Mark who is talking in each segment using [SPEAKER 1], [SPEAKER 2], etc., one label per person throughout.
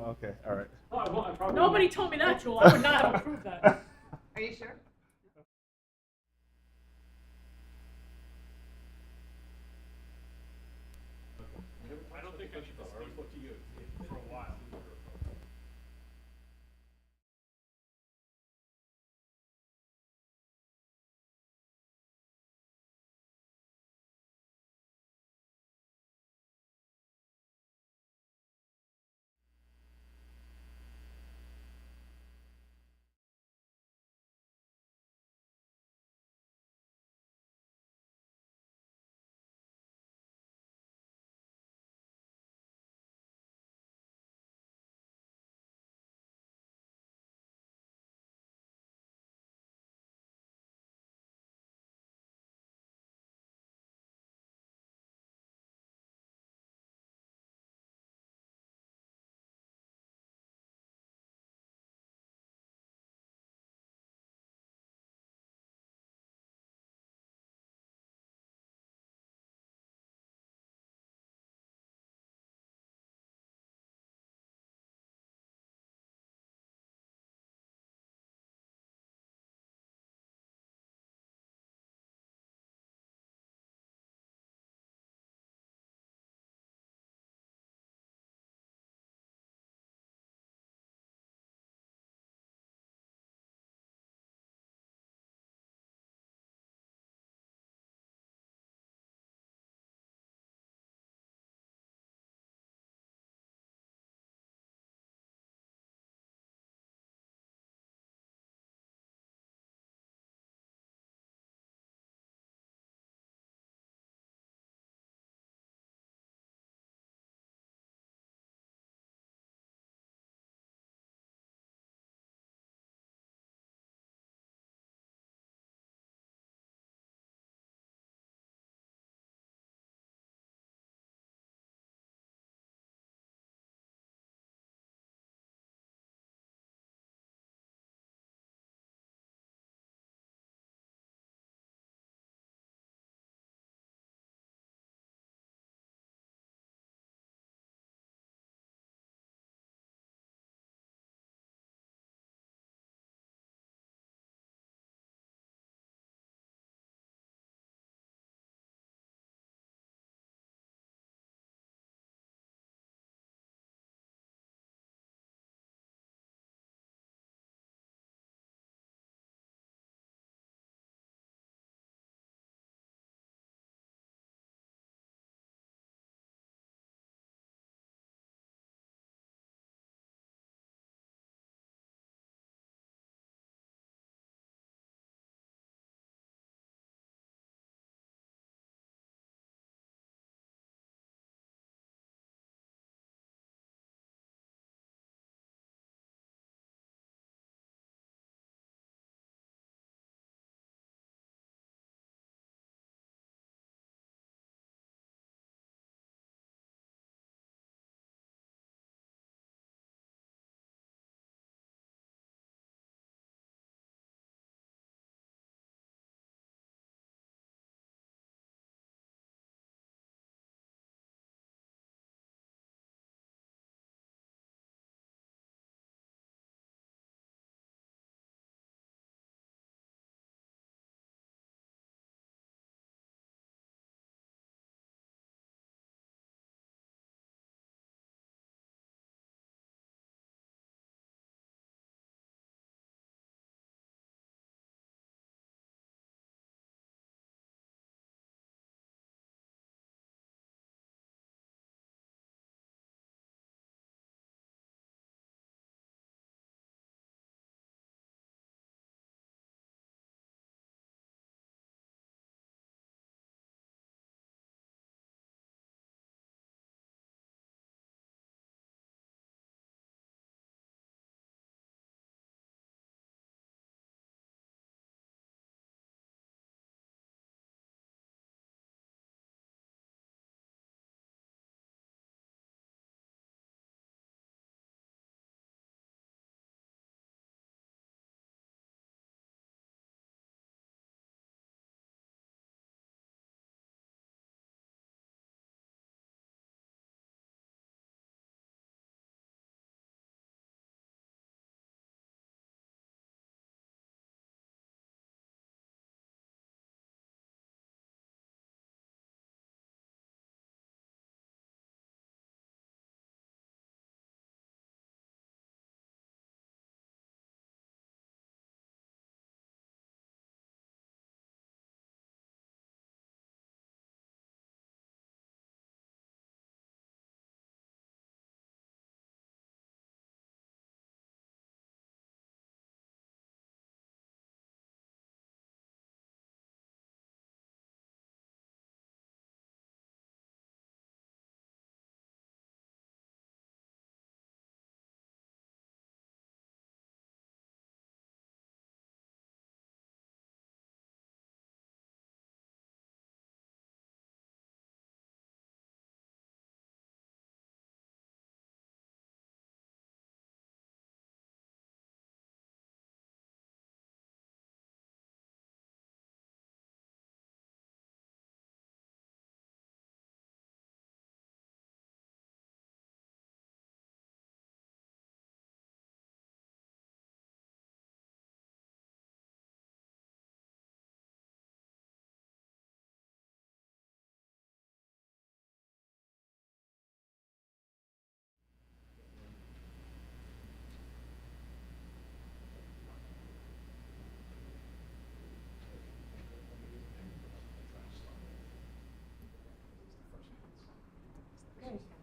[SPEAKER 1] okay, all right.
[SPEAKER 2] Oh, I probably
[SPEAKER 3] Nobody told me that, Joel. I would not approve that.
[SPEAKER 4] Are you sure?
[SPEAKER 2] I don't think I should speak to you for a while.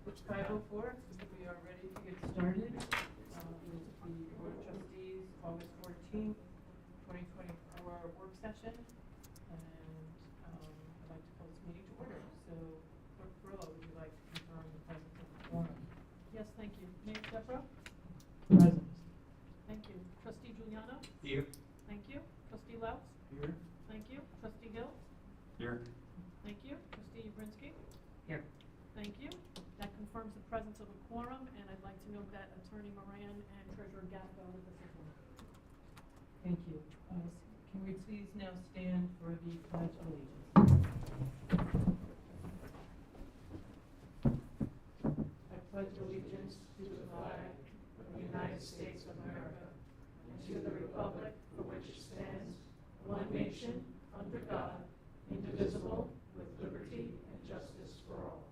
[SPEAKER 1] 5:04, we are ready to get started with the Board of Trustees, August 14th, 2024 work session. And I'd like to call this meeting to order. So, Clerk Perillo, would you like to confirm the presence of the quorum?
[SPEAKER 3] Yes, thank you. Mayor Deborah?
[SPEAKER 1] Present.
[SPEAKER 3] Thank you. Trustee Giuliano?
[SPEAKER 2] Here.
[SPEAKER 3] Thank you. Trustee Laus?
[SPEAKER 2] Here.
[SPEAKER 3] Thank you. Trustee Hill?
[SPEAKER 2] Here.
[SPEAKER 3] Thank you. Trustee Yabrinsky?
[SPEAKER 1] Here.
[SPEAKER 3] Thank you. That confirms the presence of a quorum, and I'd like to note that Attorney Moran and Treasurer Gatto are with us as well.
[SPEAKER 1] Thank you. Can we please now stand for the Pledge of Allegiance? I pledge allegiance to the flag of the United States of America and to the republic for which it stands, one nation, under God, indivisible, with liberty and justice for all.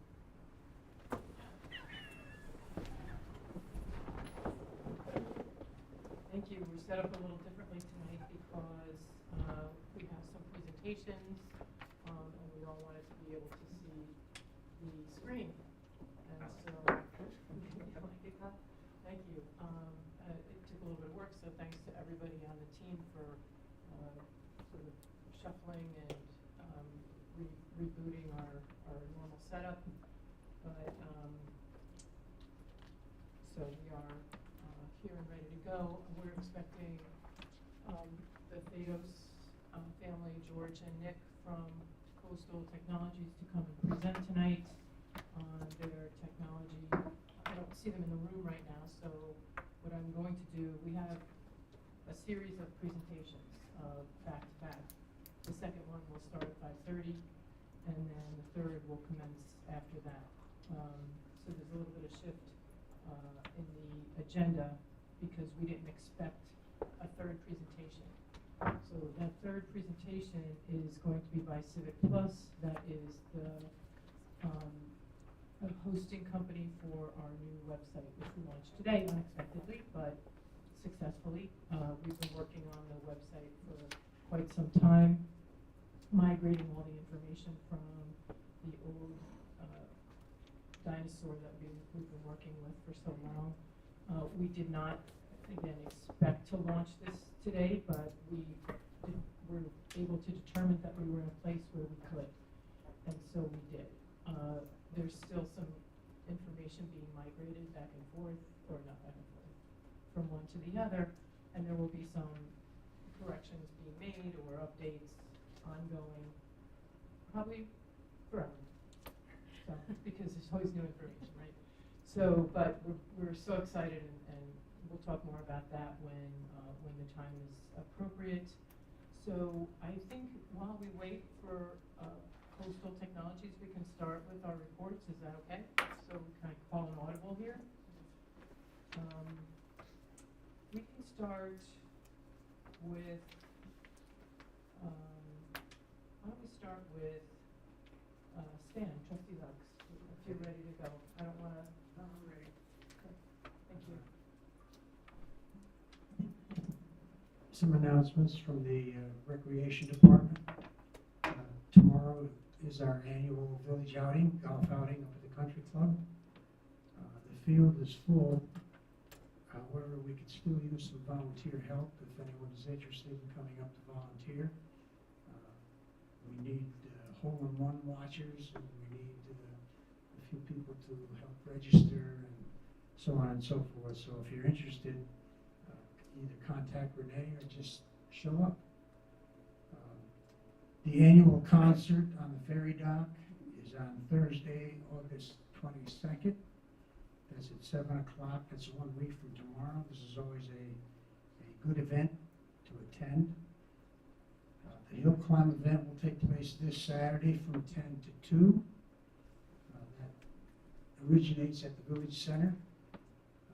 [SPEAKER 1] Thank you. We're set up a little differently tonight because we have some presentations, and we all wanted to be able to see the screen. And so, thank you. It took a little bit of work, so thanks to everybody on the team for sort of shuffling and rebooting our normal setup. But so we are here and ready to go. We're expecting the Theos family, George and Nick from Coastal Technologies, to come and present tonight on their technology. I don't see them in the room right now, so what I'm going to do, we have a series of presentations back to back. The second one will start at 5:30, and then the third will commence after that. So there's a little bit of shift in the agenda because we didn't expect a third presentation. So that third presentation is going to be by Civic Plus. That is the a hosting company for our new website, which we launched today unexpectedly, but successfully. We've been working on the website for quite some time, migrating all the information from the old dinosaur that we've been working with for so long. We did not, again, expect to launch this today, but we were able to determine that we were in a place where we could, and so we did. There's still some information being migrated back and forth, or not back and forth, from one to the other, and there will be some corrections being made or updates ongoing, probably forever. So, because there's always new information, right? So, but we're so excited, and we'll talk more about that when the time is appropriate. So I think while we wait for Coastal Technologies, we can start with our reports. Is that okay? So we kind of call an audible here. We can start with, why don't we start with Stan, Trustee Lux, if you're ready to go. I don't want to. I'm ready. Okay. Thank you.
[SPEAKER 4] Some announcements from the Recreation Department. Tomorrow is our annual village outing, golf outing up at the country club. The field is full. However, we could still use some volunteer help if anyone is interested in coming up to volunteer. We need hole-in-one watchers, and we need a few people to help register and so on and so forth. So if you're interested, either contact Renee or just show up. The annual concert on the ferry dock is on Thursday, August 22nd. That's at 7 o'clock. That's 1 week from tomorrow. This is always a good event to attend. The hill climb event will take place this Saturday from 10 to 2. That originates at the Village Center.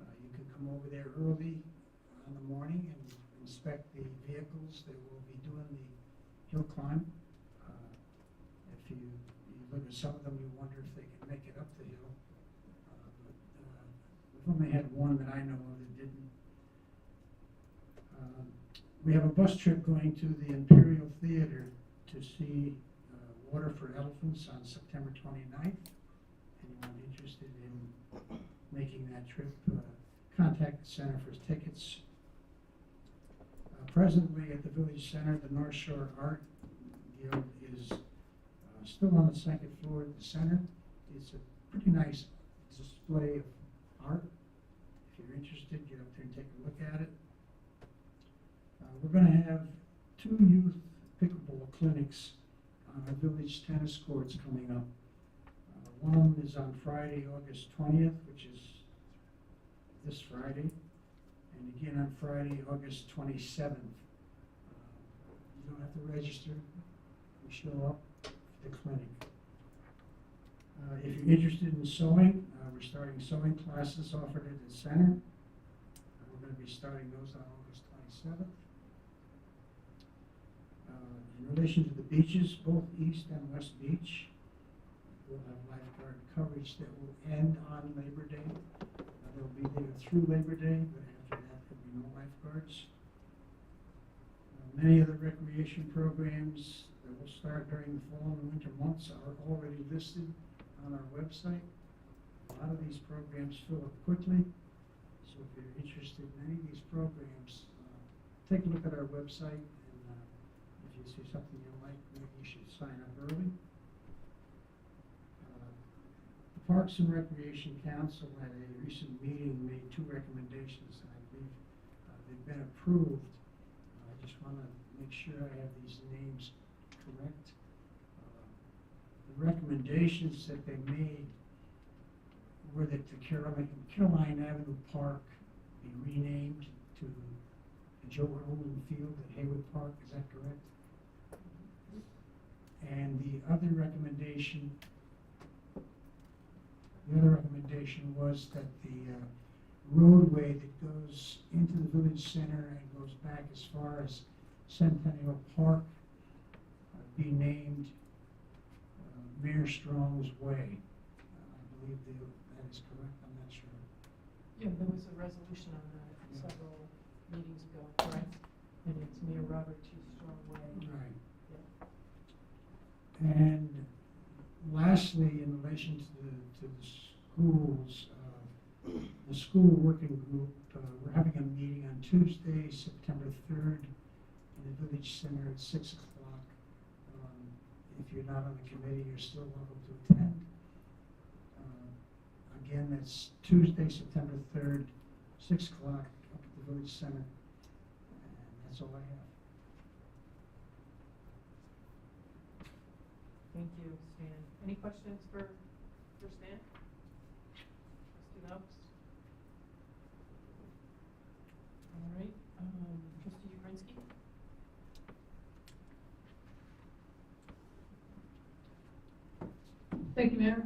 [SPEAKER 4] You can come over there early in the morning and inspect the vehicles that will be doing the hill climb. If you look at some of them, you wonder if they can make it up the hill. We've only had one that I know of that didn't. We have a bus trip going to the Imperial Theater to see Water for Elephants on September 29th. Anyone interested in making that trip, contact the center for tickets. Presently at the Village Center, the North Shore Art Guild is still on the second floor at the center. It's a pretty nice display of art. If you're interested, get up there and take a look at it. We're going to have 2 youth pickleball clinics on our village tennis courts coming up. One of them is on Friday, August 20th, which is this Friday, and again on Friday, August 27th. You don't have to register. You show up at the clinic. If you're interested in sewing, we're starting sewing classes offered at the center. We're going to be starting those on August 27th. In relation to the beaches, both East and West Beach will have lifeguard coverage that will end on Labor Day. They'll be there through Labor Day, but after that there'll be no lifeguards. Many of the recreation programs that will start during the fall and winter months are already listed on our website. A lot of these programs fill up quickly, so if you're interested in any of these programs, take a look at our website, and if you see something you like, maybe you should sign up early. The Parks and Recreation Council at a recent meeting made 2 recommendations, and I believe they've been approved. I just want to make sure I have these names correct. The recommendations that they made were that the Caroline Avenue Park be renamed to the Joe Olin Field at Haywood Park. Is that correct? And the other recommendation was that the roadway that goes into the village center and goes back as far as Centennial Park be named Mayor Strong's Way. I believe that is correct. I'm not sure.
[SPEAKER 1] Yeah, there was a resolution on that several meetings ago, correct? And it's Mayor Robert T. Strong Way.
[SPEAKER 4] Right.
[SPEAKER 1] Yeah.
[SPEAKER 4] And lastly, in relation to the schools, the school working group, we're having a meeting on Tuesday, September 3rd in the village center at 6 o'clock. If you're not on the committee, you're still welcome to attend. Again, that's Tuesday, September 3rd, 6 o'clock up at the village center. And that's all I have.
[SPEAKER 1] Thank you, Stan. Any questions for Stan? Trustee Laux? All right, Trustee Urinsky?
[SPEAKER 5] Thank you, Mayor.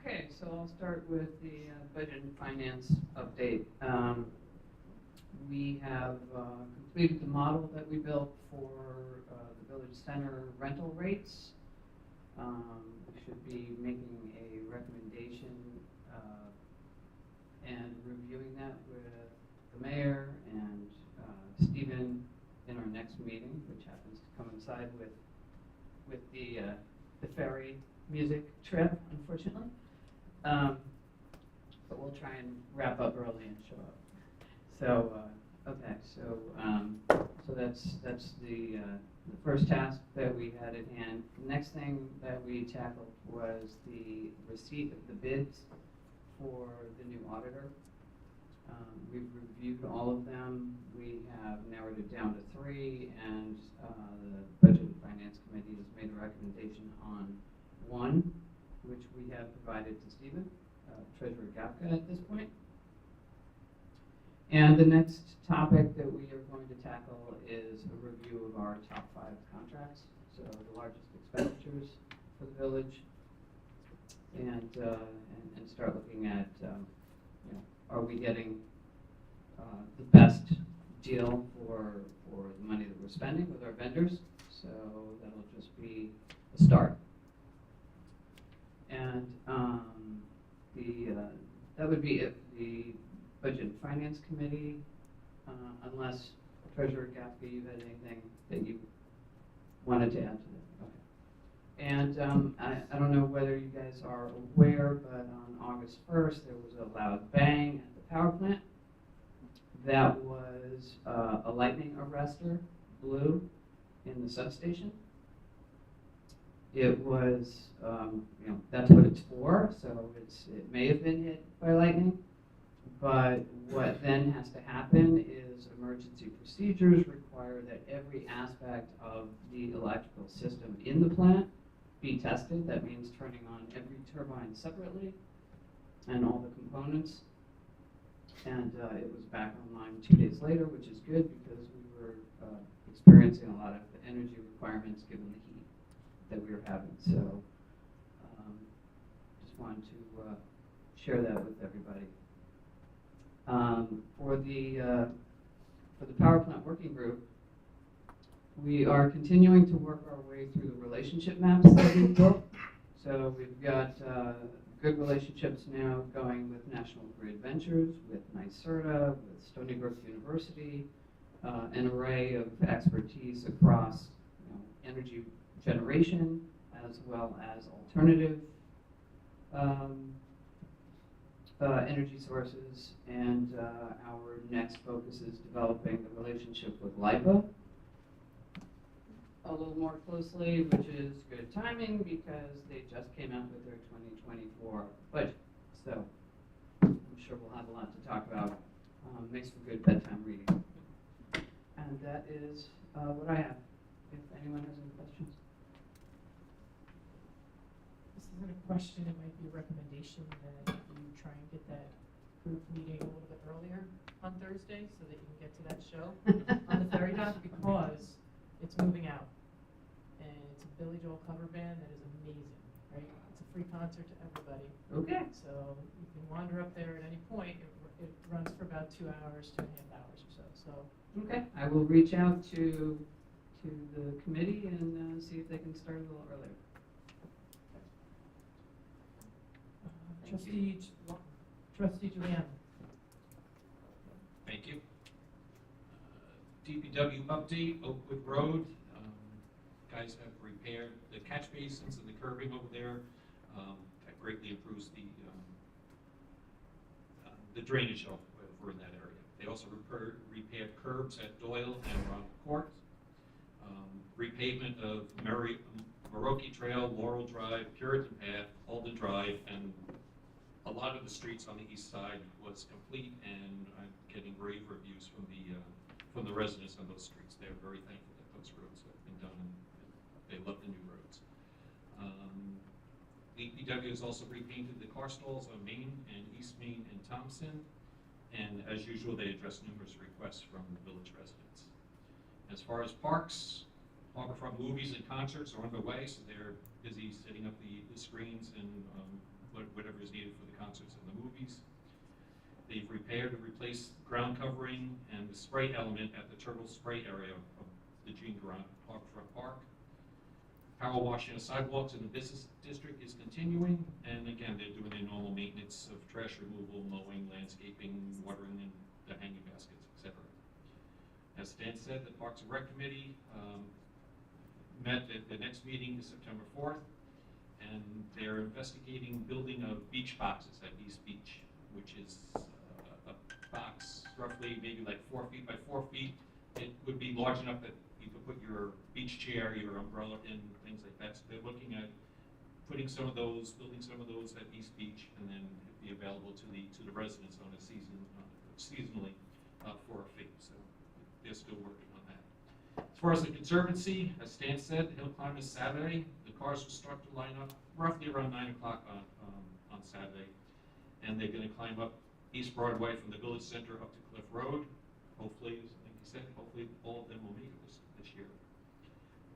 [SPEAKER 5] Okay, so I'll start with the budget and finance update. We have completed the model that we built for the village center rental rates. We should be making a recommendation and reviewing that with the mayor and Stephen in our next meeting, which happens to coincide with the ferry music trip, unfortunately. But we'll try and wrap up early and show up. So, okay, so that's the first task that we had at hand. The next thing that we tackled was the receipt of the bids for the new auditor. We've reviewed all of them. We have narrowed it down to 3, and the Budget and Finance Committee has made a recommendation on 1, which we have provided to Stephen, Treasurer Gapka at this point. And the next topic that we are going to tackle is a review of our top 5 contracts, so the largest expenditures for the village, and start looking at, are we getting the best deal for the money that we're spending with our vendors? So that'll just be a start. And that would be it. The Budget and Finance Committee, unless Treasurer Gapka, you had anything that you wanted to add to that? Okay. And I don't know whether you guys are aware, but on August 1st, there was a loud bang at the power plant. That was a lightning arrestor blew in the substation. It was, that's what it's for, so it may have been hit by lightning. But what then has to happen is emergency procedures require that every aspect of the electrical system in the plant be tested. That means turning on every turbine separately and all the components. And it was back online 2 days later, which is good because we were experiencing a lot of the energy requirements given the heat that we were having. So just wanted to share that with everybody. For the power plant working group, we are continuing to work our way through the relationship maps that we've built. So we've got good relationships now going with National Grid Ventures, with NYSERDA, with Stony Brook University, an array of expertise across energy generation as well as alternative energy sources, and our next focus is developing the relationship with LIPA a little more closely, which is good timing because they just came out with their 2024 budget. So I'm sure we'll have a lot to talk about. Makes for good bedtime reading. And that is what I have. If anyone has any questions.
[SPEAKER 1] This isn't a question, it might be a recommendation that you try and get that group meeting a little bit earlier on Thursday so that you can get to that show on the ferry dock, because it's moving out. And it's a Billy Joel cover band that is amazing, right? It's a free concert to everybody.
[SPEAKER 5] Okay.
[SPEAKER 1] So you can wander up there at any point. It runs for about 2 hours, 2.5 hours or so.
[SPEAKER 5] Okay. I will reach out to the committee and see if they can start a little earlier.
[SPEAKER 1] Trustee Juliana.
[SPEAKER 2] Thank you. DPW update, Oakwood Road. Guys have repaired the catch basins and the curbing over there. That greatly improves the drainage over in that area. They also repaired curbs at Doyle and Ron Court. Repavement of Maroki Trail, Laurel Drive, Puritan Path, Alden Drive, and a lot of the streets on the east side was complete, and I'm getting rave reviews from the residents on those streets. They're very thankful that those roads have been done, and they love the new roads. DPW has also repainted the car stalls on Main and East Main and Thompson, and as usual, they address numerous requests from the village residents. As far as parks, Harborfront movies and concerts are underway, so they're busy setting up the screens and whatever is needed for the concerts and the movies. They've repaired and replaced ground covering and the spray element at the turtle spray area of the Jean Grant Harborfront Park. Power washing of sidewalks in the business district is continuing, and again, they're doing their normal maintenance of trash removal, mowing, landscaping, watering, and the hanging baskets, etc. As Stan said, the Parks and Rec Committee met at the next meeting is September 4th. And they're investigating building of beach boxes at East Beach, which is a box roughly maybe like 4 feet by 4 feet. It would be large enough that you could put your beach chair, your umbrella in, things like that. So they're looking at building some of those at East Beach, and then it'd be available to the residents on a seasonally for a fee. So they're still working on that. As far as the Conservancy, as Stan said, the hill climb is Saturday. The cars will start to line up roughly around 9 o'clock on Saturday, and they're going to climb up East Broadway from the Village Center up to Cliff Road. Hopefully, as I think he said, hopefully all of them will make it this year.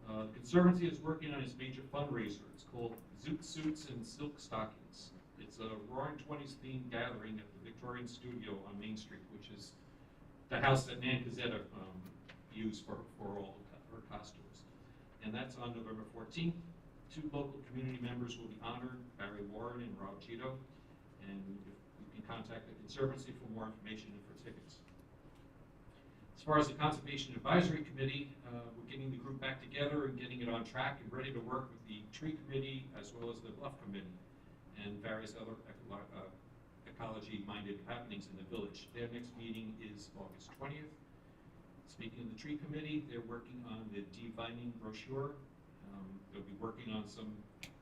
[SPEAKER 2] The Conservancy is working on its major fundraiser. It's called Zoot Suits and Silk Stockings. It's a Roaring Twenties themed gathering at the Victorian Studio on Main Street, which is the house that Nan Cazzetta used for all her costumes. And that's on November 14th. 2 local community members will be honored, Barry Warren and Rob Cheeto. And you can contact the Conservancy for more information and for tickets. As far as the Conservation Advisory Committee, we're getting the group back together and getting it on track and ready to work with the Tree Committee as well as the Bluff Committee and various other ecology-minded happenings in the village. Their next meeting is August 20th. Speaking of the tree committee, they're working on the devining brochure. They'll be working on some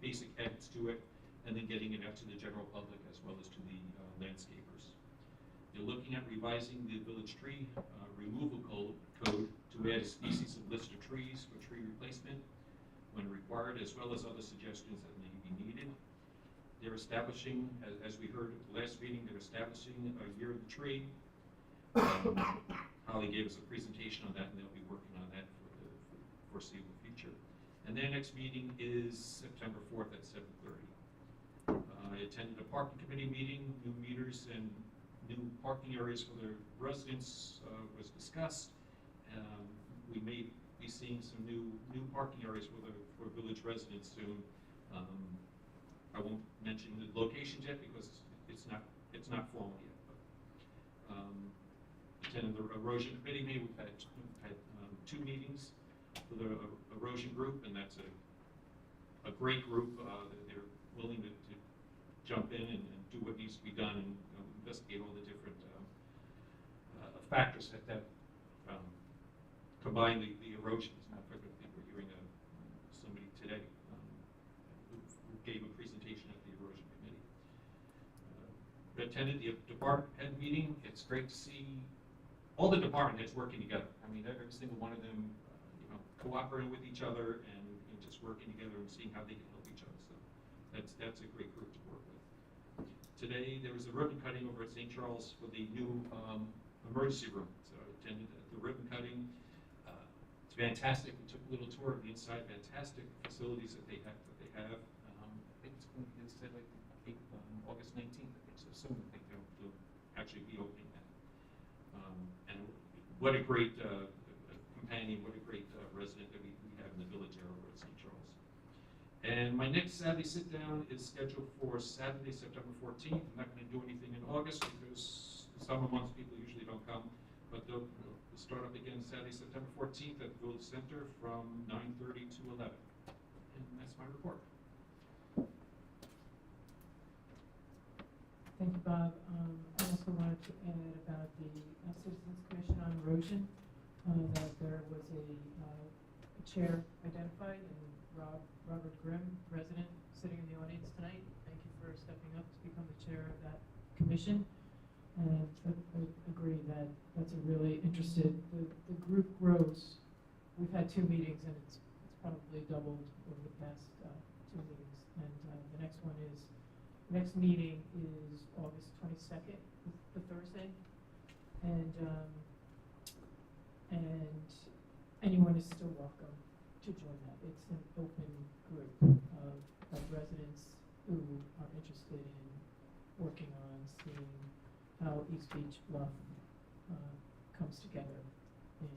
[SPEAKER 2] basic edits to it and then getting it out to the general public as well as to the landscapers. They're looking at revising the village tree removal code to add a species of list of trees for tree replacement when required, as well as other suggestions that may be needed. They're establishing, as we heard at the last meeting, they're establishing a year of the tree. Holly gave us a presentation on that, and they'll be working on that for the foreseeable future. And their next meeting is September 4th at 7:30. I attended a parking committee meeting. New meters and new parking areas for the residents was discussed. We may be seeing some new parking areas for village residents soon. I won't mention the locations yet because it's not formal yet. But, attended the erosion committee meeting. We've had 2 meetings for the erosion group, and that's a great group. They're willing to jump in and do what needs to be done and investigate all the different factors that combine the erosion. As a matter of fact, I think we're hearing somebody today who gave a presentation at the erosion committee. Attended the department head meeting. It's great to see all the department heads working together. I mean, every single one of them, cooperating with each other and just working together and seeing how they can help each other. So that's a great group to work with. Today there was a ribbon cutting over at St. Charles for the new emergency room. So I attended the ribbon cutting. It's fantastic. We took a little tour of the inside. Fantastic facilities that they have. I think it's going to be said like August 19th. I think so. Soon I think they'll actually be opening that. And what a great companion, what a great resident that we have in the village area at St. Charles. And my next Saturday sit-down is scheduled for Saturday, September 14th. I'm not going to do anything in August because the summer months people usually don't come. But we'll start up again Saturday, September 14th at the Village Center from 9:30 to 11. And that's my report.
[SPEAKER 1] Thank you, Bob. I also wanted to add about the Citizens Commission on Erosion, that there was a chair identified, and Robert Grimm, resident, sitting in the audience tonight. Thank you for stepping up to become the chair of that commission. And I agree that that's a really interested, the group grows. We've had 2 meetings, and it's probably doubled over the past 2 meetings. And the next meeting is August 22nd, the Thursday. And anyone is still welcome to join that. It's an open group of residents who are interested in working on seeing how East Beach Bluff comes together in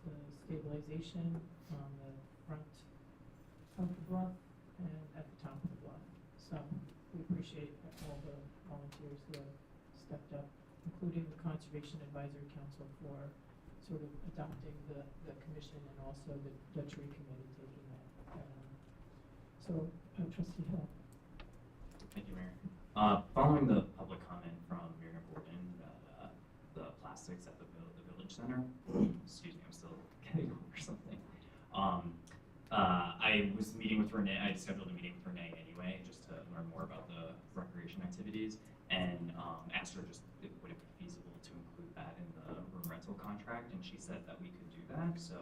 [SPEAKER 1] the stabilization on the front of the bluff and at the top of the bluff. So we appreciate all the volunteers who have stepped up, including the Conservation Advisory Council for sort of adopting the commission and also the tree committee taking that on. So, Trustee Hill.
[SPEAKER 6] Thank you, Mayor. Following the public comment from Mayor Gordon about the plastics at the village center, excuse me, I'm still getting over something. I was meeting with Renee. I scheduled a meeting with Renee anyway, just to learn more about the recreation activities, and asked her just would it be feasible to include that in the room rental contract, and she said that we could do that. So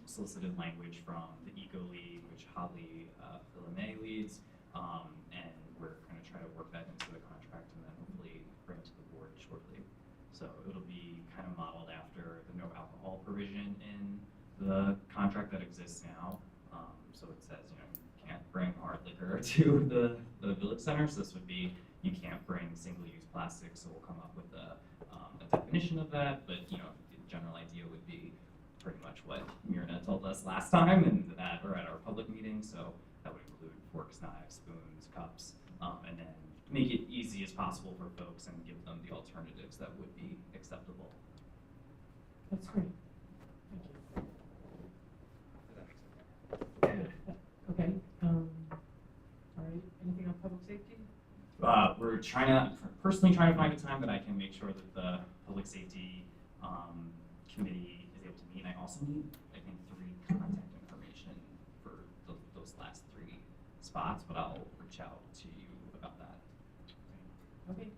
[SPEAKER 6] solicited language from the Eco League, which Holly Filame leads, and we're going to try to work that into the contract and then hopefully bring it to the board shortly. So it'll be kind of modeled after the no alcohol provision in the contract that exists now. So it says, you can't bring hard liquor to the village center. So this would be, you can't bring single-use plastic. So we'll come up with a definition of that. But the general idea would be pretty much what Myrna told us last time, and that or at our public meeting. So that would include forks, knives, spoons, cups, and then make it easy as possible for folks and give them the alternatives that would be acceptable.
[SPEAKER 1] That's great. Thank you. Okay. All right. Anything on public safety?
[SPEAKER 6] We're personally trying to find a time that I can make sure that the public safety committee is able to meet. And I also need, I think, 3 contact information for those last 3 spots, but I'll reach out to you about that.
[SPEAKER 1] Okay.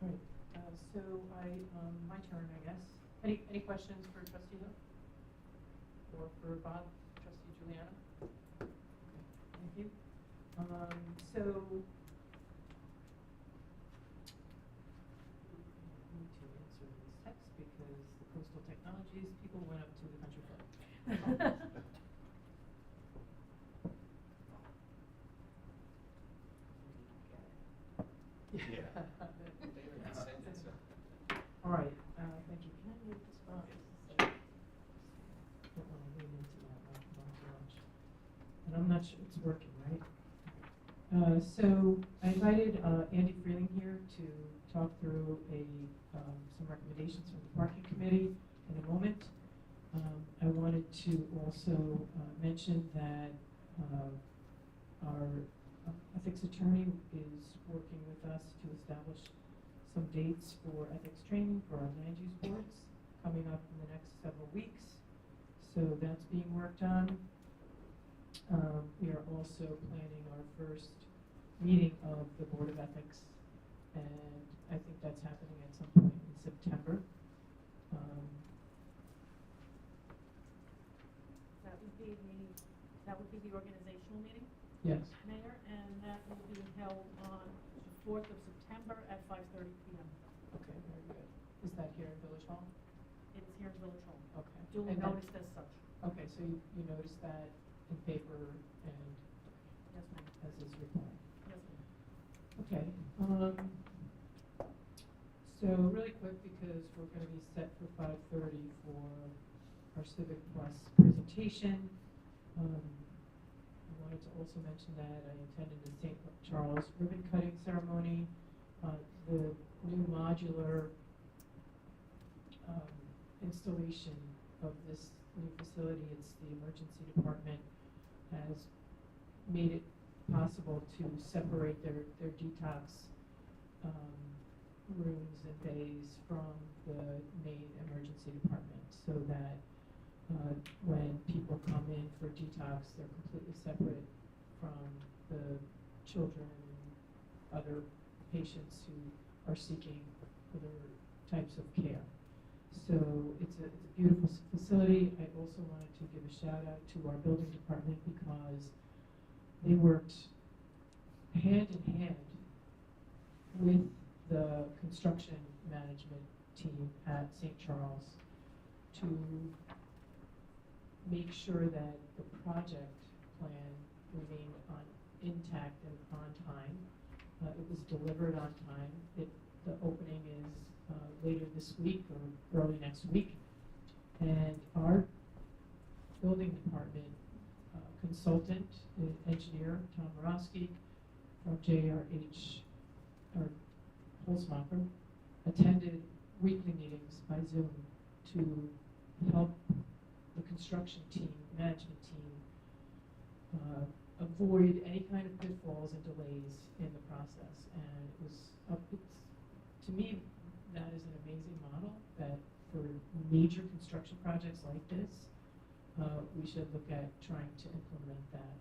[SPEAKER 1] All right, so my turn, I guess. Any questions for Trustee Hill? Or for Bob, Trustee Juliana? Okay, thank you. So, I need to answer this text because the Coastal Technologies people went up to the country club.
[SPEAKER 2] Yeah.
[SPEAKER 1] All right, thank you. Can I move this box? Don't want to lean into that one too much. And I'm not sure it's working, right? So I invited Andy Freeling here to talk through some recommendations from the parking committee in a moment. I wanted to also mention that our ethics attorney is working with us to establish some dates for ethics training for our land use boards coming up in the next several weeks. So that's being worked on. We are also planning our first meeting of the Board of Ethics, and I think that's happening at some point in September.
[SPEAKER 3] That would be the organizational meeting,
[SPEAKER 1] Yes.
[SPEAKER 3] Mayor, and that will be held on the 4th of September at 5:30 p.m.
[SPEAKER 1] Okay, very good. Is that here in Village Hall?
[SPEAKER 3] It is here in Village Hall,
[SPEAKER 1] Okay.
[SPEAKER 3] duly
[SPEAKER 1] And then-
[SPEAKER 3] noticed as such.
[SPEAKER 1] Okay, so you noticed that in paper and
[SPEAKER 3] Yes, ma'am.
[SPEAKER 1] as is required.
[SPEAKER 3] Yes, ma'am.
[SPEAKER 1] Okay, so really quick, because we're gonna be set for 5:30 for our Civic Plus presentation. I wanted to also mention that I attended the St. Charles ribbon cutting ceremony. The new modular installation of this new facility, it's the emergency department, has made it possible to separate their detox rooms and bays from the main emergency department, so that when people come in for detox, they're completely separate from the children and other patients who are seeking other types of care. So it's a beautiful facility. I also wanted to give a shout out to our building department because they worked hand in hand with the construction management team at St. Charles to make sure that the project plan remained intact and on time. It was delivered on time. The opening is later this week or early next week. And our building department consultant, engineer, Tom Morosky from JRH, or Holzmacher, attended weekly meetings by Zoom to help the construction team, management team, avoid any kind of pitfalls and delays in the process. And it was, to me, that is an amazing model that for major construction projects like this, we should look at trying to implement that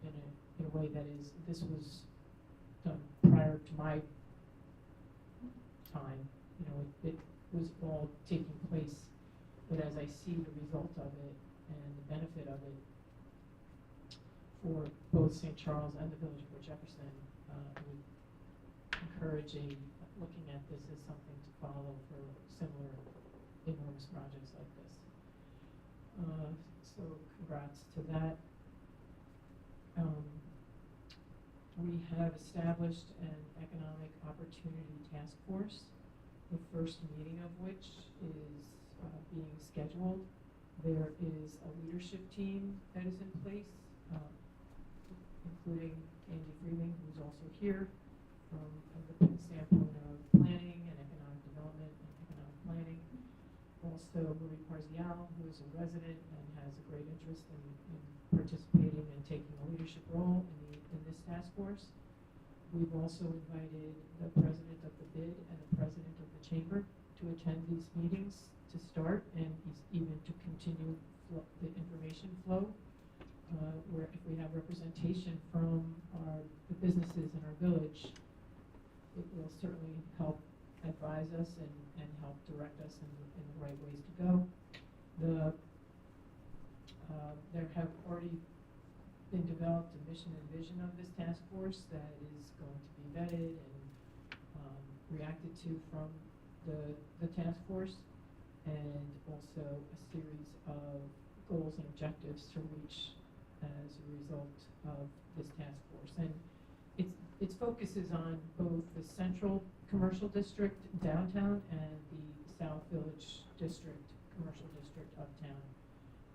[SPEAKER 1] in a way that is, this was done prior to my time. You know, it was all taking place, but as I see the result of it and the benefit of it for both St. Charles and the Village of Port Jefferson, I would encourage looking at this as something to follow for similar enormous projects like this. So congrats to that. We have established an economic opportunity task force, the first meeting of which is being scheduled. There is a leadership team that is in place, including Andy Freeling, who's also here from the standpoint of planning and economic development and economic planning. Also, Marie Parzial, who is a resident and has a great interest in participating and taking a leadership role in the in this task force. We've also invited the president of the BID and the president of the chamber to attend these meetings to start, and even to continue the information flow. Where if we have representation from the businesses in our village, it will certainly help advise us and help direct us in the right ways to go. There have already been developed a mission and vision of this task force that is going to be vetted and reacted to from the task force, and also a series of goals and objectives to reach as a result of this task force. And its focus is on both the central commercial district downtown and the South Village district, commercial district uptown.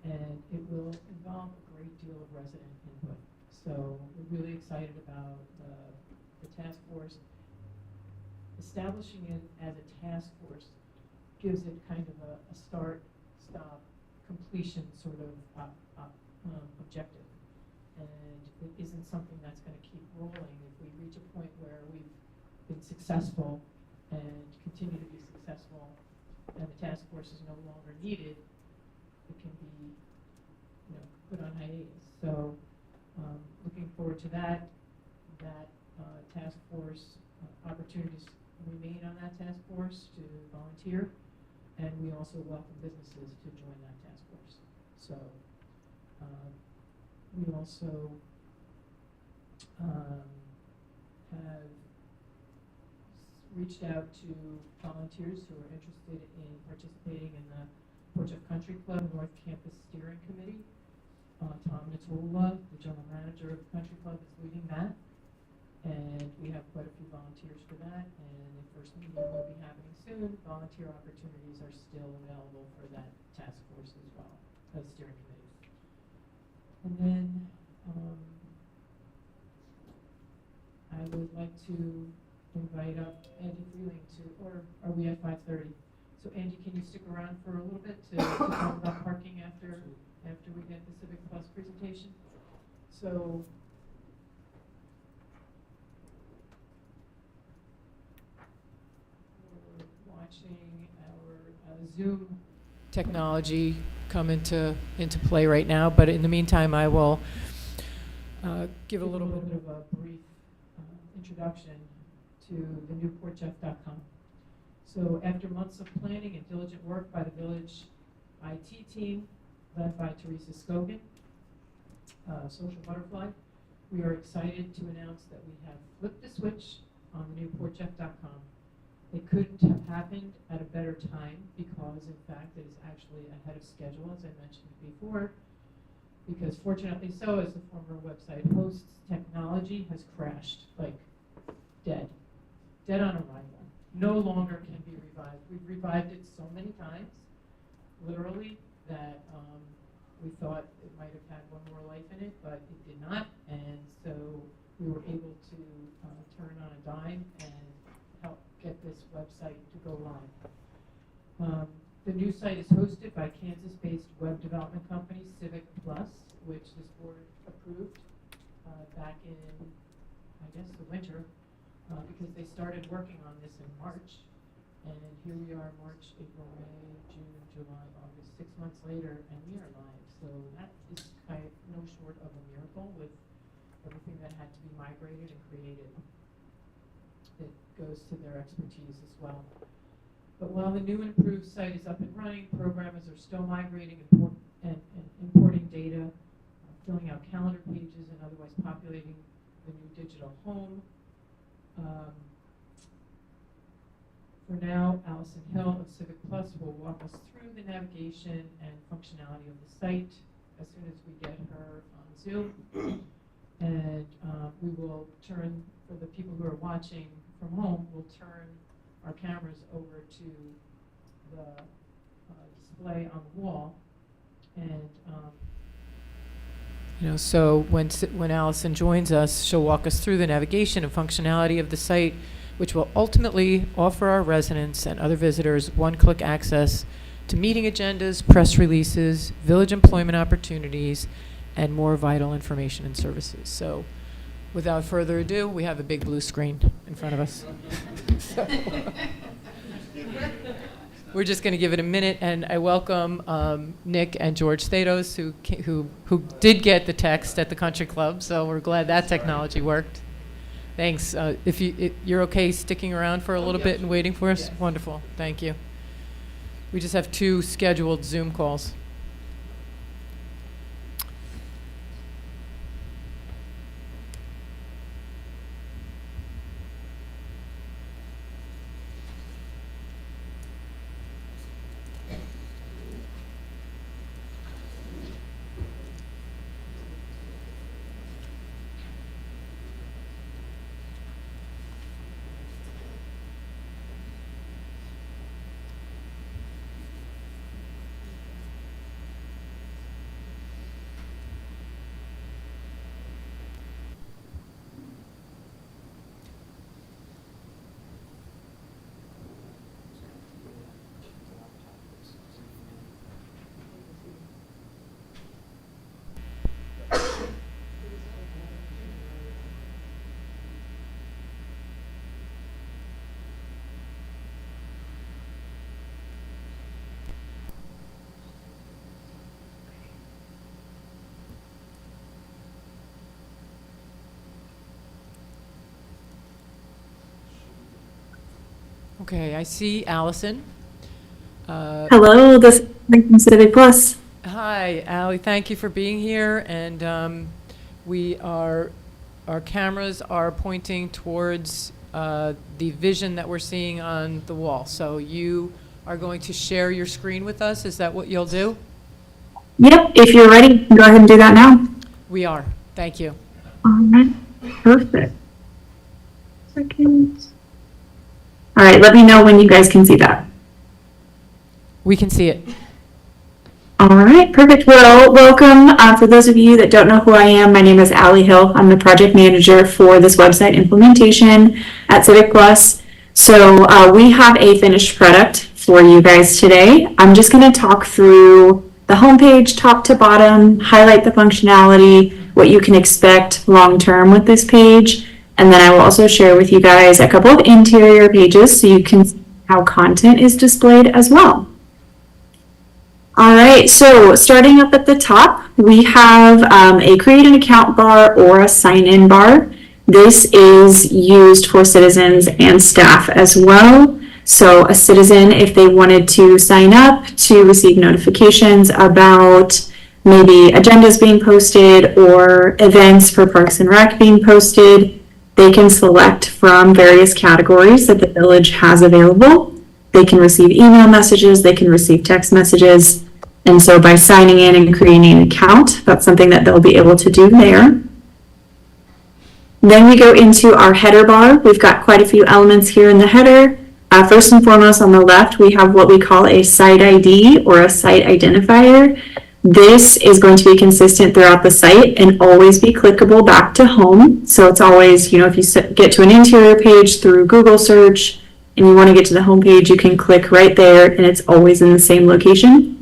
[SPEAKER 1] And it will involve a great deal of resident input. So we're really excited about the task force. Establishing it as a task force gives it kind of a start, stop, completion sort of objective. And it isn't something that's going to keep rolling. If we reach a point where we've been successful and continue to be successful and the task force is no longer needed, it can be, put on hiatus. So looking forward to that task force. Opportunities remain on that task force to volunteer, and we also welcome businesses to join that task force. So we also have reached out to volunteers who are interested in participating in the Portchester Country Club North Campus Steering Committee. Tom Natola, the general manager of the Country Club, is leading that, and we have quite a few volunteers for that. And the first meeting will be happening soon. Volunteer opportunities are still available for that task force as well, the steering committee. And then I would like to invite up Andy Freeling or are we at 5:30? So Andy, can you stick around for a little bit to talk about parking after we get the Civic Plus presentation? So we're watching our Zoom technology come into play right now, but in the meantime I will give a little bit of a brief introduction to the new portjeff.com. So after months of planning and diligent work by the village IT team, led by Teresa Scogan, Social Butterfly, we are excited to announce that we have flipped the switch on the new portjeff.com. It couldn't have happened at a better time because, in fact, it is actually ahead of schedule, as I mentioned before, because fortunately so, as the former website hosts, technology has crashed, like dead on arrival. No longer can be revived. We've revived it so many times, literally, that we thought it might have had one more life in it, but it did not. And so we were able to turn on a dime and help get this website to go live. The new site is hosted by Kansas-based web development company Civic Plus, which this board approved back in, I guess, the winter, because they started working on this in March. And here we are, March, April, May, June, July, August, 6 months later, and we are live. So that is kind of no short of a miracle with everything that had to be migrated and created. It goes to their expertise as well. But while the new and improved site is up and running, programmers are still migrating and importing data, filling out calendar pages, and otherwise populating the new digital home. For now, Allison Hill of Civic Plus will walk us through the navigation and functionality of the site as soon as we get her on Zoom. And we will turn, for the people who are watching from home, we'll turn our cameras over to the display on the wall. And so when Allison joins us, she'll walk us through the navigation and functionality of the site, which will ultimately offer our residents and other visitors one-click access to meeting agendas, press releases, village employment opportunities, and more vital information and services. So Without further ado, we have a big blue screen in front of us. So, we're just going to give it a minute, and I welcome Nick and George Statos, who did get the text at the country club, so we're glad that technology worked. Thanks. If you're okay sticking around for a little bit and waiting for us? Yes. Wonderful. Thank you. We just have 2 scheduled Zoom calls. Okay, I see Allison.
[SPEAKER 7] Hello, this is from Civic Plus.
[SPEAKER 1] Hi, Allie. Thank you for being here. And our cameras are pointing towards the vision that we're seeing on the wall. So you are going to share your screen with us. Is that what you'll do?
[SPEAKER 7] Yep, if you're ready, you can go ahead and do that now.
[SPEAKER 1] We are. Thank you.
[SPEAKER 7] All right, perfect. Second. All right, let me know when you guys can see that.
[SPEAKER 1] We can see it.
[SPEAKER 7] All right, perfect. Well, welcome. For those of you that don't know who I am, my name is Allie Hill. I'm the project manager for this website implementation at Civic Plus. So we have a finished product for you guys today. I'm just going to talk through the homepage top to bottom, highlight the functionality, what you can expect long-term with this page. And then I will also share with you guys a couple of interior pages so you can see how content is displayed as well. All right, so starting up at the top, we have a create an account bar or a sign-in bar. This is used for citizens and staff as well. So a citizen, if they wanted to sign up to receive notifications about maybe agendas being posted or events for Parks and Rec being posted, they can select from various categories that the village has available. They can receive email messages, they can receive text messages. And so by signing in and creating an account, that's something that they'll be able to do there. Then we go into our header bar. We've got quite a few elements here in the header. First and foremost, on the left, we have what we call a site ID or a site identifier. This is going to be consistent throughout the site and always be clickable back to home. So it's always, if you get to an interior page through Google search and you want to get to the home page, you can click right there and it's always in the same location.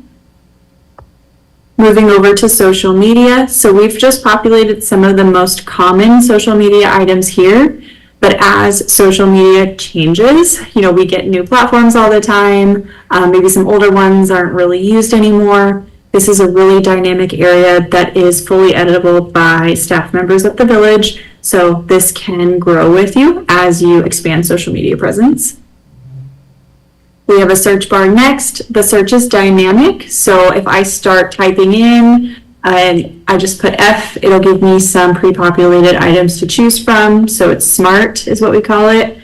[SPEAKER 7] Moving over to social media. So we've just populated some of the most common social media items here. But as social media changes, we get new platforms all the time. Maybe some older ones aren't really used anymore. This is a really dynamic area that is fully editable by staff members of the village. So this can grow with you as you expand social media presence. We have a search bar next. The search is dynamic. So if I start typing in and I just put F, it'll give me some pre-populated items to choose from. So it's smart is what we call it.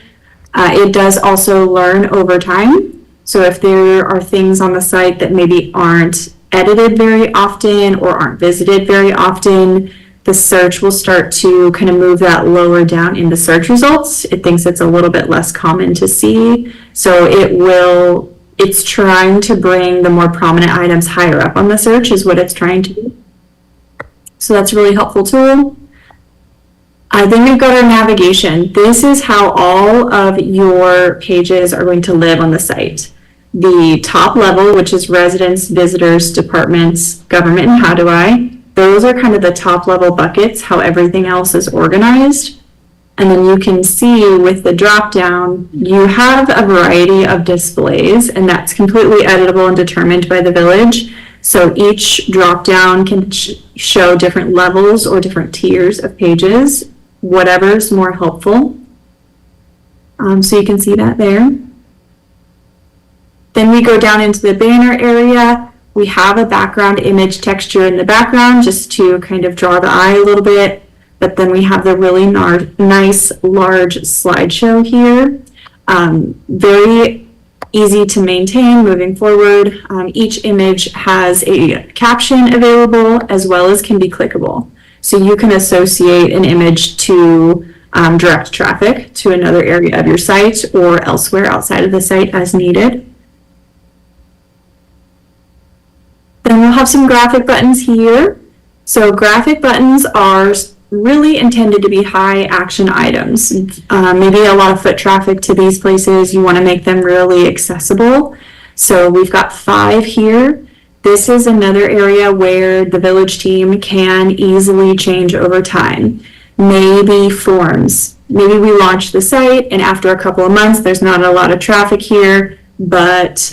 [SPEAKER 7] It does also learn over time. So if there are things on the site that maybe aren't edited very often or aren't visited very often, the search will start to kind of move that lower down in the search results. It thinks it's a little bit less common to see. So it's trying to bring the more prominent items higher up on the search is what it's trying to do. So that's a really helpful tool. Then we've got our navigation. This is how all of your pages are going to live on the site. The top level, which is residents, visitors, departments, government, and how do I. Those are kind of the top level buckets, how everything else is organized. And then you can see with the drop down, you have a variety of displays, and that's completely editable and determined by the village. So each drop down can show different levels or different tiers of pages, whatever's more helpful. So you can see that there. Then we go down into the banner area. We have a background image texture in the background just to kind of draw the eye a little bit. But then we have the really nice large slideshow here. Very easy to maintain moving forward. Each image has a caption available as well as can be clickable. So you can associate an image to direct traffic to another area of your site or elsewhere outside of the site as needed. Then we'll have some graphic buttons here. So graphic buttons are really intended to be high action items. Maybe a lot of foot traffic to these places. You want to make them really accessible. So we've got 5 here. This is another area where the village team can easily change over time. Maybe forms. Maybe we launch the site and after a couple of months there's not a lot of traffic here, but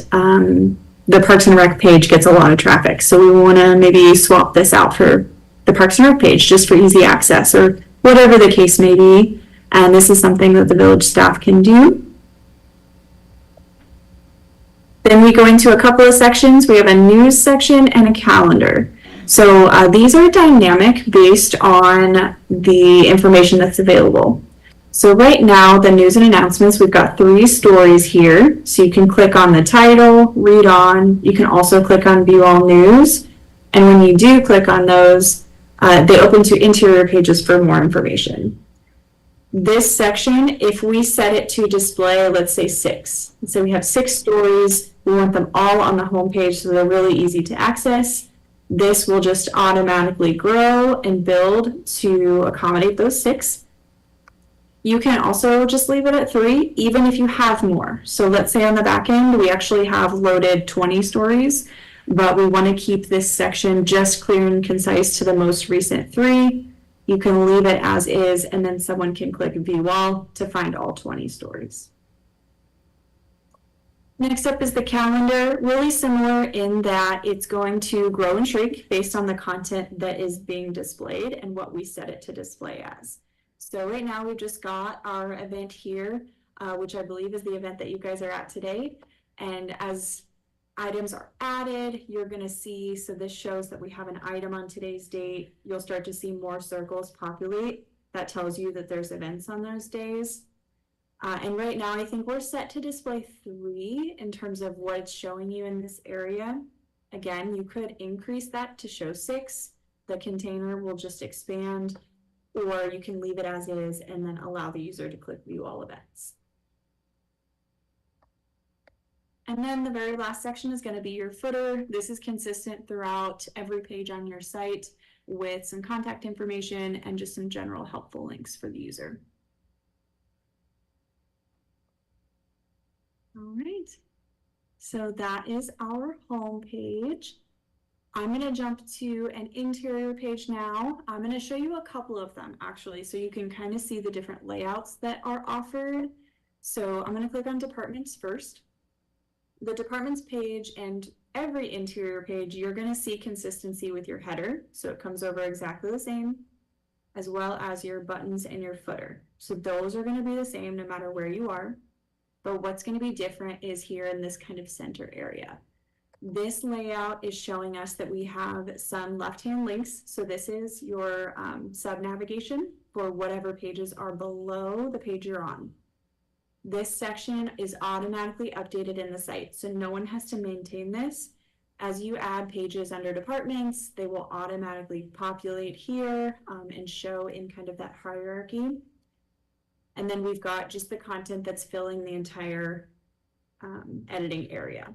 [SPEAKER 7] the Parks and Rec page gets a lot of traffic. So we want to maybe swap this out for the Parks and Rec page just for easy access or whatever the case may be. And this is something that the village staff can do. Then we go into a couple of sections. We have a news section and a calendar. So these are dynamic based on the information that's available. So right now, the news and announcements, we've got 3 stories here. So you can click on the title, read on. You can also click on view all news. And when you do click on those, they open to interior pages for more information. This section, if we set it to display, let's say 6. So we have 6 stories. We want them all on the home page so they're really easy to access. This will just automatically grow and build to accommodate those 6. You can also just leave it at 3, even if you have more. So let's say on the back end, we actually have loaded 20 stories, but we want to keep this section just clear and concise to the most recent 3. You can leave it as is, and then someone can click view all to find all 20 stories. Next up is the calendar, really similar in that it's going to grow and shrink based on the content that is being displayed and what we set it to display as. So right now we've just got our event here, which I believe is the event that you guys are at today. And as items are added, you're going to see, so this shows that we have an item on today's date. You'll start to see more circles populate. That tells you that there's events on those days. And right now I think we're set to display 3 in terms of what it's showing you in this area. Again, you could increase that to show 6. The container will just expand, or you can leave it as is and then allow the user to click view all events. And then the very last section is going to be your footer. This is consistent throughout every page on your site with some contact information and just some general helpful links for the user. All right, so that is our home page. I'm going to jump to an interior page now. I'm going to show you a couple of them actually, so you can kind of see the different layouts that are offered. So I'm going to click on departments first. The departments page and every interior page, you're going to see consistency with your header. So it comes over exactly the same, as well as your buttons and your footer. So those are going to be the same no matter where you are. But what's going to be different is here in this kind of center area. This layout is showing us that we have some left-hand links. So this is your sub-navigation for whatever pages are below the page you're on. This section is automatically updated in the site, so no one has to maintain this. As you add pages under departments, they will automatically populate here and show in kind of that hierarchy. And then we've got just the content that's filling the entire editing area.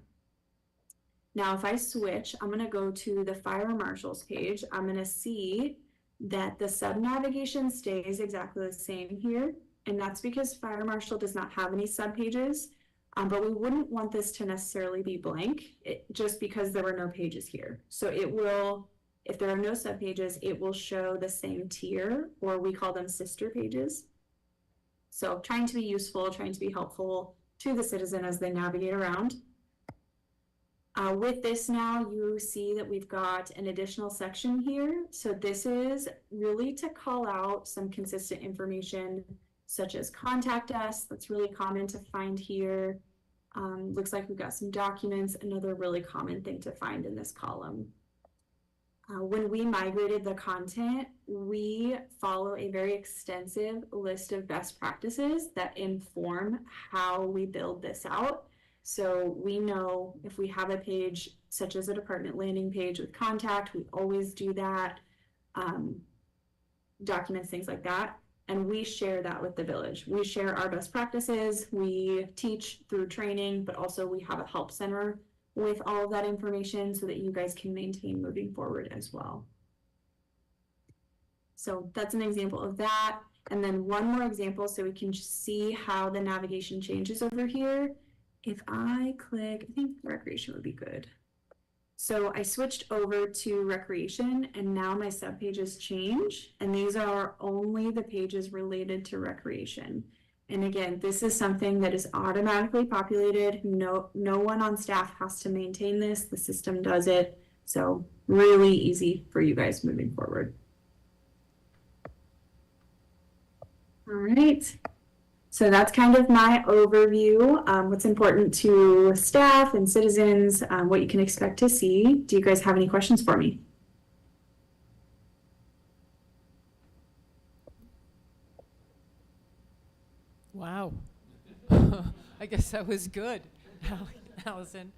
[SPEAKER 7] Now, if I switch, I'm going to go to the fire marshal's page. I'm going to see that the sub-navigation stays exactly the same here. And that's because fire marshal does not have any sub-pages, but we wouldn't want this to necessarily be blank just because there were no pages here. So it will If there are no subpages, it will show the same tier, or we call them sister pages. So trying to be useful, trying to be helpful to the citizen as they navigate around. With this now, you see that we've got an additional section here. So this is really to call out some consistent information, such as contact us. That's really common to find here. Looks like we've got some documents, another really common thing to find in this column. When we migrated the content, we follow a very extensive list of best practices that inform how we build this out. So we know if we have a page such as a department landing page with contact, we always do that, documents, things like that. And we share that with the village. We share our best practices, we teach through training, but also we have a help center with all of that information so that you guys can maintain moving forward as well. So that's an example of that. And then one more example so we can just see how the navigation changes over here. If I click, I think recreation would be good. So I switched over to recreation and now my subpages change, and these are only the pages related to recreation. And again, this is something that is automatically populated. No one on staff has to maintain this. The system does it. So really easy for you guys moving forward. All right. So that's kind of my overview, what's important to staff and citizens, what you can expect to see. Do you guys have any questions for me?
[SPEAKER 1] Wow. I guess that was good, Allison.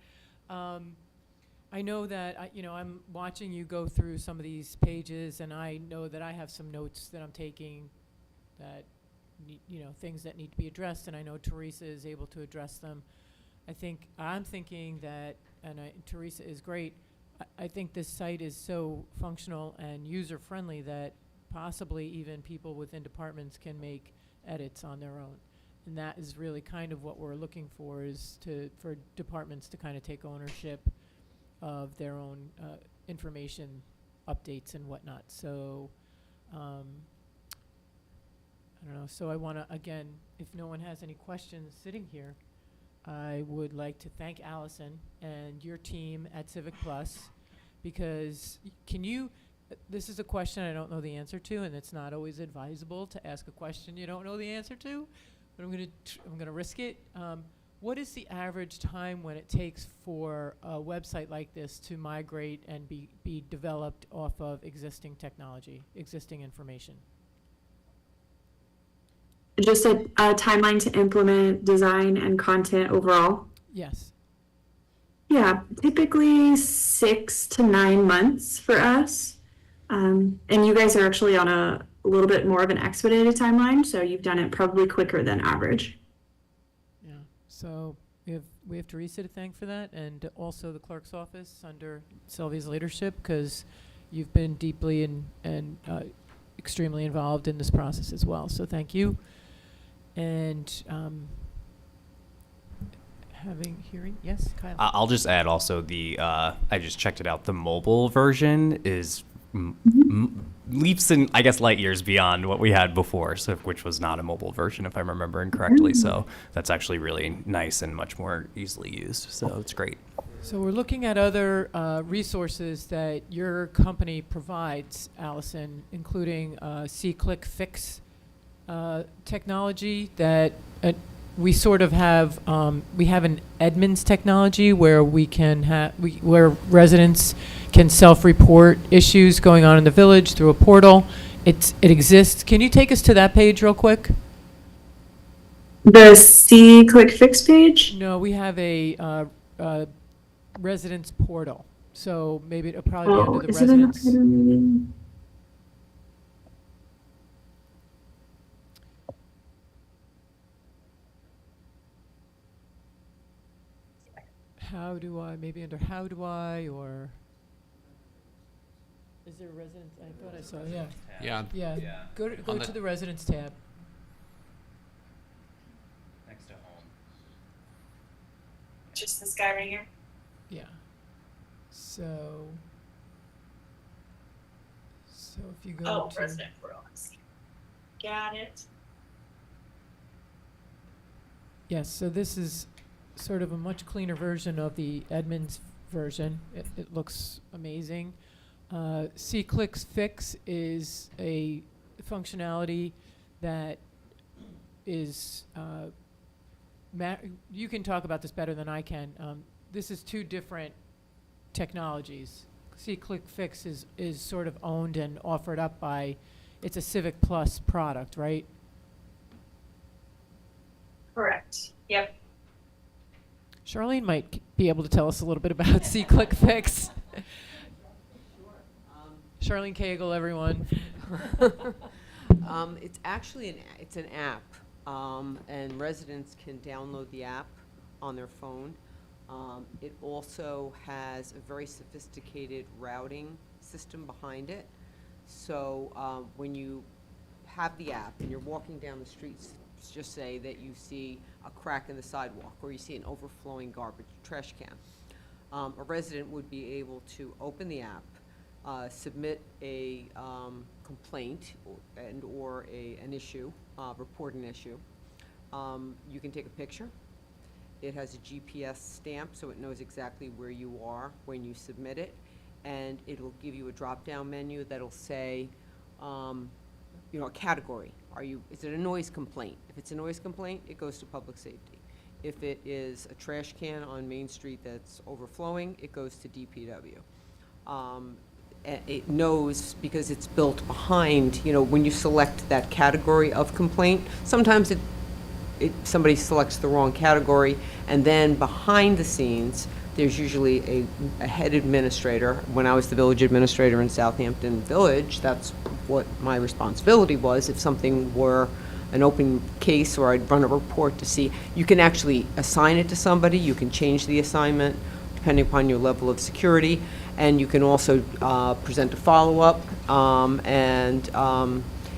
[SPEAKER 1] I know that, I'm watching you go through some of these pages, and I know that I have some notes that I'm taking that, things that need to be addressed, and I know Teresa is able to address them. I'm thinking that, and Teresa is great, I think this site is so functional and user-friendly that possibly even people within departments can make edits on their own. And that is really kind of what we're looking for, is for departments to kind of take ownership of their own information updates and whatnot. So I don't know. So I want to, again, if no one has any questions sitting here, I would like to thank Allison and your team at Civic Plus, because this is a question I don't know the answer to, and it's not always advisable to ask a question you don't know the answer to, but I'm gonna risk it. What is the average time when it takes for a website like this to migrate and be developed off of existing technology, existing information?
[SPEAKER 7] Just a timeline to implement design and content overall.
[SPEAKER 1] Yes.
[SPEAKER 7] Yeah, typically 6 to 9 months for us. And you guys are actually on a little bit more of an expedited timeline, so you've done it probably quicker than average.
[SPEAKER 1] Yeah. So we have Teresa to thank for that, and also the clerk's office under Sylvia's leadership, because you've been deeply and extremely involved in this process as well. So thank you. And yes, Kyle.
[SPEAKER 6] I'll just add also I just checked it out. The mobile version is leaps and I guess light years beyond what we had before, so which was not a mobile version if I'm remembering correctly. So that's actually really nice and much more easily used. So it's great.
[SPEAKER 1] So we're looking at other resources that your company provides, Allison, including C-Click Fix technology that we sort of have. We have an Edmunds technology where we can where residents can self-report issues going on in the village through a portal. It exists. Can you take us to that page real quick?
[SPEAKER 7] The C-Click Fix page?
[SPEAKER 1] No, we have a residents portal. So maybe it'll probably be under the
[SPEAKER 7] is
[SPEAKER 1] residents.
[SPEAKER 7] it in
[SPEAKER 1] How do I, maybe under how do I, or is there a residence? I thought I saw, yeah. Yeah. Go to the residents tab.
[SPEAKER 6] Next to home.
[SPEAKER 7] just this guy right here?
[SPEAKER 1] Yeah. So So if you go
[SPEAKER 8] Oh,
[SPEAKER 1] to.
[SPEAKER 8] resident rooms. Got it.
[SPEAKER 1] Yes, so this is sort of a much cleaner version of the Edmunds version. It looks amazing. C-Clicks Fix is a functionality that is, you can talk about this better than I can. This is two different technologies. C-Click Fix is sort of owned and offered up by, it's a Civic Plus product, right?
[SPEAKER 8] Correct. Yep.
[SPEAKER 1] Charlene might be able to tell us a little bit about C-Click Fix. Charlene Cagle, everyone.
[SPEAKER 9] It's actually it's an app, and residents can download the app on their phone. It also has a very sophisticated routing system behind it. So when you have the app and you're walking down the streets, just say that you see a crack in the sidewalk or you see an overflowing garbage trash can, a resident would be able to open the app, submit a complaint or an issue, report an issue. You can take a picture. It has a GPS stamp, so it knows exactly where you are when you submit it, and it'll give you a drop-down menu that'll say, a category. Is it a noise complaint? If it's a noise complaint, it goes to public safety. If it is a trash can on Main Street that's overflowing, it goes to DPW. It knows because it's built behind, when you select that category of complaint, sometimes somebody selects the wrong category, and then behind the scenes, there's usually a head administrator. When I was the village administrator in Southampton Village, that's what my responsibility was. If something were an open case or I'd run a report to see, you can actually assign it to somebody, you can change the assignment depending upon your level of security, and you can also present a follow-up, and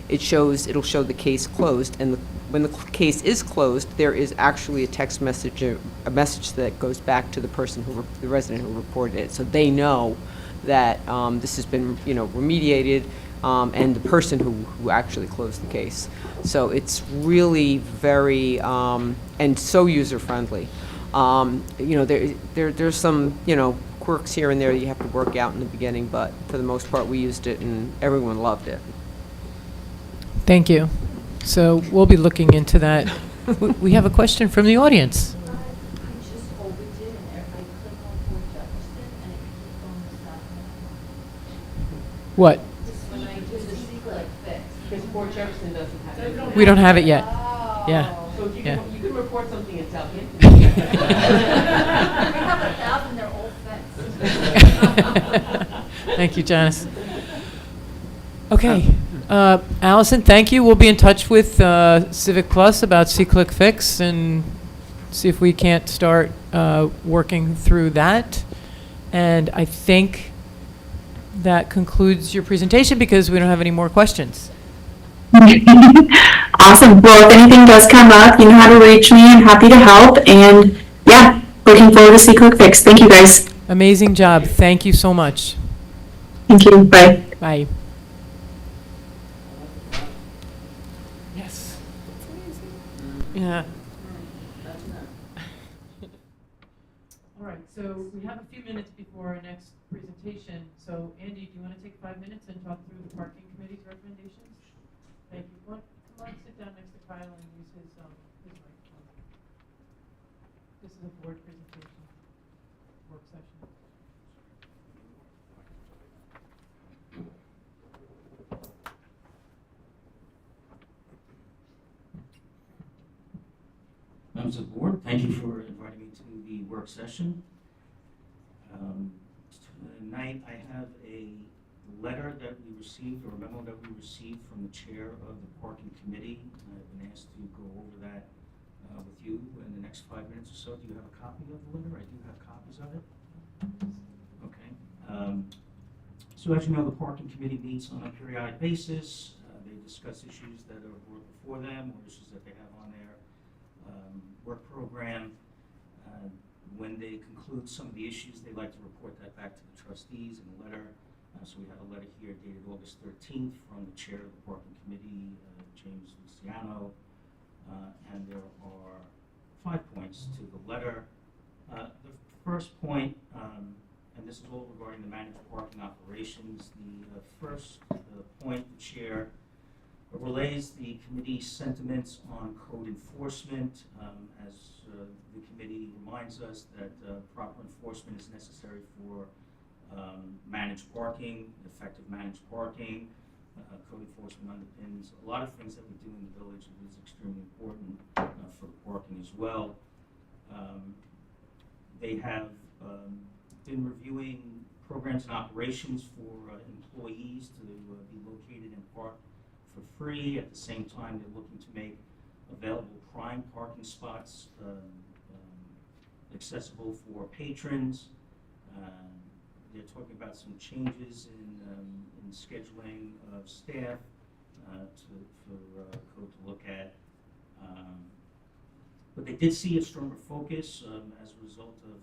[SPEAKER 9] it'll show the case closed, and when the case is closed, there is actually a text message, a message that goes back to the person the resident who reported it, so they know that this has been, remediated, and the person who actually closed the case. So it's really very and so user friendly. There's some quirks here and there that you have to work out in the beginning, but for the most part, we used it and everyone loved it.
[SPEAKER 1] Thank you. So we'll be looking into that. We have a question from the audience. What?
[SPEAKER 9] When I do the C-Click Fix, because Port Jefferson doesn't have it.
[SPEAKER 1] We don't have it yet. Yeah.
[SPEAKER 9] So you
[SPEAKER 1] Yeah.
[SPEAKER 9] can report something in Southampton.
[SPEAKER 3] We have 1,000, they're all fixed.
[SPEAKER 1] Thank you, Janice. Okay. Allison, thank you. We'll be in touch with Civic Plus about C-Click Fix and see if we can't start working through that. And I think that concludes your presentation because we don't have any more questions.
[SPEAKER 7] Awesome. Well, if anything does come up, you know how to reach me. I'm happy to help. And yeah, looking forward to C-Click Fix. Thank you, guys.
[SPEAKER 1] Amazing job. Thank you so much.
[SPEAKER 7] Thank you. Bye.
[SPEAKER 1] Bye. Yes. Yeah. All right, so we have a few minutes before our next presentation. So Andy, do you want to take 5 minutes and talk through the parking committee's recommendations? Thank you. Come on, sit down next to Kyle and use his microphone. This is a board presentation, work session.
[SPEAKER 10] Members of the board, thank you for inviting me to the work session. Tonight I have a letter that we received, or a memo that we received from the chair of the parking committee. I've been asked to go over that with you in the next 5 minutes or so. Do you have a copy of the letter? I do have copies of it. Okay. So as you know, the parking committee meets on a periodic basis. They discuss issues that are brought before them or issues that they have on their work program. When they conclude some of the issues, they like to report that back to the trustees in a letter. So we have a letter here dated August 13th from the chair of the parking committee, James Luciano, and there are 5 points to the letter. The first point, and this is all regarding the managed parking operations. The first point, the chair relays the committee's sentiments on code enforcement, as the committee reminds us that proper enforcement is necessary for managed parking, effective managed parking. Code enforcement underpins a lot of things that we do in the village. It is extremely important for the parking as well. They have been reviewing programs and operations for employees to be located and park for free. At the same time, they're looking to make available prime parking spots accessible for patrons. They're talking about some changes in scheduling of staff for code to look at. But they did see a stronger focus as a result of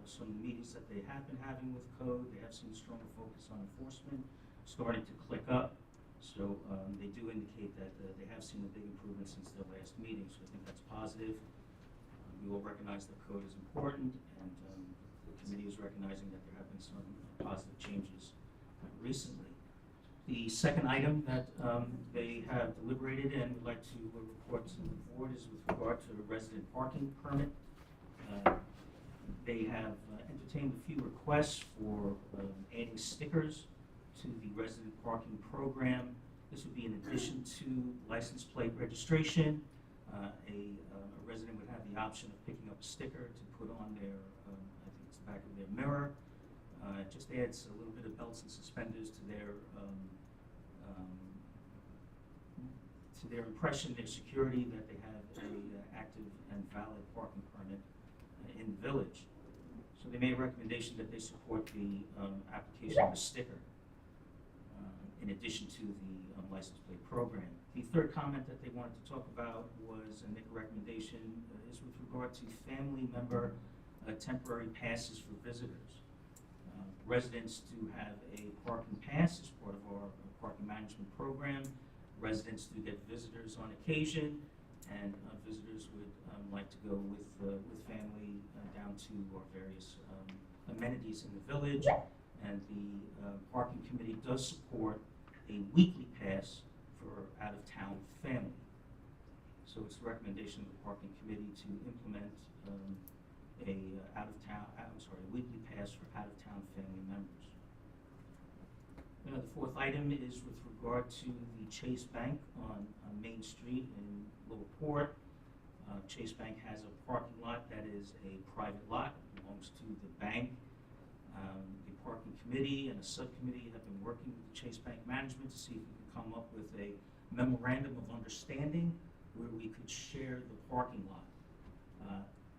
[SPEAKER 10] some meetings that they have been having with code. They have seen a stronger focus on enforcement starting to click up. So they do indicate that they have seen a big improvement since their last meeting. So I think that's positive. We all recognize that code is important, and the committee is recognizing that there have been some positive changes recently. The second item that they have deliberated and would like to report to the board is with regard to the resident parking permit. They have entertained a few requests for adding stickers to the resident parking program. This would be in addition to license plate registration. A resident would have the option of picking up a sticker to put on their, I think it's the back of their mirror. It just adds a little bit of belts and suspenders to their impression, their security, that they have a active and valid parking permit in the village. So they made a recommendation that they support the application of a sticker in addition to the license plate program. The third comment that they wanted to talk about was, and make a recommendation, is with regard to family member temporary passes for visitors. Residents do have a parking pass as part of our parking management program. Residents do get visitors on occasion, and visitors would like to go with family down to our various amenities in the village. And the parking committee does support a weekly pass for out-of-town family. So it's the recommendation of the parking committee to implement a weekly pass for out-of-town family members. The fourth item is with regard to the Chase Bank on Main Street in Little Port. Chase Bank has a parking lot that is a private lot. It belongs to the bank. The parking committee and a subcommittee have been working with the Chase Bank management to see if we could come up with a memorandum of understanding where we could share the parking lot.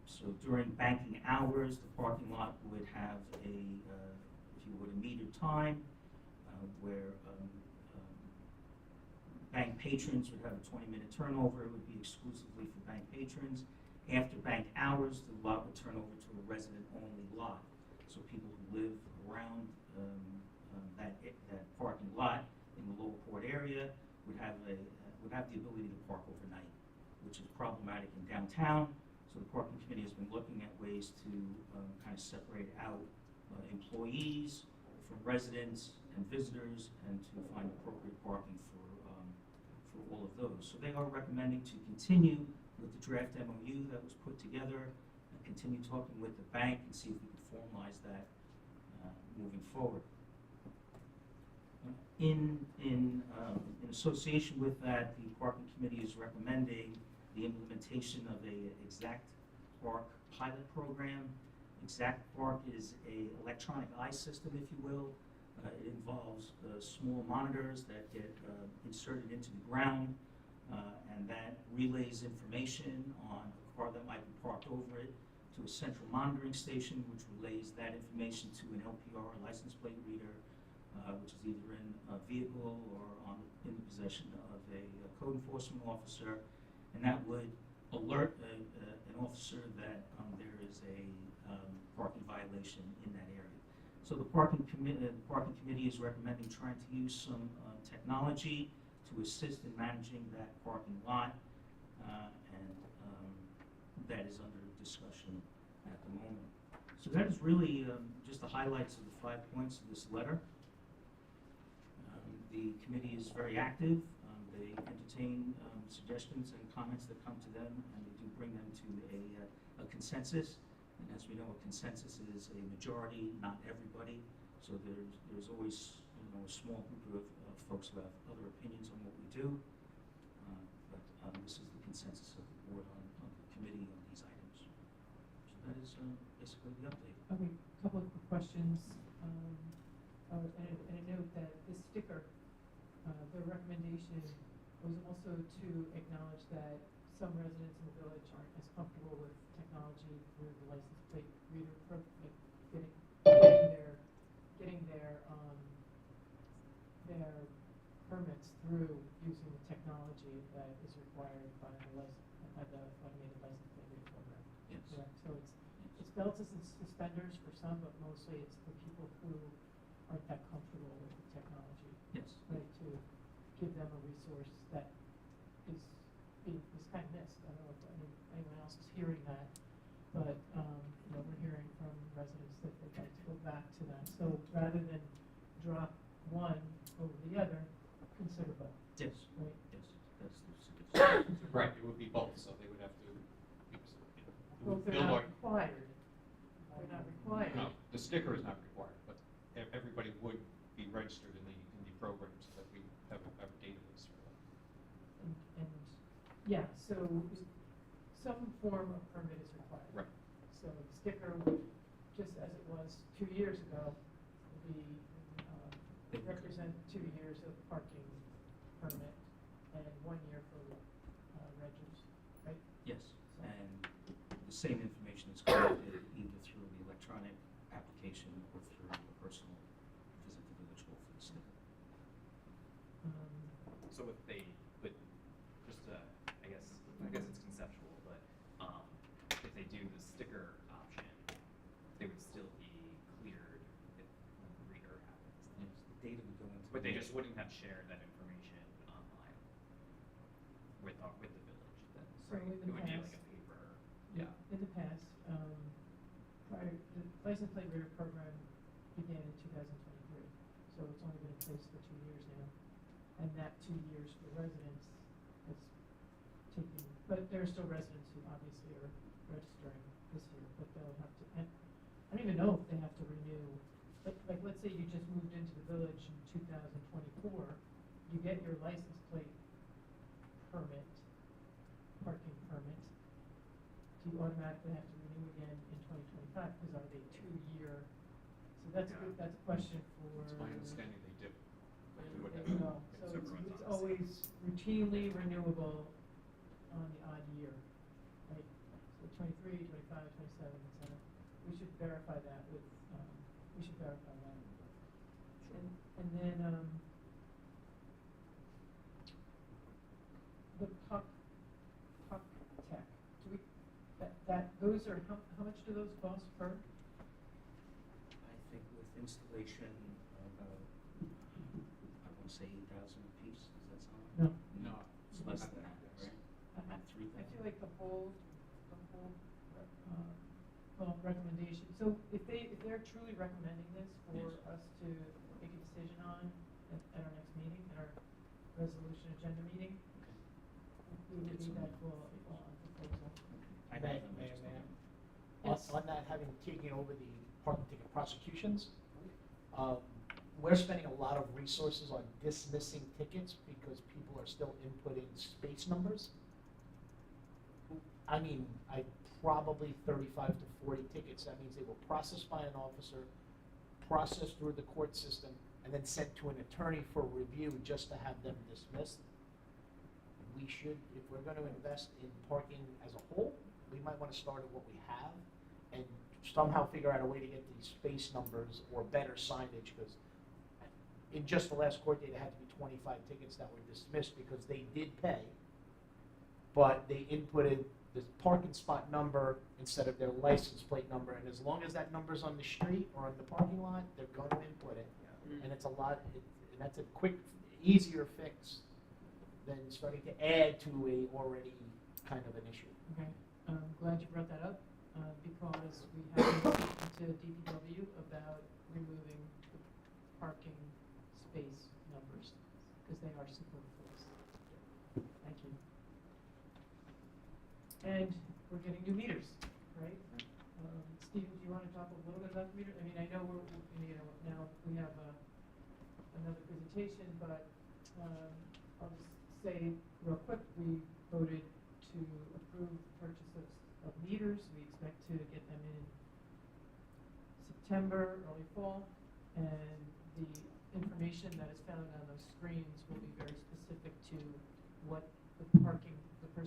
[SPEAKER 10] So during banking hours, the parking lot would have a metered time where bank patrons would have a 20-minute turnover. It would be exclusively for bank patrons. After bank hours, the lot would turn over to a resident-only lot. So people who live around that parking lot in the Lower Port area would have the ability to park overnight, which is problematic in downtown. So the parking committee has been looking at ways to kind of separate out employees from residents and visitors, and to find appropriate parking for all of those. So they are recommending to continue with the draft MOU that was put together, and continue talking with the bank and see if we can formalize that moving forward. In association with that, the parking committee is recommending the implementation of a Exact Park pilot program. Exact Park is a electronic eye system, if you will. It involves small monitors that get inserted into the ground, and that relays information on a car that might be parked over it to a central monitoring station, which relays that information to an LPR, license plate reader, which is either in a vehicle or in the possession of a code enforcement officer, and that would alert an officer that there is a parking violation in that area. So So the parking committee is recommending trying to use some technology to assist in managing that parking lot, and that is under discussion at the moment. So that is really just the highlights of the 5 points of this letter. The committee is very active. They entertain suggestions and comments that come to them, and they do bring them to a consensus. And as we know, a consensus is a majority, not everybody. So there's always a small group of folks who have other opinions on what we do. But this is the consensus of the board on the committee on these items. So that is basically the update.
[SPEAKER 1] Okay, a couple of quick questions. And a note that this sticker, the recommendation was also to acknowledge that some residents in the village aren't as comfortable with technology through the license plate reader, getting their permits through using the technology that is required by the automated license plate reader program.
[SPEAKER 10] Yes.
[SPEAKER 1] Correct. So it's belts and suspenders for some, but mostly it's for people who aren't that comfortable with the technology.
[SPEAKER 10] Yes.
[SPEAKER 1] Right, to give them a resource that is kind of missed. I don't know if anyone else is hearing that, but we're hearing from residents that they'd like to go back to that. So rather than drop one over the other, consider both.
[SPEAKER 10] Yes.
[SPEAKER 1] Right.
[SPEAKER 10] Yes. That's the suggestion.
[SPEAKER 2] Right, it would be both, so they would have to,
[SPEAKER 1] Both are
[SPEAKER 2] Bill
[SPEAKER 1] not
[SPEAKER 2] Lloyd-
[SPEAKER 1] required. They're not required.
[SPEAKER 2] No, the sticker is not required, but everybody would be registered in the program so that we have a database for them.
[SPEAKER 1] And yeah, so some form of permit is required.
[SPEAKER 2] Right.
[SPEAKER 1] So the sticker would, just as it was 2 years ago, be represent 2 years of parking permit and 1 year for registers, right?
[SPEAKER 10] Yes, and the same information is collected either through the electronic application or through a personal visit to Village Hall for the sticker.
[SPEAKER 6] So if they, but just I guess it's conceptual, but if they do the sticker option, they would still be cleared if when the reader happens.
[SPEAKER 10] Yes, the data would go into.
[SPEAKER 6] But they just wouldn't have shared that information online with the village then,
[SPEAKER 1] So
[SPEAKER 6] right?
[SPEAKER 1] in the
[SPEAKER 6] It would be
[SPEAKER 1] past-
[SPEAKER 6] like a paper.
[SPEAKER 1] In the past, the license plate reader program began in 2023, so it's only been in place for 2 years now. And that 2 years for residents has taken, but there are still residents who obviously are registering this year, but they'll have to, and I don't even know if they have to renew. Like let's say you just moved into the village in 2024, you get your license plate permit, parking permit. Do you automatically have to renew again in 2025, because are they 2-year? So that's
[SPEAKER 6] Yeah.
[SPEAKER 1] good, that's a question for.
[SPEAKER 2] It's my understanding they do. But we would
[SPEAKER 1] There
[SPEAKER 2] have
[SPEAKER 1] you
[SPEAKER 2] to-
[SPEAKER 1] go. So
[SPEAKER 6] So everyone's
[SPEAKER 1] it's
[SPEAKER 6] on the
[SPEAKER 1] always routinely renewable on the odd year, right? So 23, 25, 27, et cetera. We should verify that with, And then, the puck tech, do we, those are, how much do those cost per?
[SPEAKER 10] I think with installation, about, I want to say 8,000 a piece, does that sound right?
[SPEAKER 1] No.
[SPEAKER 2] No.
[SPEAKER 10] It's less than that,
[SPEAKER 2] Yes.
[SPEAKER 10] right? About 3,000.
[SPEAKER 1] I feel like the whole, recommendation, so if they're truly recommending this for
[SPEAKER 10] Yes.
[SPEAKER 1] us to make a decision on at our next meeting, at our resolution agenda meeting, we would
[SPEAKER 10] Get
[SPEAKER 1] need
[SPEAKER 10] some-
[SPEAKER 1] that full proposal.
[SPEAKER 10] I have
[SPEAKER 11] May-
[SPEAKER 10] them,
[SPEAKER 11] may-
[SPEAKER 10] I just
[SPEAKER 11] may
[SPEAKER 10] don't
[SPEAKER 11] I-
[SPEAKER 10] have them.
[SPEAKER 11] On that, having taken over the parking ticket prosecutions, we're spending a lot of resources on dismissing tickets because people are still inputting space numbers. I mean, probably 35 to 40 tickets. That means they were processed by an officer, processed through the court system, and then sent to an attorney for review just to have them dismissed. We should, if we're going to invest in parking as a whole, we might want to start at what we have and somehow figure out a way to get these space numbers or better signage, because in just the last court date, there had to be 25 tickets that were dismissed because they did pay, but they inputted the parking spot number instead of their license plate number, and as long as that number's on the street or in the parking lot, they're gonna input it. And it's a lot, and that's a quick, easier fix than starting to add to a already kind of an issue.
[SPEAKER 1] Okay, I'm glad you brought that up, because we have been speaking to DPW about removing the parking space numbers, because they are superfluous. Thank you. And we're getting new meters, right? Stephen, do you want to talk a little bit about the meter? I mean, I know now we have another presentation, but I'll just say real quick, we voted to approve the purchase of meters. We expect to get them in September, early fall, and the information that is found on those screens will be very specific to what the person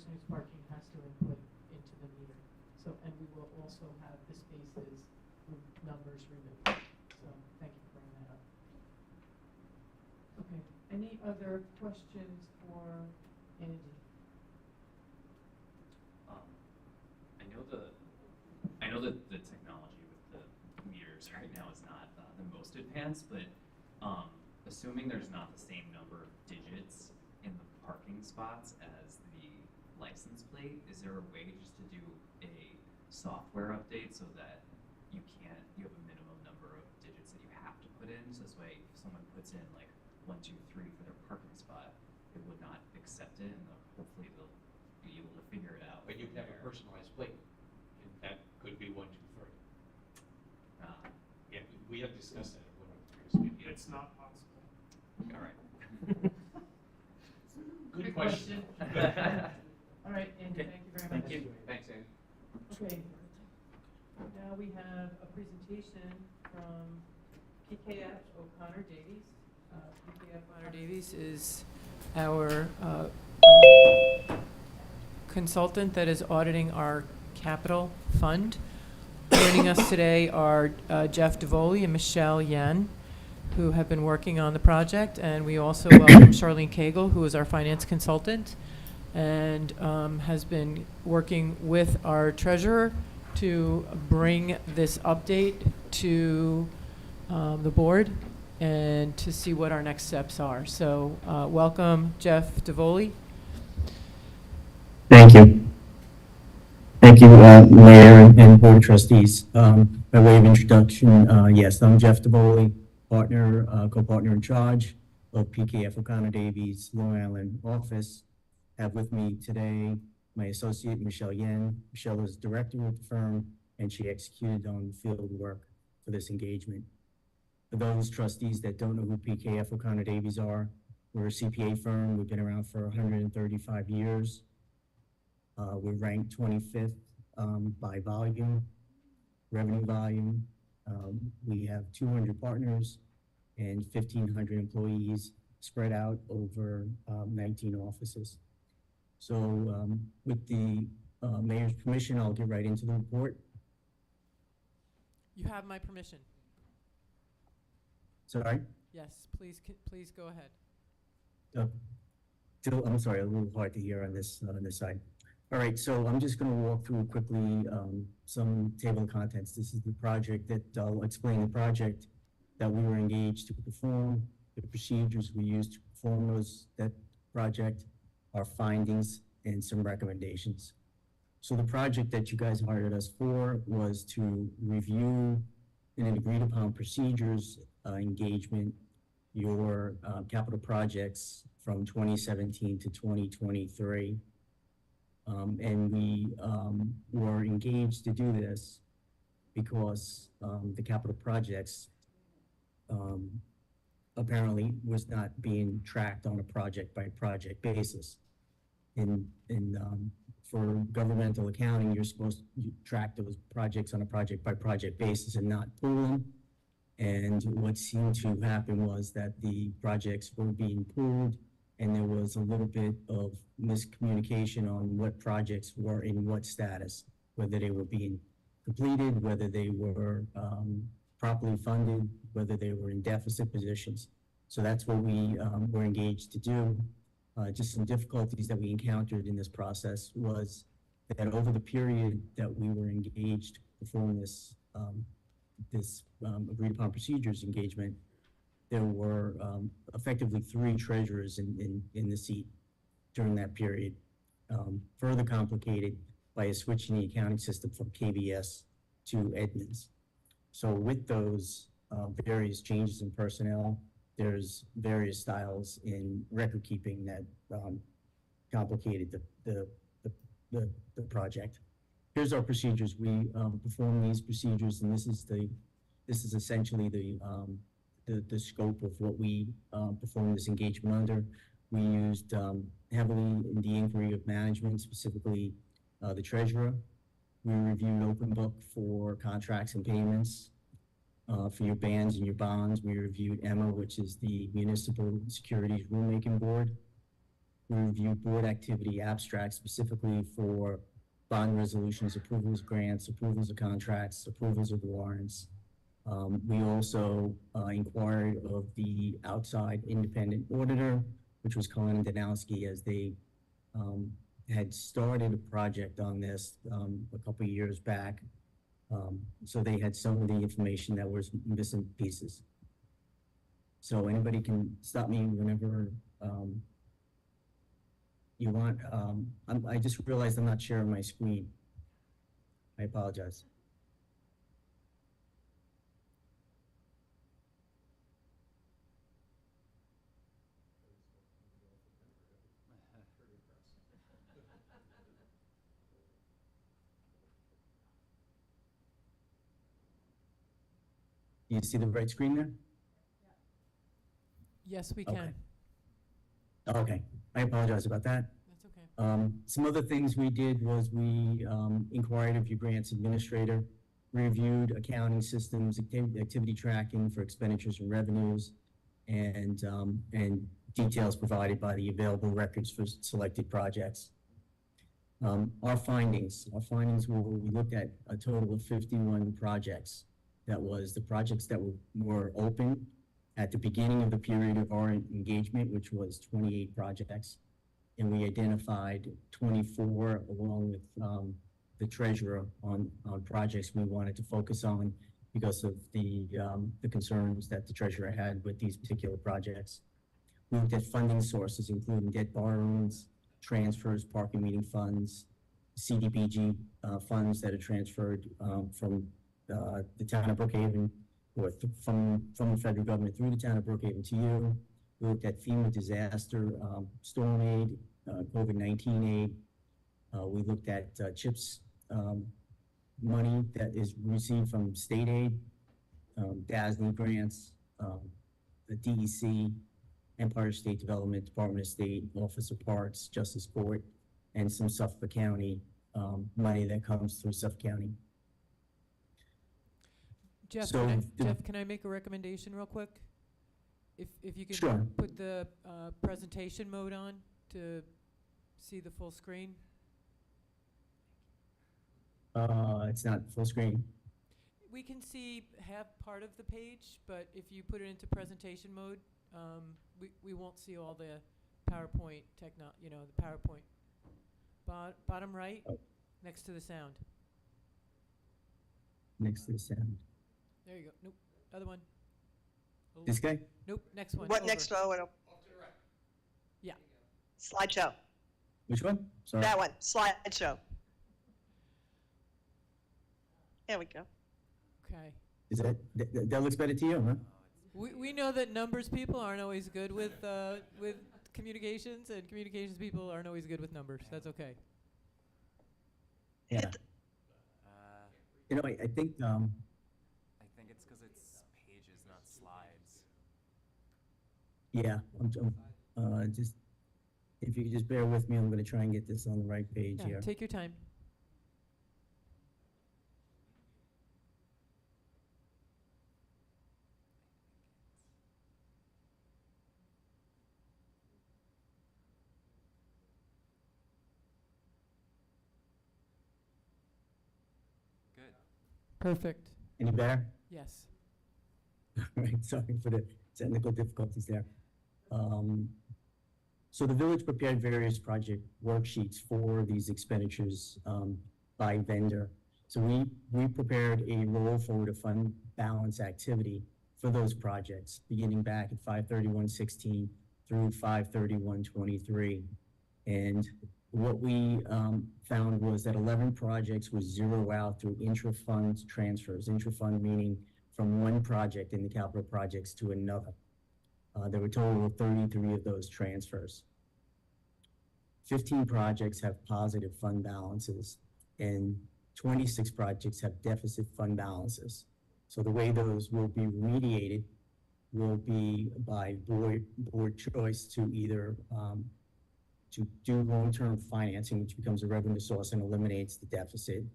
[SPEAKER 1] who's parking has to input into the meter. So, and we will also have the spaces numbers removed. So, thank you for bringing that up. Okay, any other questions for Andy?
[SPEAKER 6] I know that the technology with the meters right now is not the most advanced, but assuming there's not the same number of digits in the parking spots as the license plate, is there a way just to do a software update so that you have a minimum number of digits that you have to put in? So this way, if someone puts in like 1, 2, 3 for their parking spot, it would not accept it, and hopefully they'll be able to figure it out.
[SPEAKER 2] But you can have a personalized plate, and that could be 1, 2, 3. Yeah, we have discussed that at one of the previous meetings.
[SPEAKER 12] It's not possible.
[SPEAKER 6] All right.
[SPEAKER 2] Good question.
[SPEAKER 1] All right, Andy, thank you very much.
[SPEAKER 10] Thank you.
[SPEAKER 2] Thanks, Andy.
[SPEAKER 1] Okay. Now we have a presentation from PKF O'Connor Davies. PKF O'Connor Davies is our consultant that is auditing our capital fund. Joining us today are Jeff DeVoli and Michelle Yen, who have been working on the project, and we also welcome Charlene Cagle, who is our finance consultant, and has been working with our treasurer to bring this update to the board and to see what our next steps are. So welcome, Jeff DeVoli.
[SPEAKER 13] Thank you. Thank you, Mayor and Board of Trustees. By way of introduction, yes, I'm Jeff DeVoli, partner, co-partner in charge of PKF O'Connor Davies Long Island office. Have with me today my associate, Michelle Yen. Michelle is director of the firm, and she executed on field work for this engagement. For those trustees that don't know who PKF O'Connor Davies are, we're a CPA firm. We've been around for 135 years. We're ranked 25th by volume, revenue volume. We have 200 partners and 1,500 employees spread out over 19 offices. So with the mayor's permission, I'll get right into the report.
[SPEAKER 1] You have my permission.
[SPEAKER 13] Sorry?
[SPEAKER 1] Yes, please go ahead.
[SPEAKER 13] I'm sorry, a little hard to hear on this side. All right, so I'm just going to walk through quickly some table of contents. This is the project that I'll explain the project that we were engaged to perform, the procedures we used to perform that project, our findings, and some recommendations. So the project that you guys hired us for was to review in an agreed upon procedures engagement your capital projects from 2017 to 2023. And we were engaged to do this because the capital projects apparently was not being tracked on a project-by-project basis. For governmental accounting, you're supposed to track those projects on a project-by-project basis and not pool them. And what seemed to happen was that the projects were being pooled, and there was a little bit of miscommunication on what projects were in what status, whether they were being completed, whether they were properly funded, whether they were in deficit positions. So that's what we were engaged to do. Just some difficulties that we encountered in this process was that over the period that we were engaged performing this agreed upon procedures engagement, there were effectively 3 treasurers in the seat during that period, further complicated by a switch in the accounting system from KBS to Edmunds. So with those various changes in personnel, there's various styles in record keeping that complicated the project. Here's our procedures. We perform these procedures, and this is essentially the scope of what we perform this engagement under. We used heavily in the inquiry of management, specifically the treasurer. We reviewed open book for contracts and payments. For your bands and your bonds, we reviewed EMA, which is the Municipal Securities Rulemaking Board. We reviewed board activity abstracts specifically for bond resolutions, approvals, grants, approvals of contracts, approvals of warrants. We also inquired of the outside independent auditor, which was Cohen and Danowski, as they had started a project on this a couple of years back. So they had some of the information that was missing pieces. So anybody can stop me whenever you want. I just realized I'm not sharing my screen. I apologize. Do you see the right screen there?
[SPEAKER 1] Yes, we
[SPEAKER 13] Okay.
[SPEAKER 1] can.
[SPEAKER 13] Okay, I apologize about that.
[SPEAKER 1] That's okay.
[SPEAKER 13] Some other things we did was we inquired of your grants administrator, reviewed accounting systems, activity tracking for expenditures and revenues, and details provided by the available records for selected projects. Our findings were we looked at a total of 51 projects. That was the projects that were open at the beginning of the period of our engagement, which was 28 projects. And we identified 24 along with the treasurer on projects we wanted to focus on because of the concerns that the treasurer had with these particular projects. We looked at funding sources, including debt borrowings, transfers, parking meeting funds, CDBG funds that are transferred from the town of Brookhaven, or from the federal government through the town of Brookhaven to you. We looked at FEMA disaster, storm aid, COVID-19 aid. We looked at CHIPS money that is received from state aid, DASNY grants, the DEC, Empire State Development, Department of State, Office of Parks, Justice Court, and some Suffolk County money that comes through Suffolk County.
[SPEAKER 1] Jeff,
[SPEAKER 13] So
[SPEAKER 1] Jeff, can I make a recommendation real quick? If you could
[SPEAKER 13] Sure.
[SPEAKER 1] put the presentation mode on to see the full screen.
[SPEAKER 13] It's not full screen.
[SPEAKER 1] We can see half part of the page, but if you put it into presentation mode, we won't see all the PowerPoint the PowerPoint. Bottom right,
[SPEAKER 13] Oh.
[SPEAKER 1] next to the sound.
[SPEAKER 13] Next to the sound.
[SPEAKER 1] There you go. Nope. Other one.
[SPEAKER 13] This guy?
[SPEAKER 1] Nope. Next one.
[SPEAKER 8] What
[SPEAKER 1] over.
[SPEAKER 8] next row?
[SPEAKER 1] Yeah.
[SPEAKER 8] Slideshow.
[SPEAKER 13] Which one? Sorry.
[SPEAKER 8] That one, slideshow. There we go.
[SPEAKER 1] Okay.
[SPEAKER 13] Is that looks better to you, huh?
[SPEAKER 1] We know that numbers people aren't always good with communications, and communications people aren't always good with numbers. That's okay.
[SPEAKER 13] Yeah. I think
[SPEAKER 12] I think it's because it's pages, not slides.
[SPEAKER 13] yeah. I'm just if you could just bear with me, I'm going to try and get this on the right page
[SPEAKER 1] Yeah,
[SPEAKER 13] here.
[SPEAKER 1] take your time.
[SPEAKER 12] Good.
[SPEAKER 1] Perfect.
[SPEAKER 13] Any better?
[SPEAKER 1] Yes.
[SPEAKER 13] All right. Sorry for the technical difficulties there. So the village prepared various project worksheets for these expenditures by vendor. So we prepared a roll forward of fund balance activity for those projects, beginning back at 5/31/16 through 5/31/23. And what we found was that 11 projects would zero out through intra-fund transfers. Intra-fund meaning from one project in the capital projects to another. There were a total of 33 of those transfers. 15 projects have positive fund balances, and 26 projects have deficit fund balances. So the way those will be remediated will be by board choice to either to do long-term financing, which becomes a revenue source and eliminates the deficit,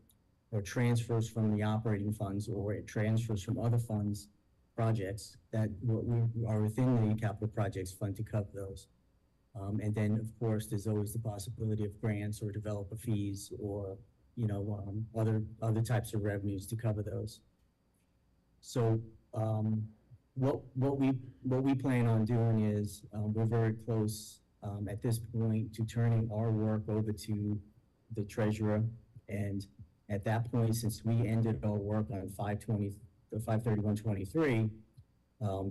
[SPEAKER 13] or transfers from the operating funds, or it transfers from other funds, projects that are within the capital projects fund to cover those. And then, of course, there's always the possibility of grants or developer fees or, other types of revenues to cover those. So what we plan on doing is we're very close at this point to turning our work over to the treasurer. And at that point, since we ended our work on 5/31/23,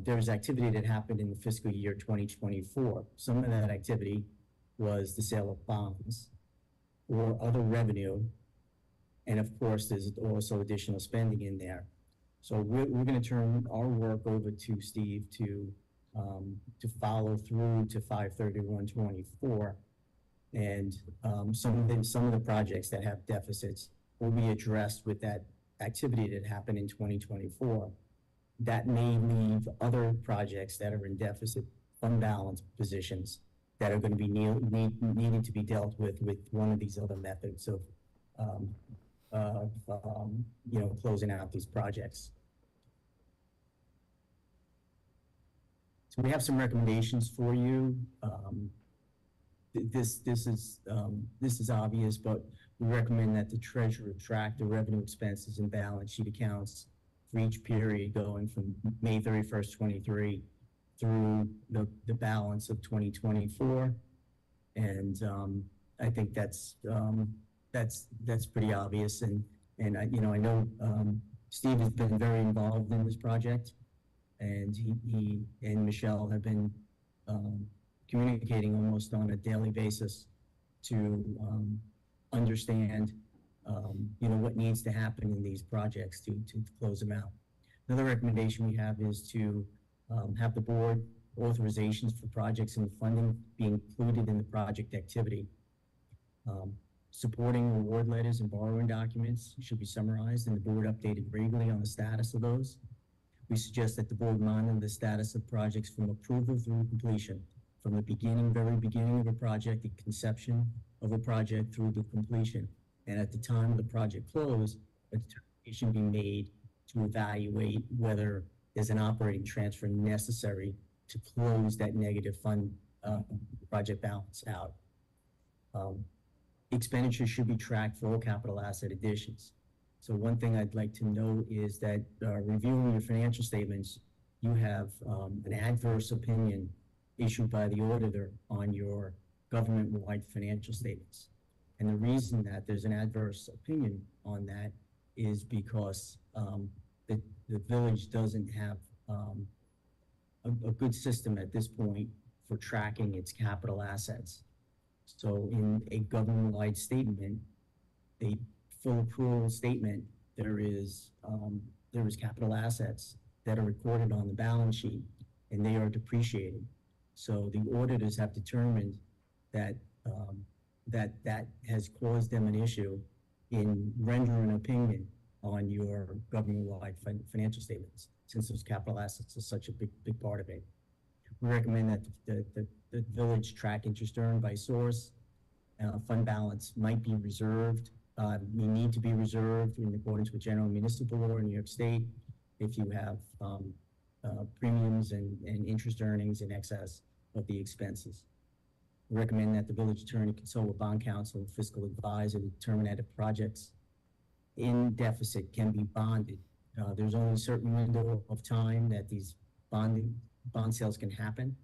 [SPEAKER 13] there was activity that happened in the fiscal year 2024. Some of that activity was the sale of bonds or other revenue. And of course, there's also additional spending in there. So we're going to turn our work over to Steve to follow through to 5/31/24. And some of the projects that have deficits will be addressed with that activity that happened in 2024. That may leave other projects that are in deficit fund balance positions that are going to be needing to be dealt with one of these other methods of closing out these projects. So we have some recommendations for you. This is obvious, but we recommend that the treasurer track the revenue, expenses, and balance sheet accounts for each period going from May 31st, 23 through the balance of 2024. And I think that's pretty obvious. And I know Steve has been very involved in this project, and he and Michelle have been communicating almost on a daily basis to understand what needs to happen in these projects to close them out. Another recommendation we have is to have the board authorizations for projects and funding be included in the project activity. Supporting award letters and borrowing documents should be summarized and the board updated regularly on the status of those. We suggest that the board monitor the status of projects from approval through completion, from the very beginning of a project, the conception of a project through the completion. And at the time of the project close, a determination be made to evaluate whether there's an operating transfer necessary to close that negative fund project balance out. Expenditures should be tracked for all capital asset additions. So one thing I'd like to note is that reviewing your financial statements, you have an adverse opinion issued by the auditor on your government-wide financial statements. And the reason that there's an adverse opinion on that is because the village doesn't have a good system at this point for tracking its capital assets. So in a government-wide statement, a full accrual statement, there is capital assets that are recorded on the balance sheet, and they are depreciated. So the auditors have determined that that has caused them an issue in rendering an opinion on your government-wide financial statements, since those capital assets are such a big part of it. We recommend that the village track interest earned by source. Fund balance might be reserved, may need to be reserved in accordance with general municipal law in New York State if you have premiums and interest earnings in excess of the expenses. We recommend that the village attorney consult with bond counsel and fiscal advisor to determine that if projects in deficit can be bonded. There's only a certain window of time that these bond sales can happen.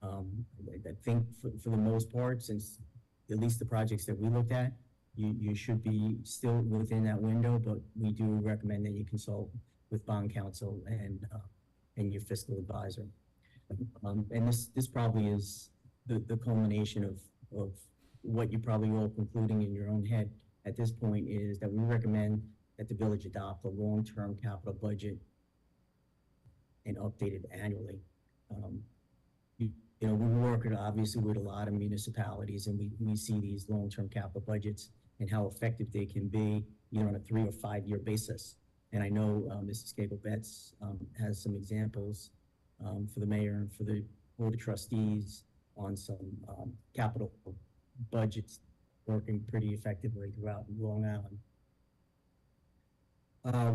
[SPEAKER 13] I think for the most part, since at least the projects that we looked at, you should be still within that window, but we do recommend that you consult with bond counsel and your fiscal advisor. And this probably is the culmination of what you're probably all concluding in your own head at this point, is that we recommend that the village adopt a long-term capital budget and update it annually. You know, we work obviously with a lot of municipalities, and we see these long-term capital budgets and how effective they can be, on a 3 or 5 year basis. And I know Mrs. Gable Betts has some examples for the mayor and for the board of trustees on some capital budgets working pretty effectively throughout Long Island.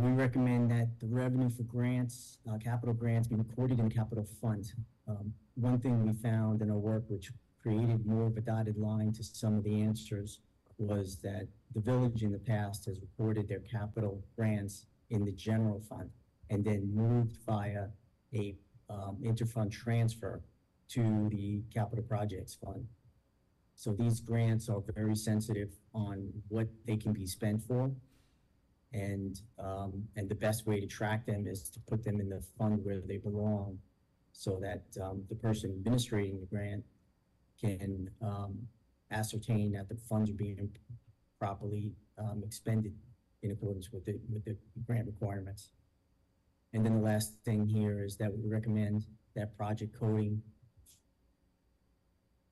[SPEAKER 13] We recommend that the revenue for grants, capital grants, be recorded in capital fund. One thing we found in our work, which created more of a dotted line to some of the answers, was that the village in the past has recorded their capital grants in the general fund and then moved via a interfund transfer to the capital projects fund. So these grants are very sensitive on what they can be spent for. And the best way to track them is to put them in the fund where they belong, so that the person administrating the grant can ascertain that the funds are being properly expended in accordance with the grant requirements. And then the last thing here is that we recommend that project coding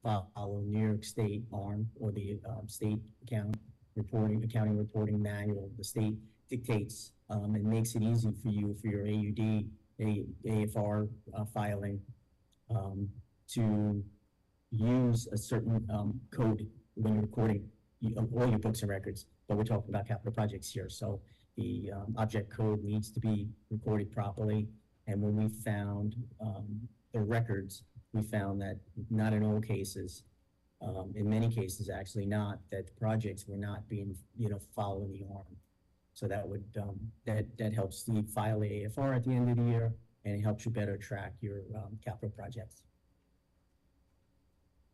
[SPEAKER 13] follow New York State ARM, or the state accounting reporting manual. The state dictates and makes it easy for you for your AUD, AFR filing to use a certain code when you're recording all your books and records. But we're talking about capital projects here, so the object code needs to be recorded properly. And when we found the records, we found that not in all cases, in many cases actually not, that the projects were not being, following the ARM. So that would, that helps you file the AFR at the end of the year, and it helps you better track your capital projects.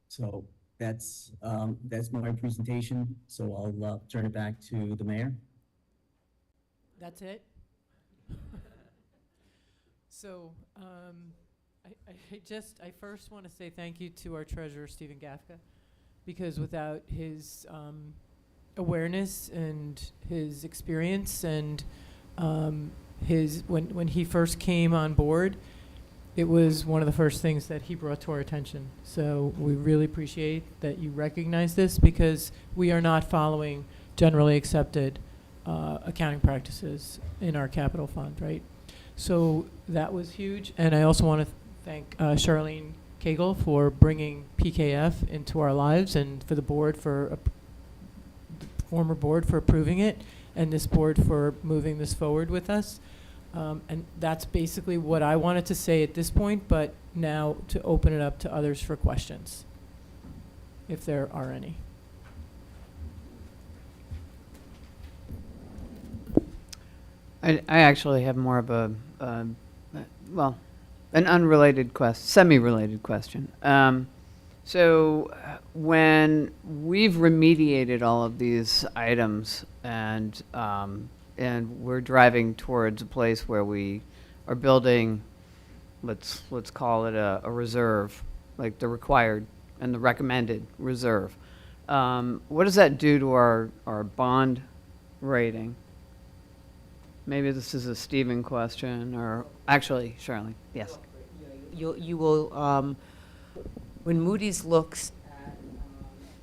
[SPEAKER 13] So that's my presentation. So I'll turn it back to the mayor.
[SPEAKER 1] That's it? So, I first want to say thank you to our treasurer, Stephen Gafka, because without his awareness and his experience and when he first came on board, it was one of the first things that he brought to our attention. So we really appreciate that you recognize this, because we are not following generally accepted accounting practices in our capital fund, right? So that was huge. And I also want to thank Charlene Cagle for bringing PKF into our lives, and for the board, the former board, for approving it, and this board for moving this forward with us. And that's basically what I wanted to say at this point, but now to open it up to others for questions, if there are any.
[SPEAKER 5] I actually have more of a, well, an unrelated semi-related question. So when we've remediated all of these items and we're driving towards a place where we are building, let's call it a reserve, like the required and the recommended reserve. What does that do to our bond rating? Maybe this is a Stephen question, or actually, Charlene, yes.
[SPEAKER 9] You will, when Moody's looks at,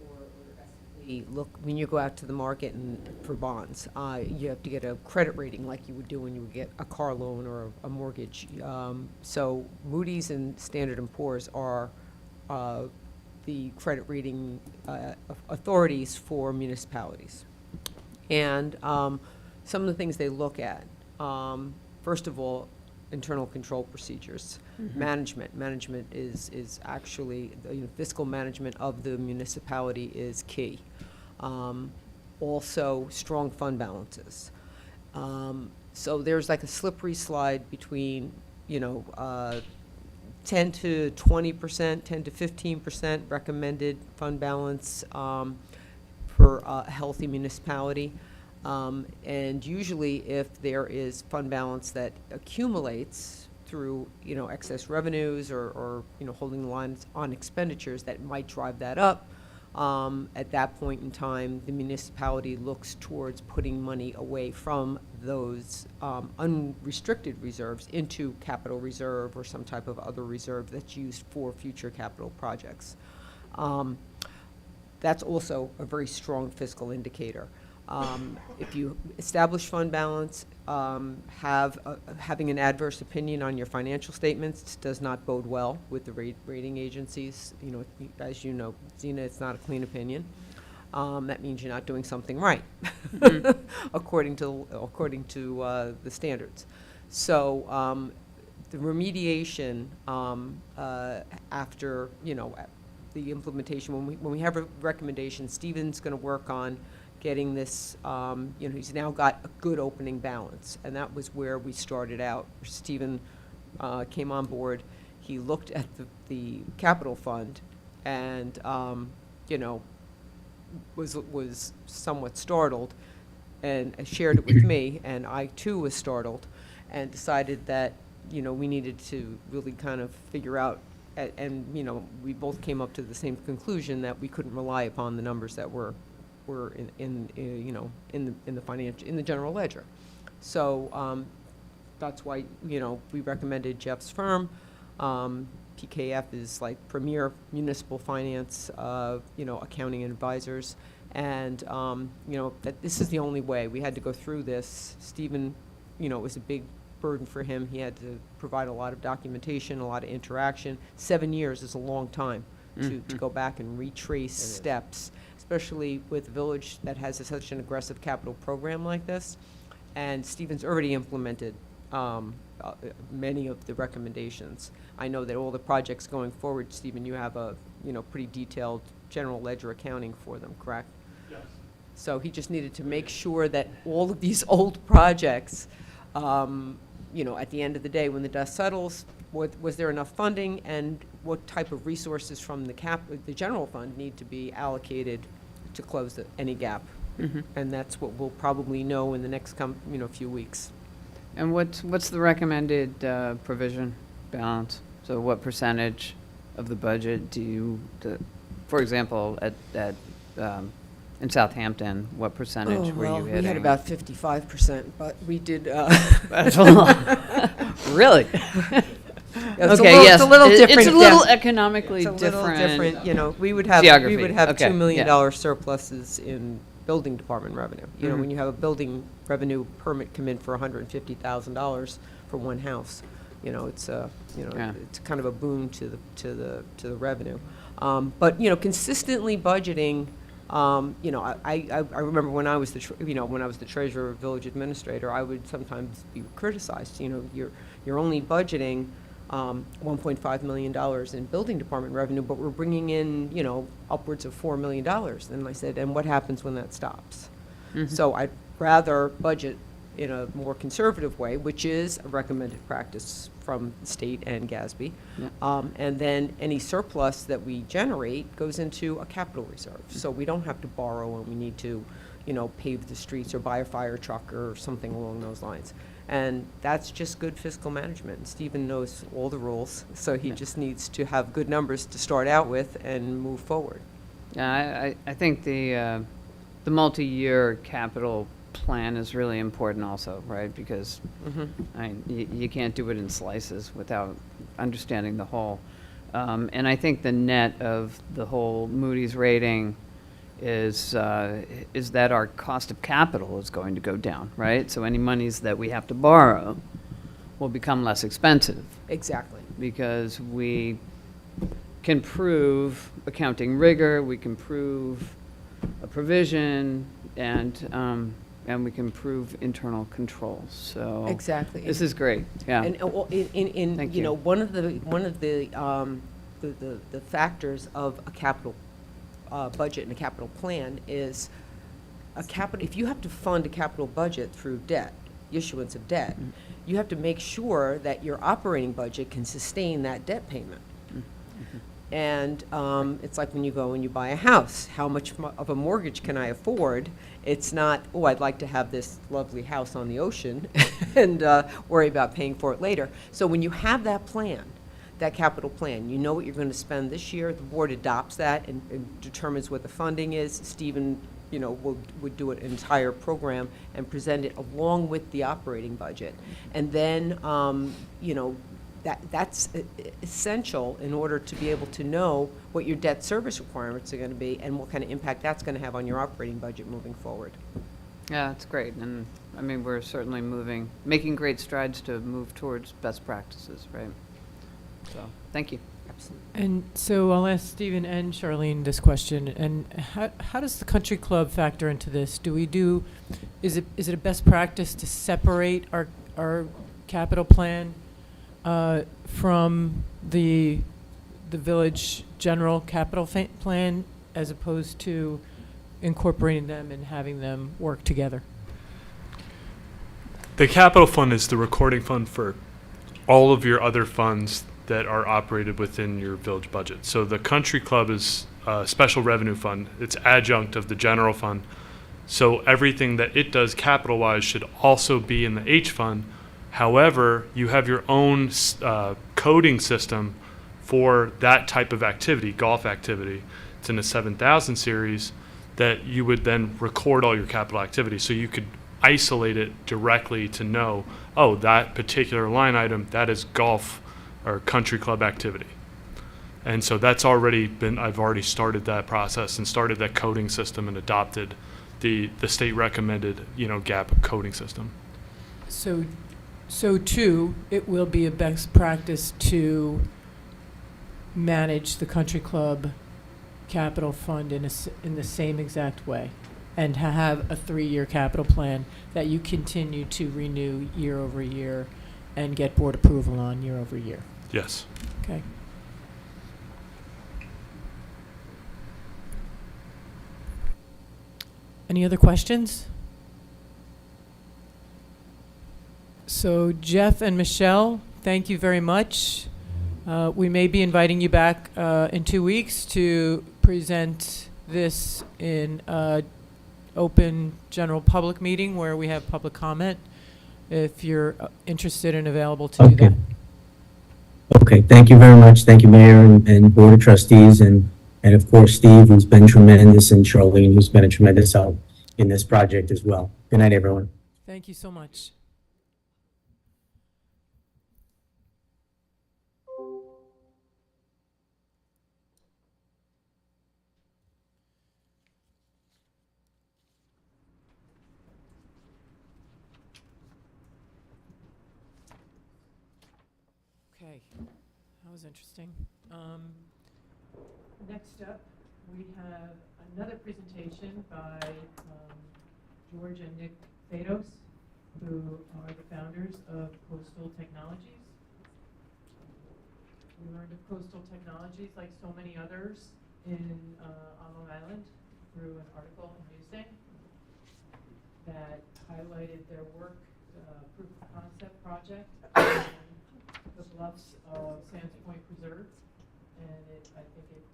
[SPEAKER 9] or S&P when you go out to the market for bonds, you have to get a credit rating like you would do when you would get a car loan or a mortgage. So Moody's and Standard & Poor's are the credit rating authorities for municipalities. And some of the things they look at, first of all, internal control procedures. Mm-hmm. Management is actually, fiscal management of the municipality is key. Also, strong fund balances. So there's like a slippery slide between, 10 to 20%, 10 to 15% recommended fund balance for a healthy municipality. And usually if there is fund balance that accumulates through, excess revenues or holding the lines on expenditures that might drive that up, at that point in time, the municipality looks towards putting money away from those unrestricted reserves into capital reserve or some type of other reserve that's used for future capital projects. That's also a very strong fiscal indicator. If you establish fund balance, having an adverse opinion on your financial statements does not bode well with the rating agencies. As you know, Zena, it's not a clean opinion. That means you're not doing something right, according to the standards. So the remediation after the implementation, when we have a recommendation, Stephen's going to work on getting this, he's now got a good opening balance, and that was where we started out. Stephen came on board, he looked at the capital fund and, was somewhat startled and shared it with me, and I too was startled and decided that, we needed to really kind of figure out, and we both came up to the same conclusion that we couldn't rely upon the numbers that were in the general ledger. So that's why we recommended Jeff's firm. PKF is like premier municipal finance, accounting and advisors, and that this is the only way. We had to go through this. Stephen, it was a big burden for him. He had to provide a lot of documentation, a lot of interaction. 7 years is a long time to go back and retrace steps, especially with a village that has such an aggressive capital program like this. And Stephen's already implemented many of the recommendations. I know that all the projects going forward, Stephen, you have a pretty detailed general ledger accounting for them, correct?
[SPEAKER 11] Yes.
[SPEAKER 9] So he just needed to make sure that all of these old projects, at the end of the day, when the dust settles, was there enough funding, and what type of resources from the general fund need to be allocated to close any gap? And that's what we'll probably know in the next few weeks.
[SPEAKER 5] And what's the recommended provision balance? So what percentage of the budget for example, in Southampton, what percentage were you hitting?
[SPEAKER 9] We had about 55%, but we did.
[SPEAKER 5] That's a lot. Really?
[SPEAKER 9] It's a little different.
[SPEAKER 5] It's a little economically different.
[SPEAKER 9] It's a little different. We would have
[SPEAKER 5] Geography.
[SPEAKER 9] $2 million
[SPEAKER 5] yeah.
[SPEAKER 9] surpluses in building department revenue. When you have a building revenue permit come in for $150,000 for one house, it's it's kind of a boon to the revenue. But consistently budgeting. I remember when I was the treasurer, village administrator, I would sometimes be criticized. You're only budgeting $1.5 million in building department revenue, but we're bringing in upwards of $4 million. And I said, and what happens when that stops? So I'd rather budget in a more conservative way, which is a recommended practice from the state and GASB. And then any surplus that we generate goes into a capital reserve. So we don't have to borrow when we need to, pave the streets or buy a fire truck or something along those lines. And that's just good fiscal management. And Stephen knows all the rules, so he just needs to have good numbers to start out with and move forward.
[SPEAKER 5] Yeah, I think the multi-year capital plan is really important also, right? Because you can't do it in slices without understanding the whole. And I think the net of the whole Moody's rating is that our cost of capital is going to go down, right? So any monies that we have to borrow will become less expensive.
[SPEAKER 9] Exactly.
[SPEAKER 5] Because we can prove accounting rigor, we can prove a provision, and we can prove internal controls. So
[SPEAKER 9] exactly.
[SPEAKER 5] This is great. Yeah.
[SPEAKER 9] And
[SPEAKER 5] Thank you.
[SPEAKER 9] One of the factors of a capital budget and a capital plan is if you have to fund a capital budget through debt, issuance of debt, you have to make sure that your operating budget can sustain that debt payment. And it's like when you go and you buy a house, how much of a mortgage can I afford? It's not, oh, I'd like to have this lovely house on the ocean and worry about paying for it later. So when you have that plan, that capital plan, you know what you're going to spend this year, the board adopts that and determines what the funding is. Stephen, would do an entire program and present it along with the operating budget. And then, that's essential in order to be able to know what your debt service requirements are going to be and what kind of impact that's going to have on your operating budget moving forward.
[SPEAKER 5] Yeah, that's great. And I mean, we're certainly making great strides to move towards best practices, right? So, thank you.
[SPEAKER 9] Absolutely.
[SPEAKER 1] And so I'll ask Stephen and Charlene this question. And how does the country club factor into this? Is it a best practice to separate our capital plan from the village general capital plan as opposed to incorporating them and having them work together?
[SPEAKER 14] The capital fund is the recording fund for all of your other funds that are operated within your village budget. So the country club is a special revenue fund. It's adjunct of the general fund. So everything that it does capital-wise should also be in the H fund. However, you have your own coding system for that type of activity, golf activity. It's in the 7000 series that you would then record all your capital activity. So you could isolate it directly to know, oh, that particular line item, that is golf or country club activity. And so that's already been, I've already started that process and started that coding system and adopted the state recommended, GAAP coding system.
[SPEAKER 1] So too, it will be a best practice to manage the country club capital fund in the same exact way, and to have a 3-year capital plan that you continue to renew year over year and get board approval on year over year.
[SPEAKER 14] Yes.
[SPEAKER 1] Okay. Any other questions? So Jeff and Michelle, thank you very much. We may be inviting you back in 2 weeks to present this in an open general public meeting where we have public comment if you're interested and available to do that.
[SPEAKER 13] Okay, thank you very much. Thank you, Mayor and Board of Trustees, and of course, Steve, who's been tremendous, and Charlene, who's been a tremendous help in this project as well. Good night, everyone.
[SPEAKER 1] Thank you so much. Okay, that was interesting. Next up, we have another presentation by George and Nick Fados, who are the founders of Coastal Technologies. We learned of Coastal Technologies, like so many others, on Long Island through an article in Newsday that highlighted their work, proof of concept project on the bluffs of Sands Point Preserve, and I think it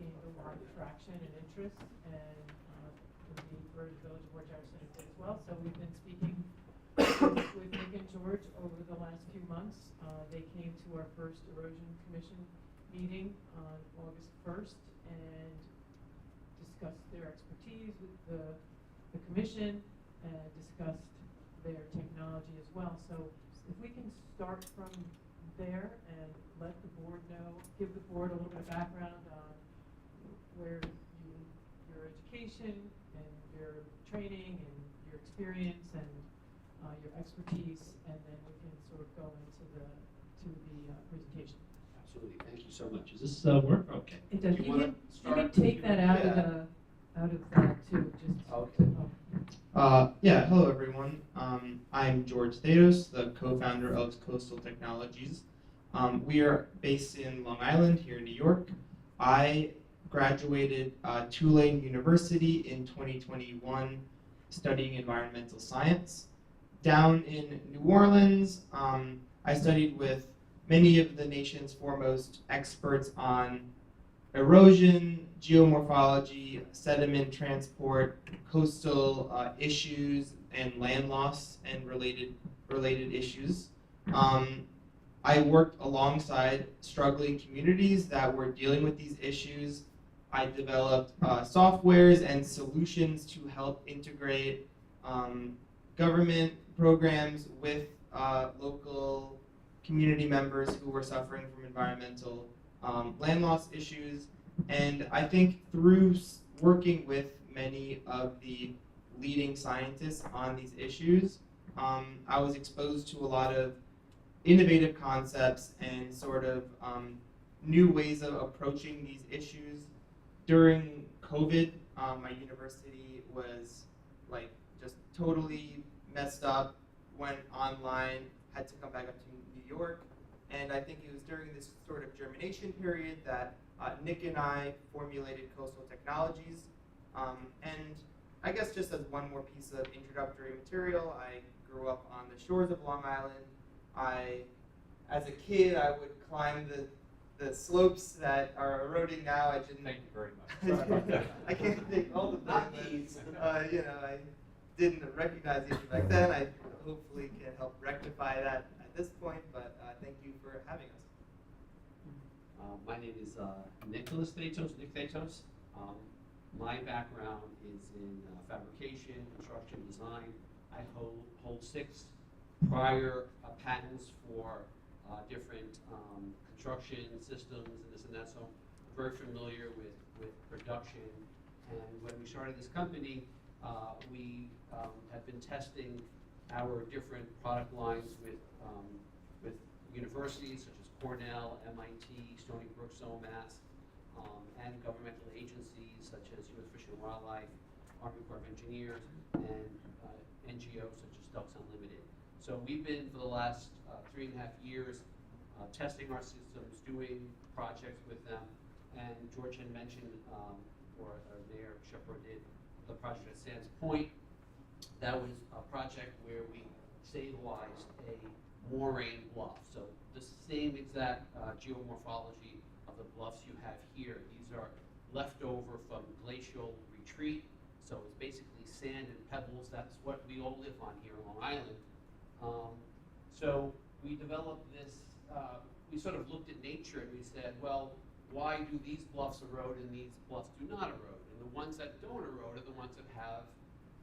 [SPEAKER 1] gained a lot of traction and interest, and the Village Board Jefferson did as well. So we've been speaking with Nick and George over the last few months. They came to our first Erosion Commission meeting on August 1st and discussed their expertise with the commission and discussed their technology as well. So if we can start from there and let the board know, give the board a little bit of background on where your education and your training and your experience and your expertise, and then we can sort of go into the presentation.
[SPEAKER 15] Absolutely, thank you so much. Is this work? Okay.
[SPEAKER 1] It does.
[SPEAKER 15] Do
[SPEAKER 1] You
[SPEAKER 15] wanna
[SPEAKER 1] can
[SPEAKER 15] start?
[SPEAKER 1] take that out of that too. Just
[SPEAKER 16] Okay. Yeah, hello everyone. I'm George Thados, the co-founder of Coastal Technologies. We are based in Long Island here in New York. I graduated Tulane University in 2021 studying environmental science. Down in New Orleans, I studied with many of the nation's foremost experts on erosion, geomorphology, sediment transport, coastal issues, and land loss and related issues. I worked alongside struggling communities that were dealing with these issues. I developed softwares and solutions to help integrate government programs with local community members who were suffering from environmental land loss issues. And I think through working with many of the leading scientists on these issues, I was exposed to a lot of innovative concepts and sort of new ways of approaching these issues. During COVID, my university was like just totally messed up, went online, had to come back up to New York. And I think it was during this sort of germination period that Nick and I formulated Coastal Technologies. And I guess just as one more piece of introductory material, I grew up on the shores of Long Island. As a kid, I would climb the slopes that are eroding now. I didn't.
[SPEAKER 2] Thank you very much.
[SPEAKER 16] I can't think all the things. I didn't recognize the issue back then. I hopefully can help rectify that at this point. But thank you for having us.
[SPEAKER 15] My name is Nicholas Thetos, Nick Thetos. My background is in fabrication, construction, design. I hold 6 prior patents for different construction systems and this and that, so I'm very familiar with production. And when we started this company, we have been testing our different product lines with universities such as Cornell, MIT, Stony Brook, SOMAS, and governmental agencies such as U.S. Fish and Wildlife, Army Corps of Engineers, and NGOs such as Ducks Unlimited. So we've been, for the last 3.5 years, testing our systems, doing projects with them. And George had mentioned, or Mayor Shepherd did, the project at Sands Point. That was a project where we stabilized a moraine bluff. So the same exact geomorphology of the bluffs you have here. These are left over from glacial retreat. So it's basically sand and pebbles. That's what we all live on here on Long Island. So we developed this, we sort of looked at nature and we said, well, why do these bluffs erode and these bluffs do not erode? And the ones that don't erode are the ones that have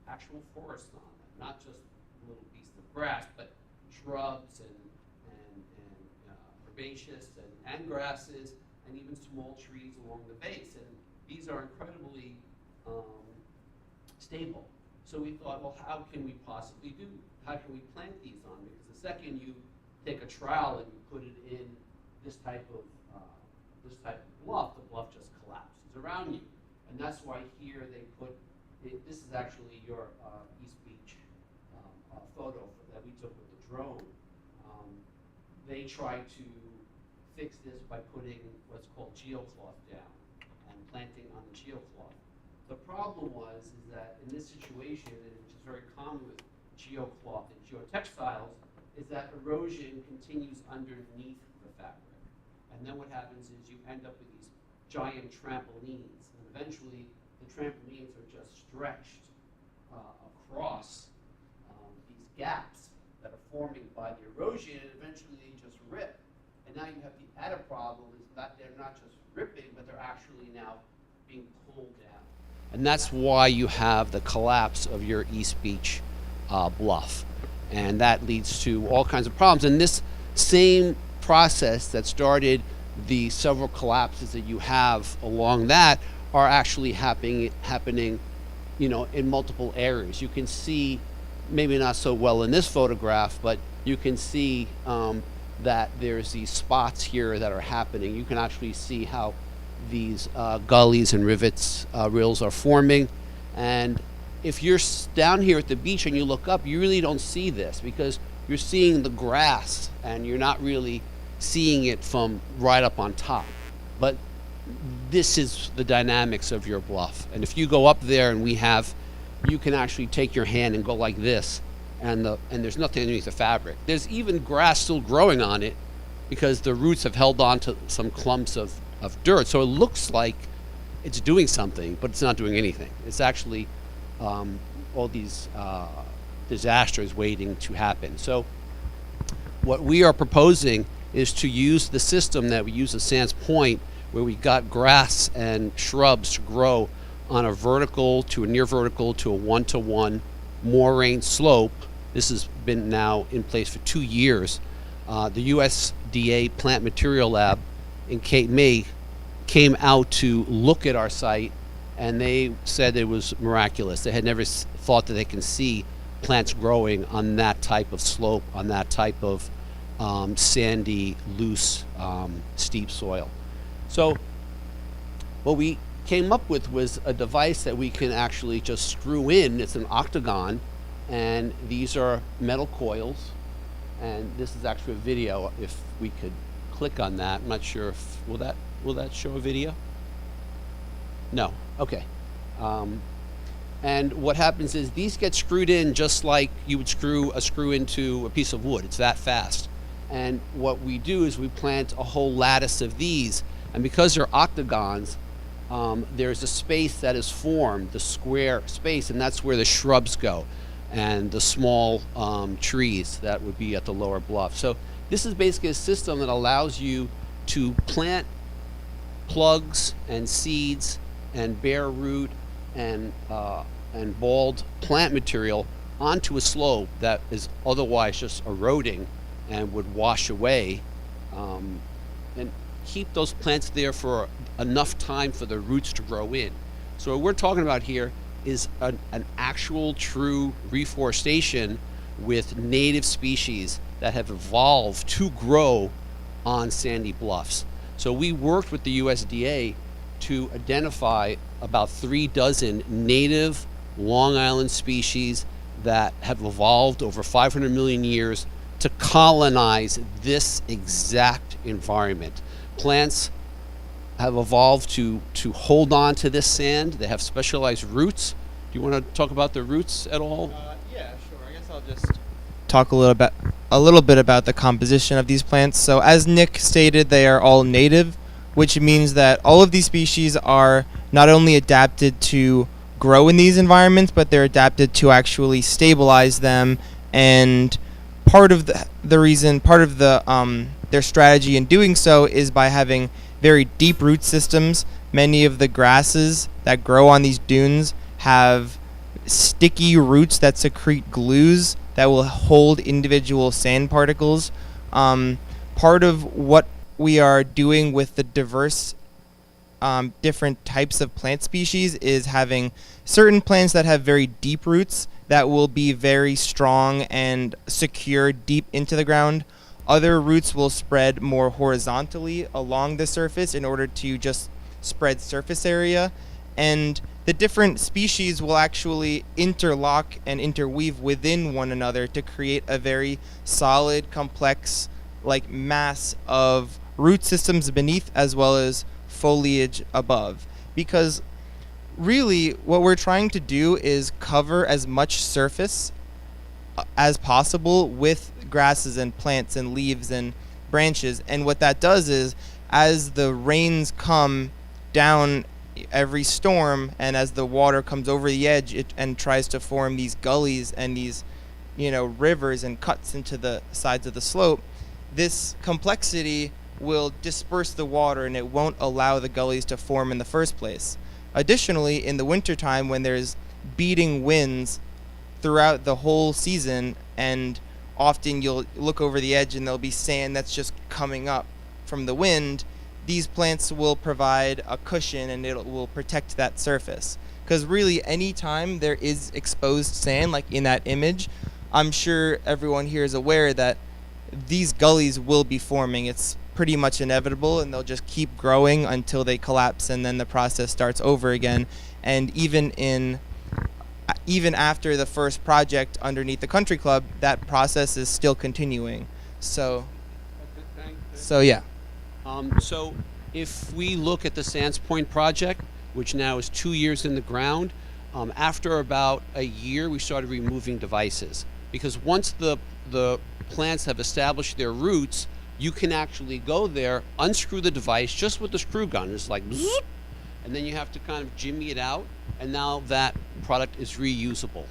[SPEAKER 15] actual forests on them, not just little pieces of grass, but shrubs and herbaceous and grasses and even small trees along the base. And these are incredibly stable. So we thought, well, how can we possibly how can we plant these on? Because the second you take a trowel and you put it in this type of bluff, the bluff just collapses around you. And that's why here they put, this is actually your East Beach photo that we took with the drone. They tried to fix this by putting what's called geocloth down and planting on the geocloth. The problem is that in this situation, and which is very common with geocloth and geotextiles, is that erosion continues underneath the fabric. And then what happens is you end up with these giant trampolines, and eventually the trampolines are just stretched across these gaps that are forming by the erosion, and eventually they just rip. And now you have the added problem is that they're not just ripping, but they're actually now being pulled down. And that's why you have the collapse of your East Beach bluff. And that leads to all kinds of problems. And this same process that started the several collapses that you have along that are actually happening, in multiple areas. You can see, maybe not so well in this photograph, but you can see that there's these spots here that are happening. You can actually see how these gullies and rivets, rills are forming. And if you're down here at the beach and you look up, you really don't see this because you're seeing the grass and you're not really seeing it from right up on top. But this is the dynamics of your bluff. And if you go up there and you can actually take your hand and go like this, and there's nothing underneath the fabric. There's even grass still growing on it because the roots have held on to some clumps of dirt. So it looks like it's doing something, but it's not doing anything. It's actually all these disasters waiting to happen. So what we are proposing is to use the system that we use at Sands Point, where we got grass and shrubs to grow on a vertical to a near vertical to a 1-to-1 moraine slope. This has been now in place for 2 years. The USDA Plant Material Lab in Cape May came out to look at our site, and they said it was miraculous. They had never thought that they can see plants growing on that type of slope, on that type of sandy, loose, steep soil. So what we came up with was a device that we can actually just screw in. It's an octagon, and these are metal coils, and this is actually a video. If we could click on that, I'm not sure if will that show a video? No. Okay. And what happens is these get screwed in just like you would screw a screw into a piece of wood. It's that fast. And what we do is we plant a whole lattice of these, and because they're octagons, there's a space that is formed, the square space, and that's where the shrubs go, and the small trees that would be at the lower bluff. So this is basically a system that allows you to plant plugs and seeds and bare root and bald plant material onto a slope that is otherwise just eroding and would wash away, and keep those plants there for enough time for the roots to grow in. So what we're talking about here is an actual true reforestation with native species that have evolved to grow on sandy bluffs. So we worked with the USDA to identify about 36 native Long Island species that have evolved over 500 million years to colonize this exact environment. Plants have evolved to hold on to this sand. They have specialized roots. Do you want to talk about the roots at all?
[SPEAKER 17] Yeah, sure. I guess I'll just talk a little bit about the composition of these plants. So as Nick stated, they are all native, which means that all of these species are not only adapted to grow in these environments, but they're adapted to actually stabilize them. And part of their strategy in doing so is by having very deep root systems. Many of the grasses that grow on these dunes have sticky roots that secrete glues that will hold individual sand particles. Part of what we are doing with the diverse different types of plant species is having certain plants that have very deep roots that will be very strong and secure deep into the ground. Other roots will spread more horizontally along the surface in order to just spread surface area. And the different species will actually interlock and interweave within one another to create a very solid, complex, like mass of root systems beneath as well as foliage above. Because really what we're trying to do is cover as much surface as possible with grasses and plants and leaves and branches. And what that does is, as the rains come down every storm and as the water comes over the edge and tries to form these gullies and these, rivers and cuts into the sides of the slope, this complexity will disperse the water and it won't allow the gullies to form in the first place. Additionally, in the wintertime, when there's beating winds throughout the whole season, and often you'll look over the edge and there'll be sand that's just coming up from the wind, these plants will provide a cushion and it will protect that surface. Because really, any time there is exposed sand, like in that image, I'm sure everyone here is aware that these gullies will be forming. It's pretty much inevitable, and they'll just keep growing until they collapse, and then the process starts over again. And even after the first project underneath the country club, that process is still continuing. So yeah.
[SPEAKER 15] So if we look at the Sands Point project, which now is 2 years in the ground, after about a year we started removing devices. because once the plants have established their roots, you can actually go there, unscrew the device just with the screw gun. It's like, zzz, and then you have to kind of jimmy it out, and now that product is reusable.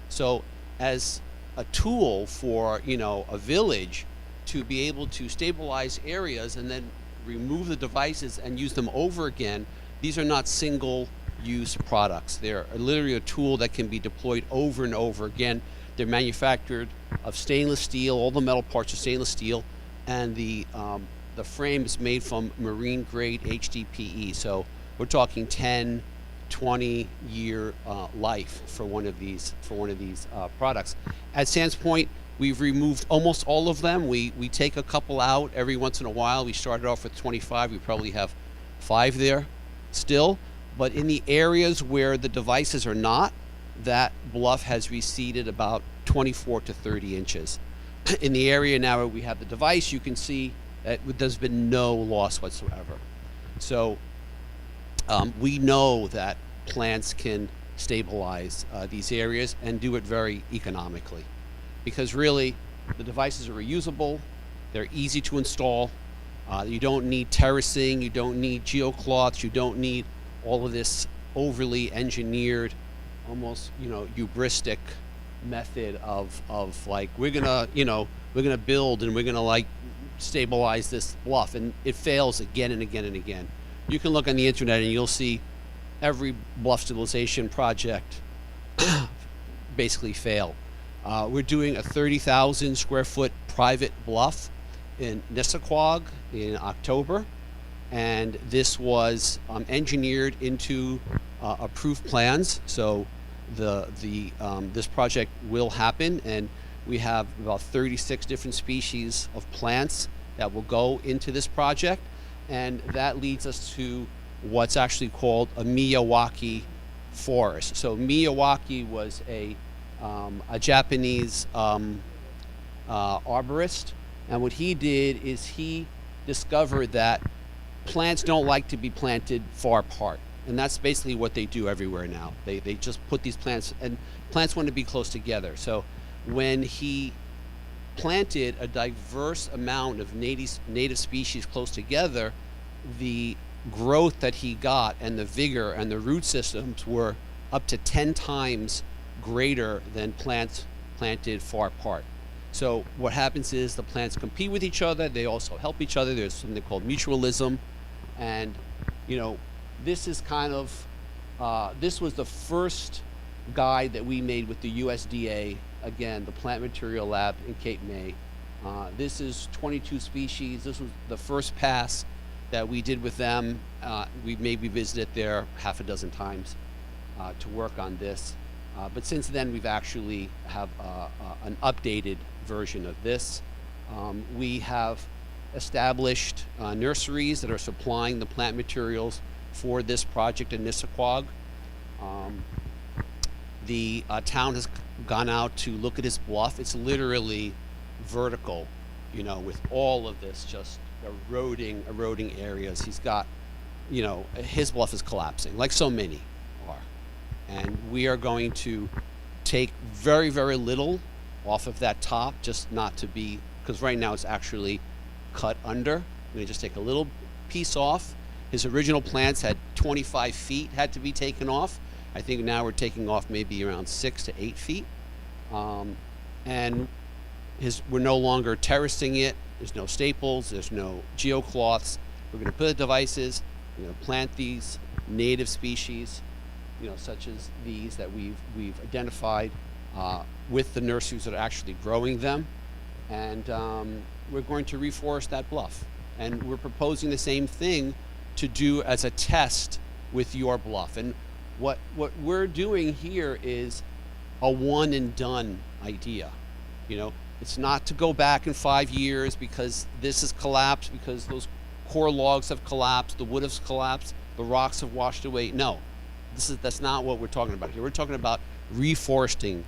[SPEAKER 15] So as a tool for, you know, a village to be able to stabilize areas and then remove the devices and use them over again, these are not single-use products. They're literally a tool that can be deployed over and over again. They're manufactured of stainless steel, all the metal parts are stainless steel, and the frame is made from marine-grade HDPE. So we're talking 10, 20-year life for one of these products. At Sands Point, we've removed almost all of them. We take a couple out every once in a while. We started off with 25. We probably have 5 there still. But in the areas where the devices are not, that bluff has receded about 24 to 30 inches. In the area now where we have the device, you can see that there's been no loss whatsoever. So we know that plants can stabilize these areas and do it very economically, because really the devices are reusable, they're easy to install, you don't need terracing, you don't need geocloths, you don't need all of this overly engineered, almost, you know, hubristic method of like, we're gonna build and we're gonna like stabilize this bluff, and it fails again and again and again. You can look on the internet and you'll see every bluff stabilization project basically fail. We're doing a 30,000 square foot private bluff in Nissaquag in October, and this was engineered into approved plans. So this project will happen, and we have about 36 different species of plants that will go into this project, and that leads us to what's actually called a Miyawaki forest. So Miyawaki was a Japanese arborist, and what he did is he discovered that plants don't like to be planted far apart, and that's basically what they do everywhere now. They just put these plants, and plants want to be close together. So when he planted a diverse amount of native species close together, the growth that he got and the vigor and the root systems were up to 10 times greater than plants planted far apart. So what happens is the plants compete with each other, they also help each other. There's something called mutualism, and you know, this is kind of this was the first guide that we made with the USDA, again, the Plant Material Lab in Cape May. This is 22 species. This was the first pass that we did with them. We maybe visited there half a dozen times to work on this. But since then, we've actually have an updated version of this. We have established nurseries that are supplying the plant materials for this project in Nissaquag. The town has gone out to look at his bluff. It's literally vertical, you know, with all of this just eroding areas. He's got, you know, his bluff is collapsing, like so many are. And we are going to take very, very little off of that top, just not to be, because right now it's actually cut under. We're going to just take a little piece off. His original plants had 25 feet had to be taken off. I think now we're taking off maybe around 6 to 8 feet. And we're no longer terracing it. There's no staples, there's no geocloths. We're going to put the devices, we're going to plant these native species, you know, such as these that we've identified with the nurseries that are actually growing them, and we're going to reforest that bluff. And we're proposing the same thing to do as a test with your bluff. And what we're doing here is a one and done idea. You know, it's not to go back in 5 years because this has collapsed, because those core logs have collapsed, the wood has collapsed, the rocks have washed away. No, that's not what we're talking about here. We're talking about reforesting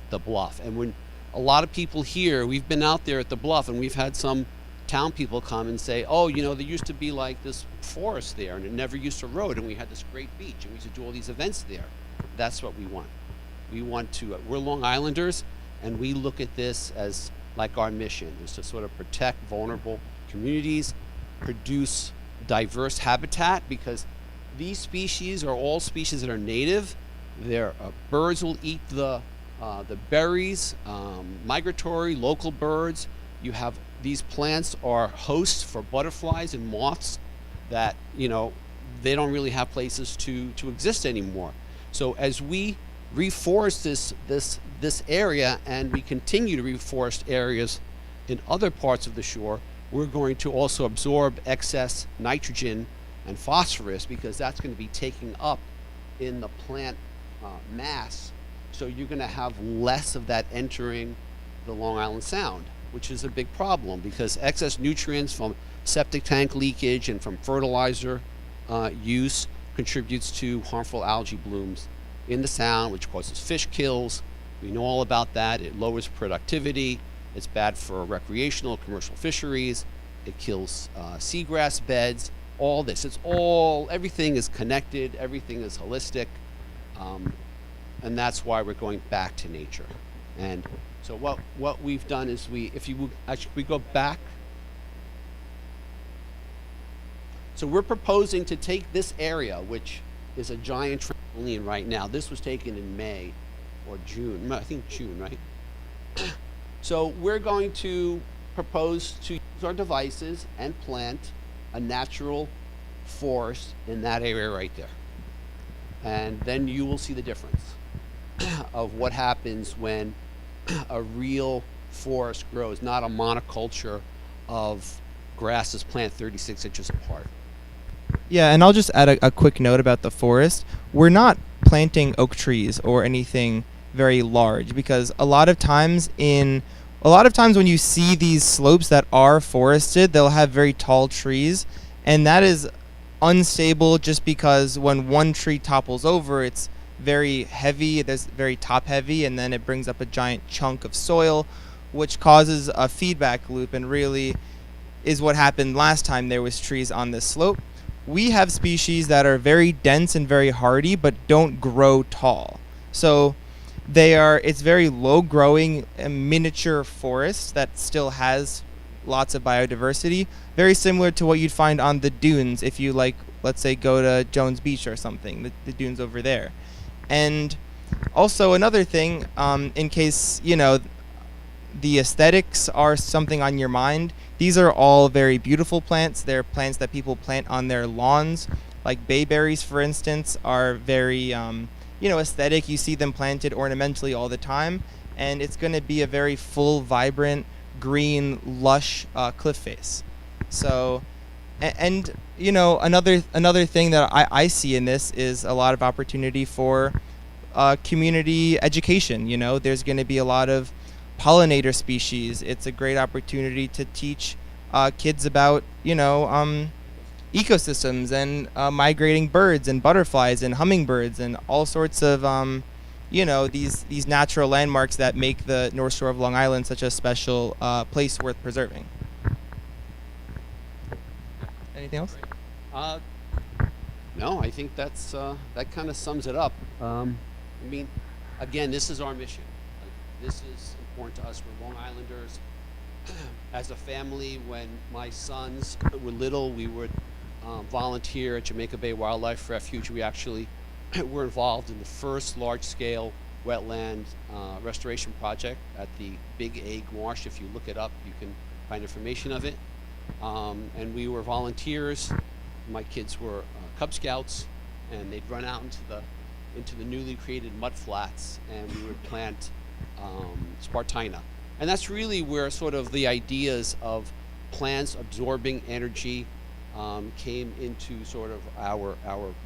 [SPEAKER 15] the bluff. And when a lot of people here, we've been out there at the bluff and we've had some town people come and say, oh, you know, there used to be like this forest there and it never used to erode, and we had this great beach and we used to do all these events there. That's what we want. We want to, we're Long Islanders, And we look at this as like our mission is to sort of protect vulnerable communities, produce diverse habitat, because these species are all species that are native. Their birds will eat the berries, migratory, local birds. You have these plants are hosts for butterflies and moths that, they don't really have places to exist anymore. So as we reforest this area, and we continue to reforest areas in other parts of the shore, we're going to also absorb excess nitrogen and phosphorus, because that's going to be taken up in the plant mass. So you're going to have less of that entering the Long Island Sound, which is a big problem, because excess nutrients from septic tank leakage and from fertilizer use contributes to harmful algae blooms in the Sound, which causes fish kills. We know all about that. It lowers productivity. It's bad for recreational, commercial fisheries. It kills seagrass beds. All this. Everything is connected. Everything is holistic. And that's why we're going back to nature. And so what we've done is we go back. So we're proposing to take this area, which is a giant trampoline right now. This was taken in May or June. I think June, right? So we're going to propose to use our devices and plant a natural forest in that area right there. And then you will see the difference of what happens when a real forest grows, not a monoculture of grasses planted 36 inches apart.
[SPEAKER 17] Yeah, and I'll just add a quick note about the forest. We're not planting oak trees or anything very large, because a lot of times when you see these slopes that are forested, they'll have very tall trees, and that is unstable just because when one tree topples over, it's very heavy, there's very top heavy, and then it brings up a giant chunk of soil, which causes a feedback loop, and really is what happened last time there was trees on this slope. We have species that are very dense and very hardy, but don't grow tall. So it's very low growing miniature forest that still has lots of biodiversity, very similar to what you'd find on the dunes if you let's say go to Jones Beach or something, the dunes over there. And also another thing, in case, the aesthetics are something on your mind, these are all very beautiful plants. They're plants that people plant on their lawns, like bayberries, for instance, are very, aesthetic. You see them planted ornamentally all the time, and it's going to be a very full, vibrant, green, lush cliff face. So, another thing that I see in this is a lot of opportunity for community education. There's going to be a lot of pollinator species. It's a great opportunity to teach kids about, ecosystems and migrating birds and butterflies and hummingbirds and all sorts of, these natural landmarks that make the North Shore of Long Island such a special place worth preserving. Anything else?
[SPEAKER 15] No, I think that kind of sums it up. Again, this is our mission. This is important to us. We're Long Islanders. As a family, when my sons were little, we would volunteer at Jamaica Bay Wildlife Refuge. We actually were involved in the first large-scale wetland restoration project at the Big Egg Marsh. If you look it up, you can find information of it. And we were volunteers. My kids were Cub Scouts, and they'd run out into the newly created mud flats, and we would plant Spartina. And that's really where sort of the ideas of plants absorbing energy came into sort of our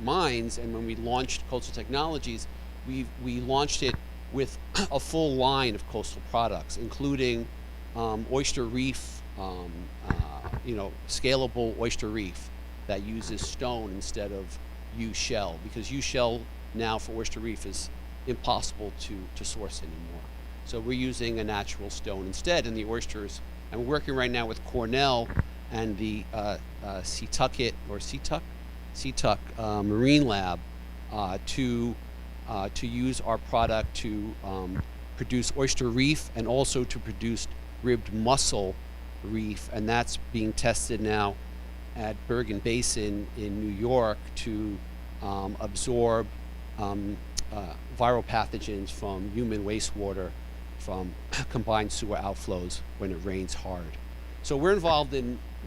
[SPEAKER 15] minds. And when we launched Coastal Technologies, we launched it with a full line of coastal products, including oyster reef, scalable oyster reef that uses stone instead of used shell, because used shell now for oyster reef is impossible to source anymore. So we're using a natural stone instead in the oysters. And we're working right now with Cornell and the Seatuck Marine Lab to use our product to produce oyster reef and also to produce ribbed mussel reef, and that's being tested now at Bergen Basin in New York to absorb viral pathogens from human wastewater from combined sewer outflows when it rains hard. So we're involved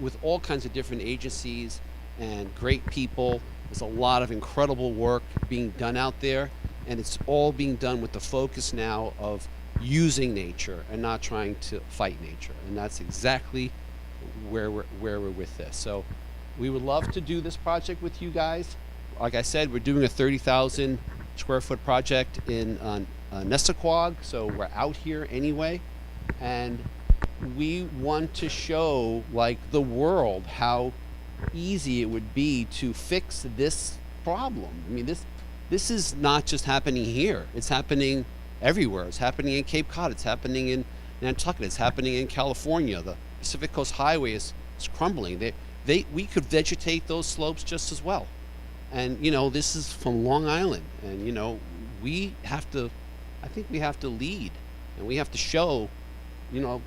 [SPEAKER 15] with all kinds of different agencies and great people. There's a lot of incredible work being done out there, and it's all being done with the focus now of using nature and not trying to fight nature. And that's exactly where we're with this. So we would love to do this project with you guys. Like I said, we're doing a 30,000 square foot project in Nessaquag, so we're out here anyway, and we want to show like the world how easy it would be to fix this problem. I mean, this is not just happening here. It's happening everywhere. It's happening in Cape Cod. It's happening in Nantucket. It's happening in California. The Pacific Coast Highway is crumbling. We could vegetate those slopes just as well. And, you know, this is from Long Island. And, you know, I think we have to lead. And we have to show, you know,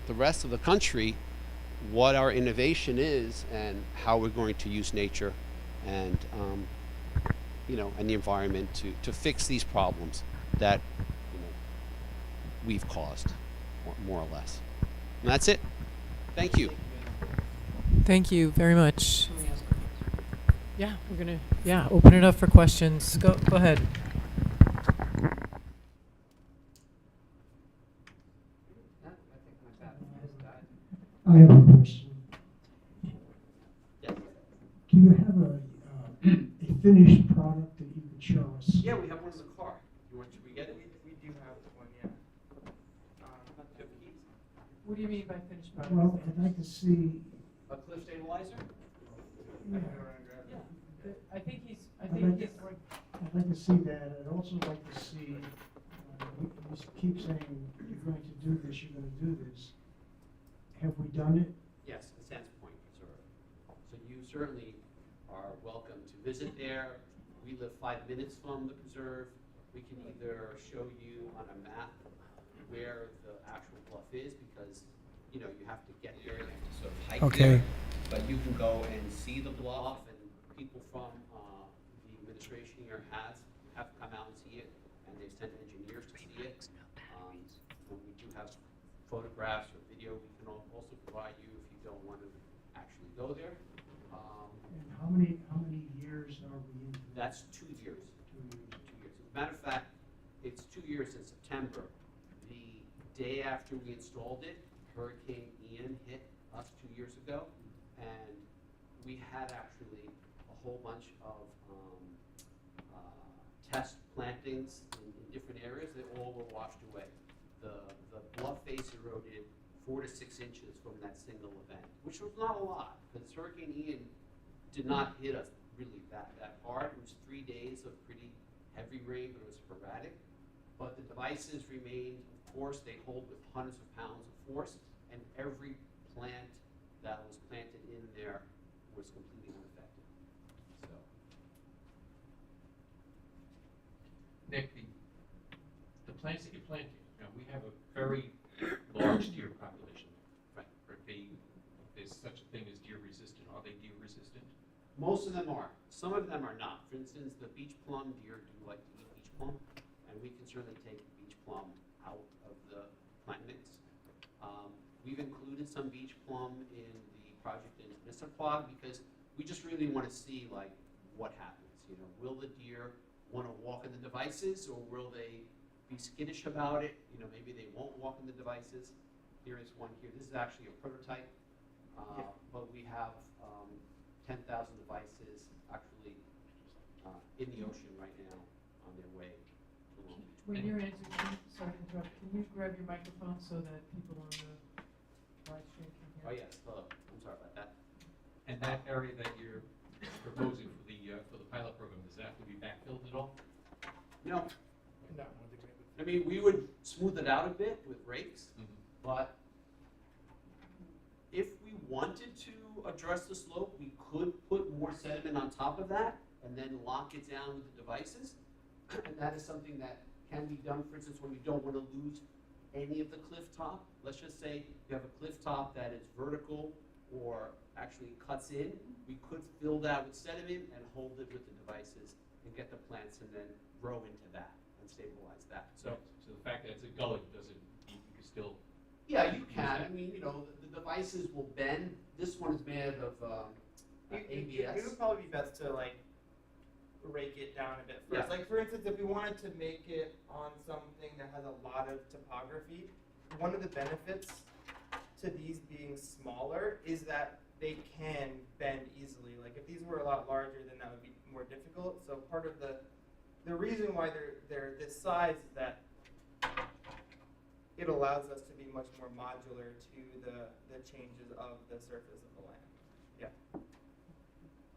[SPEAKER 15] the rest of the country what our innovation is and how we're going to use nature and, you know, and the environment to fix these problems that, you know, we've caused, more or less. And that's it. Thank you.
[SPEAKER 18] Thank you very much. Yeah, we're gonna open it up for questions. Go ahead.
[SPEAKER 4] I have a question.
[SPEAKER 15] Yes.
[SPEAKER 4] Do you have a finished product that you could show us?
[SPEAKER 15] Yeah, we have one in the car. Should we get it?
[SPEAKER 16] We do have one, yeah.
[SPEAKER 1] What do you mean by finished product?
[SPEAKER 4] Well, I'd like to see.
[SPEAKER 15] A cliff stabilizer?
[SPEAKER 4] Yeah.
[SPEAKER 1] I think he's,
[SPEAKER 4] I'd like to see that. I'd also like to see, you keep saying you're going to do this, you're going to do this. Have we done it?
[SPEAKER 15] Yes, the Sands Point Preserve. So you certainly are welcome to visit there. We live 5 minutes from the preserve. We can either show you on a map where the actual bluff is, because you know you have to get there and sort of hike there. But you can go and see the bluff, and people from the administration here have come out and see it, and they've sent engineers to see it. And we do have photographs or video we can also provide you if you don't want to actually go there.
[SPEAKER 4] And how many years are we into?
[SPEAKER 15] That's 2 years. 2 years. 2 years. As a matter of fact, it's 2 years in September. The day after we installed it, Hurricane Ian hit us 2 years ago, and we had actually a whole bunch of test plantings in different areas. They all were washed away. The bluff face eroded 4 to 6 inches from that single event, which was not a lot, because Hurricane Ian did not hit us really that hard. It was 3 days of pretty heavy rain, but it was sporadic. But the devices remained, of course, they hold with hundreds of pounds of force, and every plant that was planted in there was completely unaffected. So.
[SPEAKER 2] Nick, the plants that you're planting, you know, we have a very large deer population. Right. There's such a thing as deer resistant. Are they deer resistant?
[SPEAKER 15] Most of them are. Some of them are not. For instance, the beach plum deer do like to eat beach plum, and we can certainly take beach plum out of the plant mix. We've included some beach plum in the project in Nessaquag because we just really want to see like what happens. You know, will the deer want to walk in the devices, or will they be skittish about it? You know, maybe they won't walk in the devices. Here is one here. This is actually a prototype, but we have 10,000 devices actually in the ocean right now on their way to Long Beach.
[SPEAKER 1] When you're answering, sorry to interrupt, can you grab your microphone so that people on the live stream can hear?
[SPEAKER 15] Oh yes, I'm sorry about that.
[SPEAKER 2] And that area that you're proposing for the pilot program, does that have to be backfilled at all?
[SPEAKER 15] No. I mean, we would smooth it out a bit with rakes, but if we wanted to address the slope, we could put more sediment on top of that and then lock it down with the devices. And that is something that can be done, for instance, when you don't want to lose any of the cliff top. Let's just say you have a cliff top that is vertical or actually cuts in. We could fill that with sediment and hold it with the devices and get the plants and then grow into that and stabilize that. So
[SPEAKER 2] the fact that it's a gully doesn't, you can still.
[SPEAKER 15] yeah, you can. I mean, the devices will bend. This one is made of ABS.
[SPEAKER 16] It would probably be best to like rake it down a bit first.
[SPEAKER 15] Yeah.
[SPEAKER 16] Like for instance, if we wanted to make it on something that has a lot of topography, one of the benefits to these being smaller is that they can bend easily. Like if these were a lot larger, then that would be more difficult. So part of the reason why they're this size is that it allows us to be much more modular to the changes of the surface of the land. Yeah.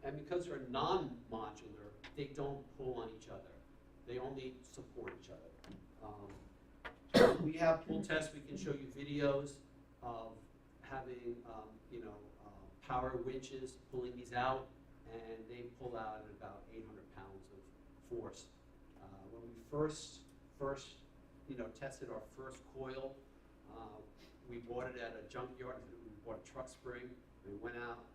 [SPEAKER 15] And because they're non-modular, they don't pull on each other. They only support each other. We have pull tests. We can show you videos of having, power winches pulling these out, and they pull out at about 800 pounds of force. When we first tested our first coil, we bought it at a junkyard. We bought a truck spring. We went out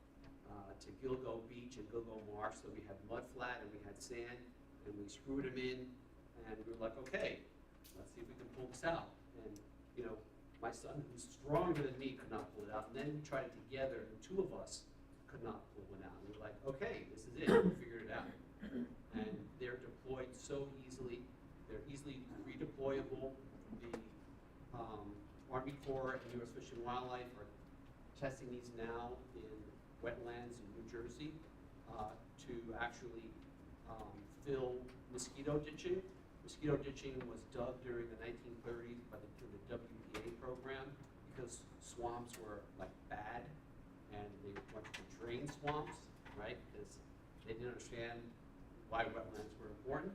[SPEAKER 15] to Gilgo Beach and Gilgo Marsh, so we had mud flat and we had sand, and we screwed them in, and we were like, okay, let's see if we can pull this out. And my son, who's stronger than me, could not pull it out. And then we tried it together, and two of us could not pull one out. And we were like, okay, this is it. We figured it out. And they're deployed so easily. They're easily redeployable. The Army Corps and U.S. Fish and Wildlife are testing these now in wetlands in New Jersey to actually fill mosquito ditching. Mosquito ditching was dug during the 1930s by the WPA program because swamps were like bad and they went to drain swamps, right? Because they didn't understand why wetlands were important.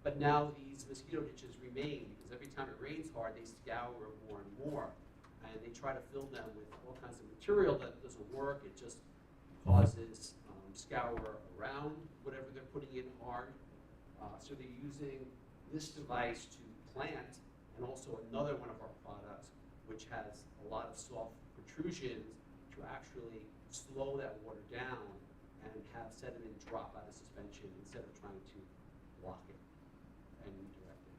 [SPEAKER 15] But now these mosquito ditches remain because every time it rains hard, they scour more and more. And they try to fill them with all kinds of material that doesn't work. It just causes scour around whatever they're putting in hard. So they're using this device to plant, and also another one of our products, which has a lot of soft protrusions to actually slow that water down and have sediment drop out of suspension instead of trying to block it and redirect it.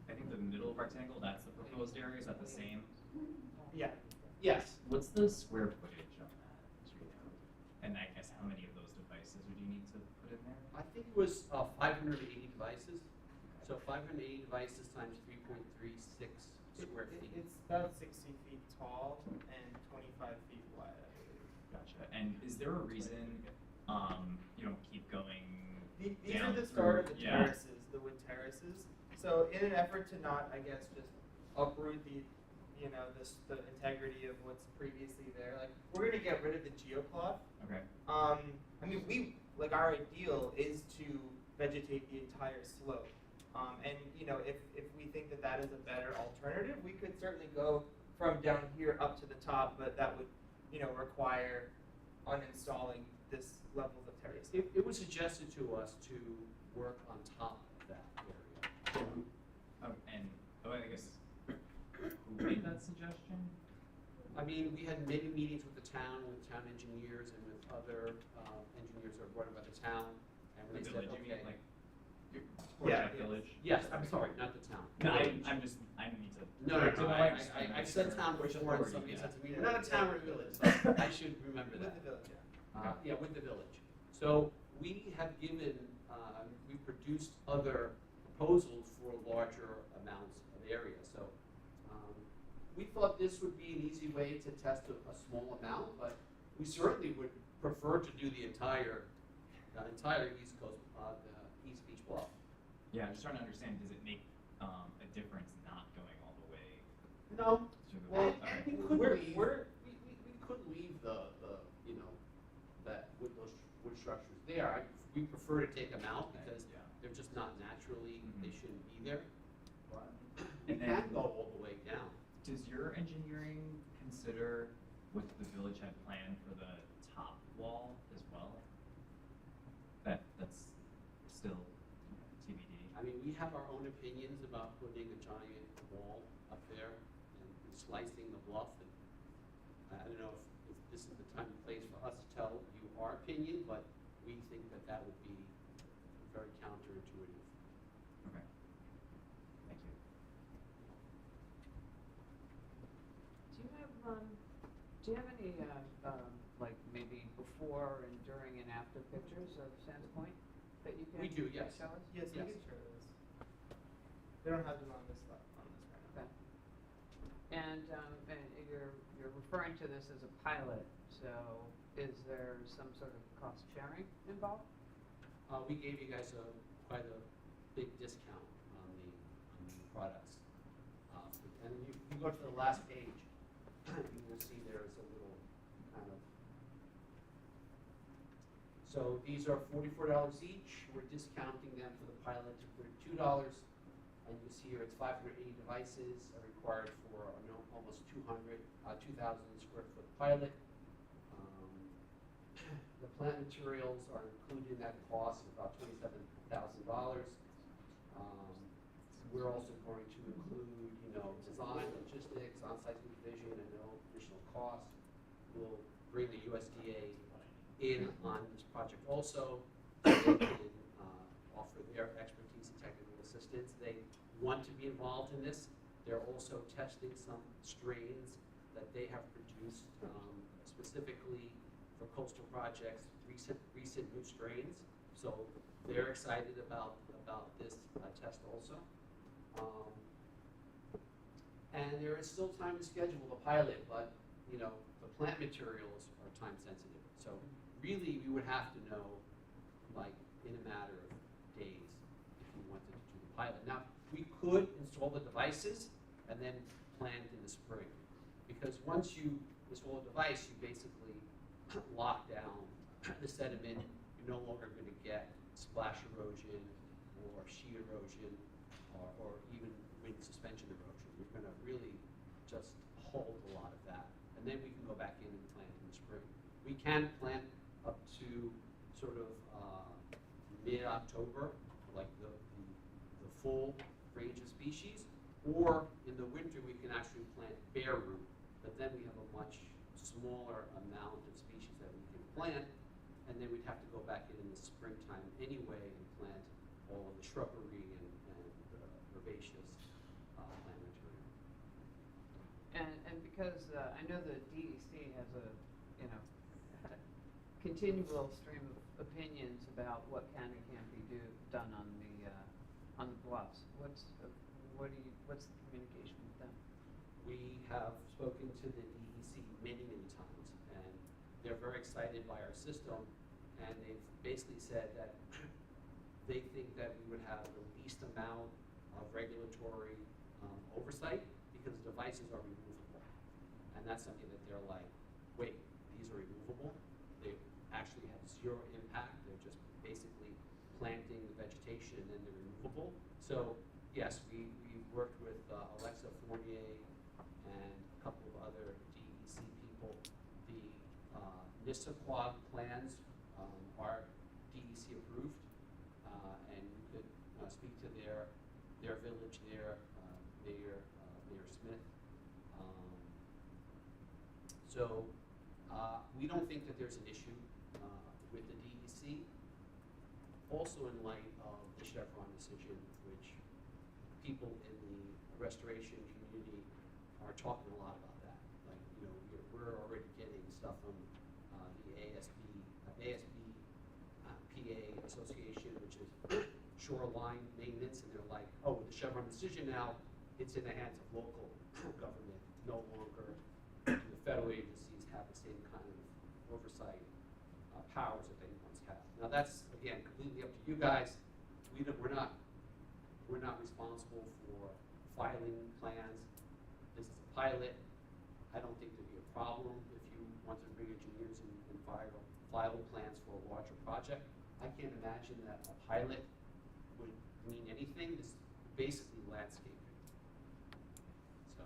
[SPEAKER 6] I think the middle rectangle, that's the proposed area, is that the same?
[SPEAKER 15] Yeah. Yes.
[SPEAKER 6] What's the square footage on that? And I guess how many of those devices would you need to put in there?
[SPEAKER 15] I think it was 580 devices. So 580 devices times 3.36 square feet.
[SPEAKER 16] It's about 60 feet tall and 25 feet wide, I believe.
[SPEAKER 6] Gotcha. And is there a reason you don't keep going
[SPEAKER 16] These
[SPEAKER 6] down
[SPEAKER 16] are the start of the
[SPEAKER 6] through-
[SPEAKER 16] terraces, the wood terraces. So in an effort to not, I guess, just uproot the integrity of what's previously there, like we're gonna get rid of the geocloth.
[SPEAKER 6] Okay.
[SPEAKER 16] I mean, our ideal is to vegetate the entire slope. And if we think that that is a better alternative, we could certainly go from down here up to the top, but that would, require uninstalling this level of terrace.
[SPEAKER 15] It was suggested to us to work on top of that area.
[SPEAKER 6] I guess, who made that suggestion?
[SPEAKER 15] I mean, we had many meetings with the town engineers, and with other engineers that are brought in by the town, and
[SPEAKER 6] The
[SPEAKER 15] they said,
[SPEAKER 6] village, you
[SPEAKER 15] okay.
[SPEAKER 6] mean, like, Portrait Village?
[SPEAKER 15] Yes, I'm sorry, not the town.
[SPEAKER 6] No, I
[SPEAKER 15] Village.
[SPEAKER 6] need to.
[SPEAKER 15] No, I said town
[SPEAKER 6] Which
[SPEAKER 15] before, and
[SPEAKER 6] authority,
[SPEAKER 15] somebody
[SPEAKER 6] yeah.
[SPEAKER 15] said to me, we're not a town, we're a village, so I should remember that.
[SPEAKER 16] With the village, yeah.
[SPEAKER 15] Yeah, with the village. So we have given, we produced other proposals for larger amounts of area. So we thought this would be an easy way to test a small amount, but we certainly would prefer to do the entire East Coast, the East Beach Bluff.
[SPEAKER 6] Yeah, I'm just trying to understand, does it make a difference not going all the way?
[SPEAKER 15] No.
[SPEAKER 6] through the
[SPEAKER 15] Well,
[SPEAKER 6] okay.
[SPEAKER 15] we could leave. We could leave the that those wood structures there. We prefer to take them out because they're just not naturally. They shouldn't be there. But we
[SPEAKER 6] And
[SPEAKER 15] can
[SPEAKER 6] then-
[SPEAKER 15] go all the way down.
[SPEAKER 6] Does your engineering consider what the village had planned for the top wall as well? That's still TBD.
[SPEAKER 15] I mean, we have our own opinions about putting a giant wall up there and slicing the bluff. And I don't know if this is the time and place for us to tell you our opinion, but we think that that would be very counterintuitive.
[SPEAKER 6] Okay. Thank you.
[SPEAKER 5] Do you have any, like maybe before and during and after pictures of Sands Point that you can
[SPEAKER 15] We do, yes.
[SPEAKER 5] show us?
[SPEAKER 16] Yes, we
[SPEAKER 15] Yes.
[SPEAKER 16] can share those. They don't have them on this right now.
[SPEAKER 5] Okay. And you're referring to this as a pilot, so is there some sort of cost sharing involved?
[SPEAKER 15] We gave you guys quite a big discount on the products. And you go to the last page, you will see there is a little kind of. So these are $44 each. We're discounting them for the pilot to $32. And you see here it's 580 devices are required for almost 2,000 square foot pilot. The plant materials are included in that cost of about $27,000. We're also going to include, design, logistics, on-site supervision, and no additional cost. We'll bring the USDA in on this project also. They can offer their expertise and technical assistance. They want to be involved in this. They're also testing some strains that they have produced specifically for coastal projects, recent new strains. So they're excited about this test also. And there is still time to schedule the pilot, but the plant materials are time sensitive. So really, we would have to know, like, in a matter of days if you wanted to do the pilot. Now, we could install the devices and then plant in the spring, because once you install a device, you basically lock down the sediment. You're no longer going to get splash erosion or sheet erosion or even wind suspension erosion. You're going to really just hold a lot of that. And then we can go back in and plant in the spring. We can plant up to sort of mid-October, like the full range of species, or in the winter we can actually plant bare root, but then we have a much smaller amount of species that we can plant, and then we'd have to go back in the springtime anyway and plant all of the shrubbery and herbaceous plant material.
[SPEAKER 5] And because I know the DEC has a continual stream of opinions about what can and can't be done on the bluffs. What's the communication with them?
[SPEAKER 15] We have spoken to the DEC many times, and they're very excited by our system, and they've basically said that they think that we would have the least amount of regulatory oversight because devices are removable. And that's something that they're like, wait, these are removable? They actually have zero impact. They're just basically planting the vegetation and then they're removable. So yes, we've worked with Alexa Fournier and a couple of other DEC people. The Nissaquag plans are DEC approved, and you could speak to their village there, Mayor Smith. So we don't think that there's an issue with the DEC. Also in light of the Chevron decision, which people in the restoration community are talking a lot about that. Like, we're already getting stuff from the ASB PA Association, which is shoreline maintenance, and they're like, oh, with the Chevron decision now, it's in the hands of local government. No longer do the federal agencies have the same kind of oversight powers that they once had. Now that's, again, completely up to you guys. We're not responsible for filing plans. This is a pilot. I don't think there'd be a problem if you wanted to bring engineers and file plans for a larger project. I can't imagine that a pilot would mean anything. This is basically landscaping. So.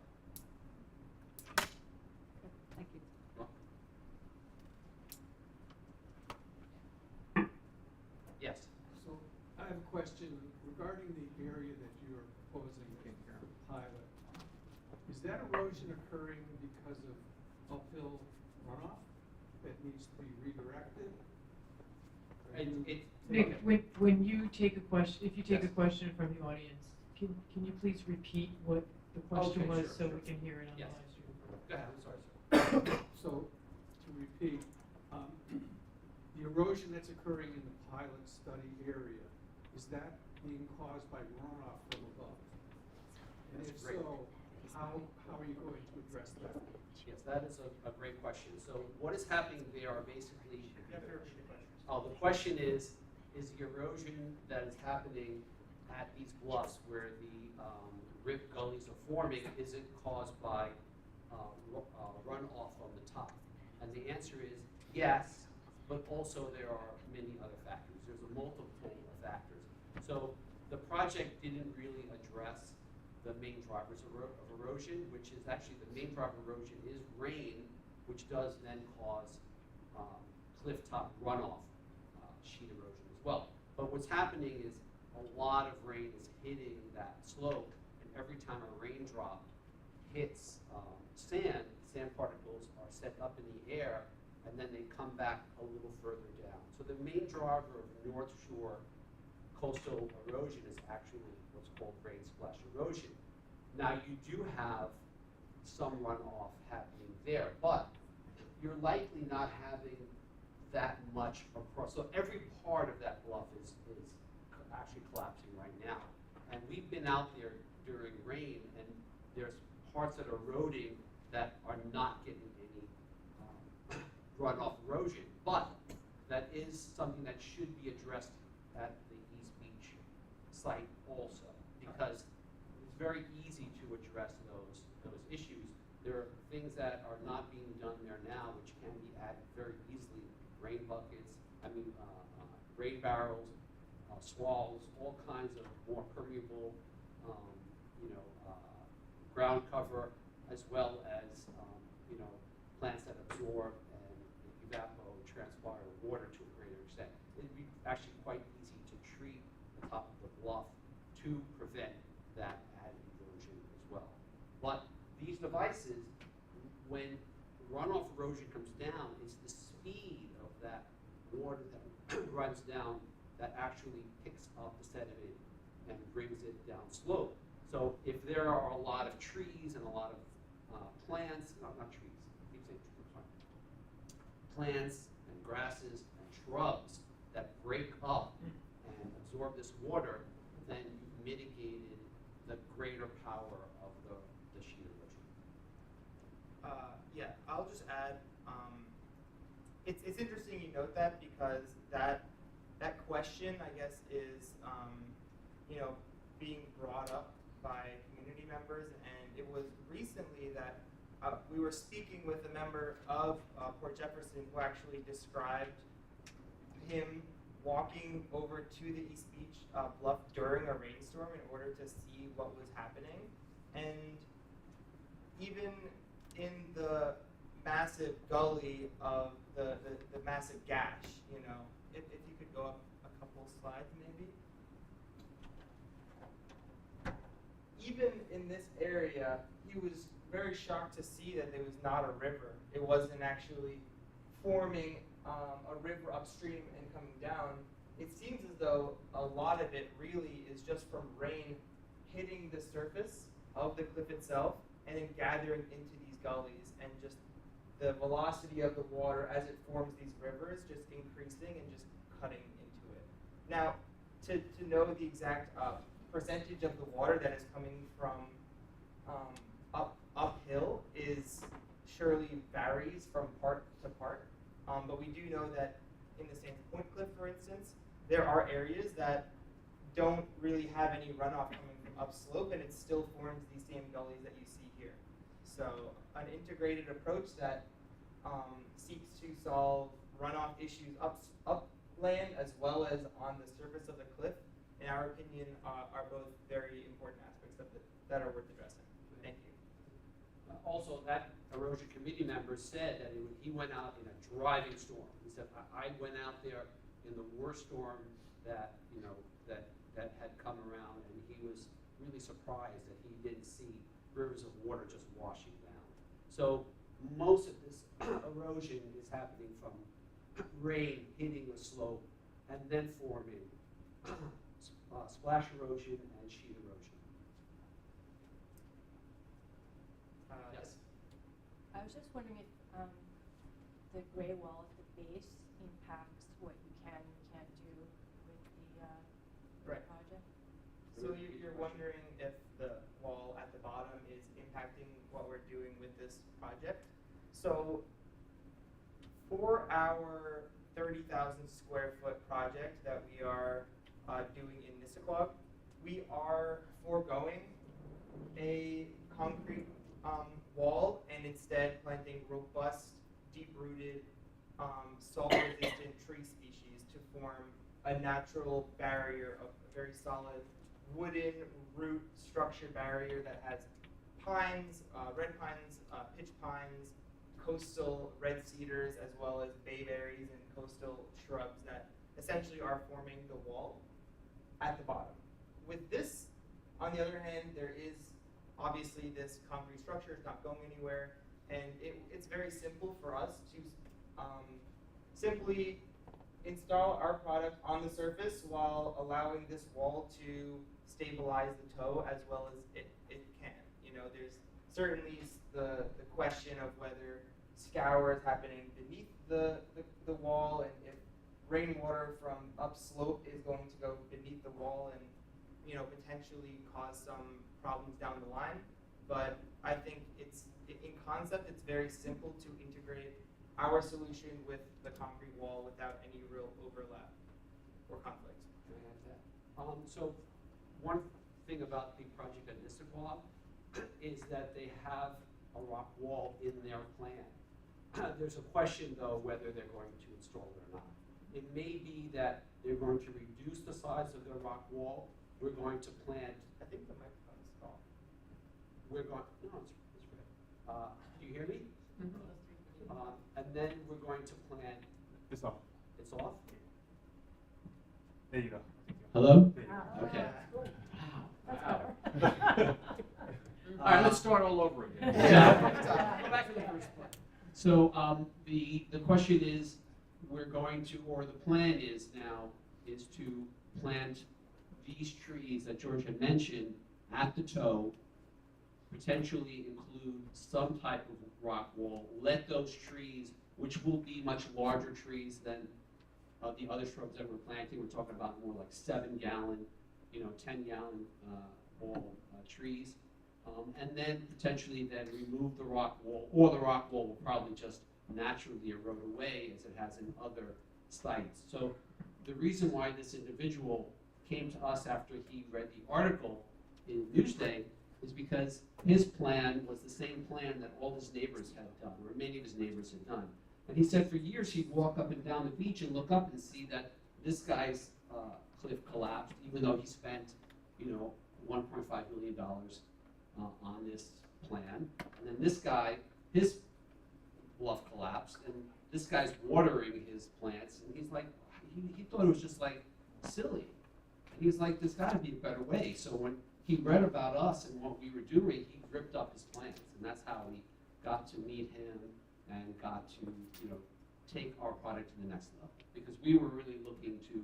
[SPEAKER 5] Thank you.
[SPEAKER 15] Well,
[SPEAKER 19] question regarding the area that you're proposing to pilot. Is that erosion occurring because of uphill runoff that needs to be redirected?
[SPEAKER 1] Nick, when you take a question, if you take a question from the audience, can you please repeat what the question
[SPEAKER 15] Okay,
[SPEAKER 1] was
[SPEAKER 15] sure,
[SPEAKER 1] so
[SPEAKER 15] sure.
[SPEAKER 1] we can hear it on the
[SPEAKER 15] Yes.
[SPEAKER 1] live stream?
[SPEAKER 15] Go ahead, I'm sorry, sir.
[SPEAKER 19] So, to repeat, the erosion that's occurring in the pilot study area, is that being caused by runoff from above? And
[SPEAKER 15] That's
[SPEAKER 19] if
[SPEAKER 15] great.
[SPEAKER 19] so, how are you going to address that?
[SPEAKER 15] Yes, that is a great question. So what is happening there are basically, the question is the erosion that is happening at these bluffs where the rip gullies are forming, is it caused by runoff from the top? And the answer is yes, but also there are many other factors. There's a multiple of factors. So the project didn't really address the main drivers of erosion, which is actually the main driver of erosion is rain, which does then cause cliff top runoff, sheet erosion as well. But what's happening is a lot of rain is hitting that slope, and every time a raindrop hits sand particles are set up in the air, and then they come back a little further down. So the main driver of North Shore coastal erosion is actually what's called rain splash erosion. Now you do have some runoff happening there, but you're likely not having that much across. So every part of that bluff is actually collapsing right now. And we've been out there during rain, and there's parts that are eroding that are not getting any runoff erosion. But that is something that should be addressed at the East Beach site also, because it's very easy to address those issues. There are things that are not being done there now, which can be added very easily. Rain buckets, rain barrels, swalls, all kinds of more permeable, ground cover, as well as plants that absorb and evapotranspire water to a greater extent. It'd be actually quite easy to treat the top of the bluff to prevent that added erosion as well. But these devices, when runoff erosion comes down, it's the speed of that water that runs down that actually picks up the sediment and brings it down slope. So if there are a lot of trees and a lot of plants, not trees, I keep saying trees, sorry. Plants and grasses and shrubs that break up and absorb this water, then you've mitigated the greater power of the sheet erosion.
[SPEAKER 17] Yeah, I'll just add, it's interesting you note that, because that question, I guess, is being brought up by community members, and it was recently that we were speaking with a member of Port Jefferson who actually described him walking over to the East Beach bluff during a rainstorm in order to see what was happening, and even in the massive gully of the massive gash, if you could go up a couple slides maybe. Even in this area, he was very shocked to see that there was not a river. It wasn't actually forming a river upstream and coming down. It seems as though a lot of it really is just from rain hitting the surface of the cliff itself and then gathering into these gullies, and just the velocity of the water as it forms these rivers just increasing and just cutting into it. Now, to know the exact percentage of the water that is coming from uphill is surely varies from part to part, but we do know that in the Sands Point Cliff, for instance, there are areas that don't really have any runoff coming from upslope, and it still forms these same gullies that you see here. So an integrated approach that seeks to solve runoff issues upland as well as on the surface of the cliff, in our opinion, are both very important aspects of it that are worth addressing. Thank you.
[SPEAKER 15] Also, that erosion committee member said that he went out in a driving storm. He said, I went out there in the worst storm that pleasantly surprised that he didn't see rivers of water just washing down. So most of this erosion is happening from rain hitting the slope and then forming splash erosion and sheet erosion. Yes.
[SPEAKER 20] I was just wondering if the gray wall at the base impacts what you can and can't do with the
[SPEAKER 17] Right.
[SPEAKER 20] project?
[SPEAKER 17] So you're wondering if the wall at the bottom is impacting what we're doing with this project. So for our 30,000 square foot project that we are doing in Nissequogue, we are foregoing a concrete wall and instead planting robust, deep-rooted, salt-resistant tree species to form a natural barrier of a very solid wooden root structure barrier that has pines, red pines, pitch pines, coastal red cedars, as well as bayberries and coastal shrubs that essentially are forming the wall at the bottom. With this, on the other hand, there is obviously this concrete structure. It's not going anywhere, and it's very simple for us to simply install our product on the surface while allowing this wall to stabilize the toe as well as it can. You know, there's certainly the question of whether scour is happening beneath the wall, and if rainwater from upslope is going to go beneath the wall and, you know, potentially cause some problems down the line. But I think in concept, it's very simple to integrate our solution with the concrete wall without any real overlap or conflict.
[SPEAKER 15] Can I add to that? So one thing about the project at Nissequogue is that they have a rock wall in their plan. There's a question, though, whether they're going to install it or not. It may be that they're going to reduce the size of their rock wall. We're going to plant.
[SPEAKER 17] I think the microphone's off.
[SPEAKER 15] We're going. No, it's red. Do you hear me? And then we're going to plant.
[SPEAKER 12] It's off.
[SPEAKER 15] It's off.
[SPEAKER 12] There you go.
[SPEAKER 15] Hello.
[SPEAKER 12] There you go.
[SPEAKER 15] Okay.
[SPEAKER 20] That's better.
[SPEAKER 15] All right, let's start all over again. Go back to the first part. So the question is, we're going to, or the plan is now, is to plant these trees that George had mentioned at the toe, potentially include some type of rock wall. Let those trees, which will be much larger trees than the other shrubs that we're planting. We're talking about more like 7-gallon, 10-gallon wall trees. And then potentially then remove the rock wall, or the rock wall will probably just naturally erode away as it has in other sites. So the reason why this individual came to us after he read the article in Newsday is because his plan was the same plan that all his neighbors had done, or many of his neighbors had done. And he said for years he'd walk up and down the beach and look up and see that this guy's cliff collapsed, even though he spent, $1.5 million on this plan. And then this guy, his bluff collapsed, and this guy's watering his plants, and he's like, he thought it was just like silly. And he's like, there's got to be a better way. So when he read about us and what we were doing, he ripped up his plans, and that's how we got to meet him and got to, take our product to the next level. Because we were really looking to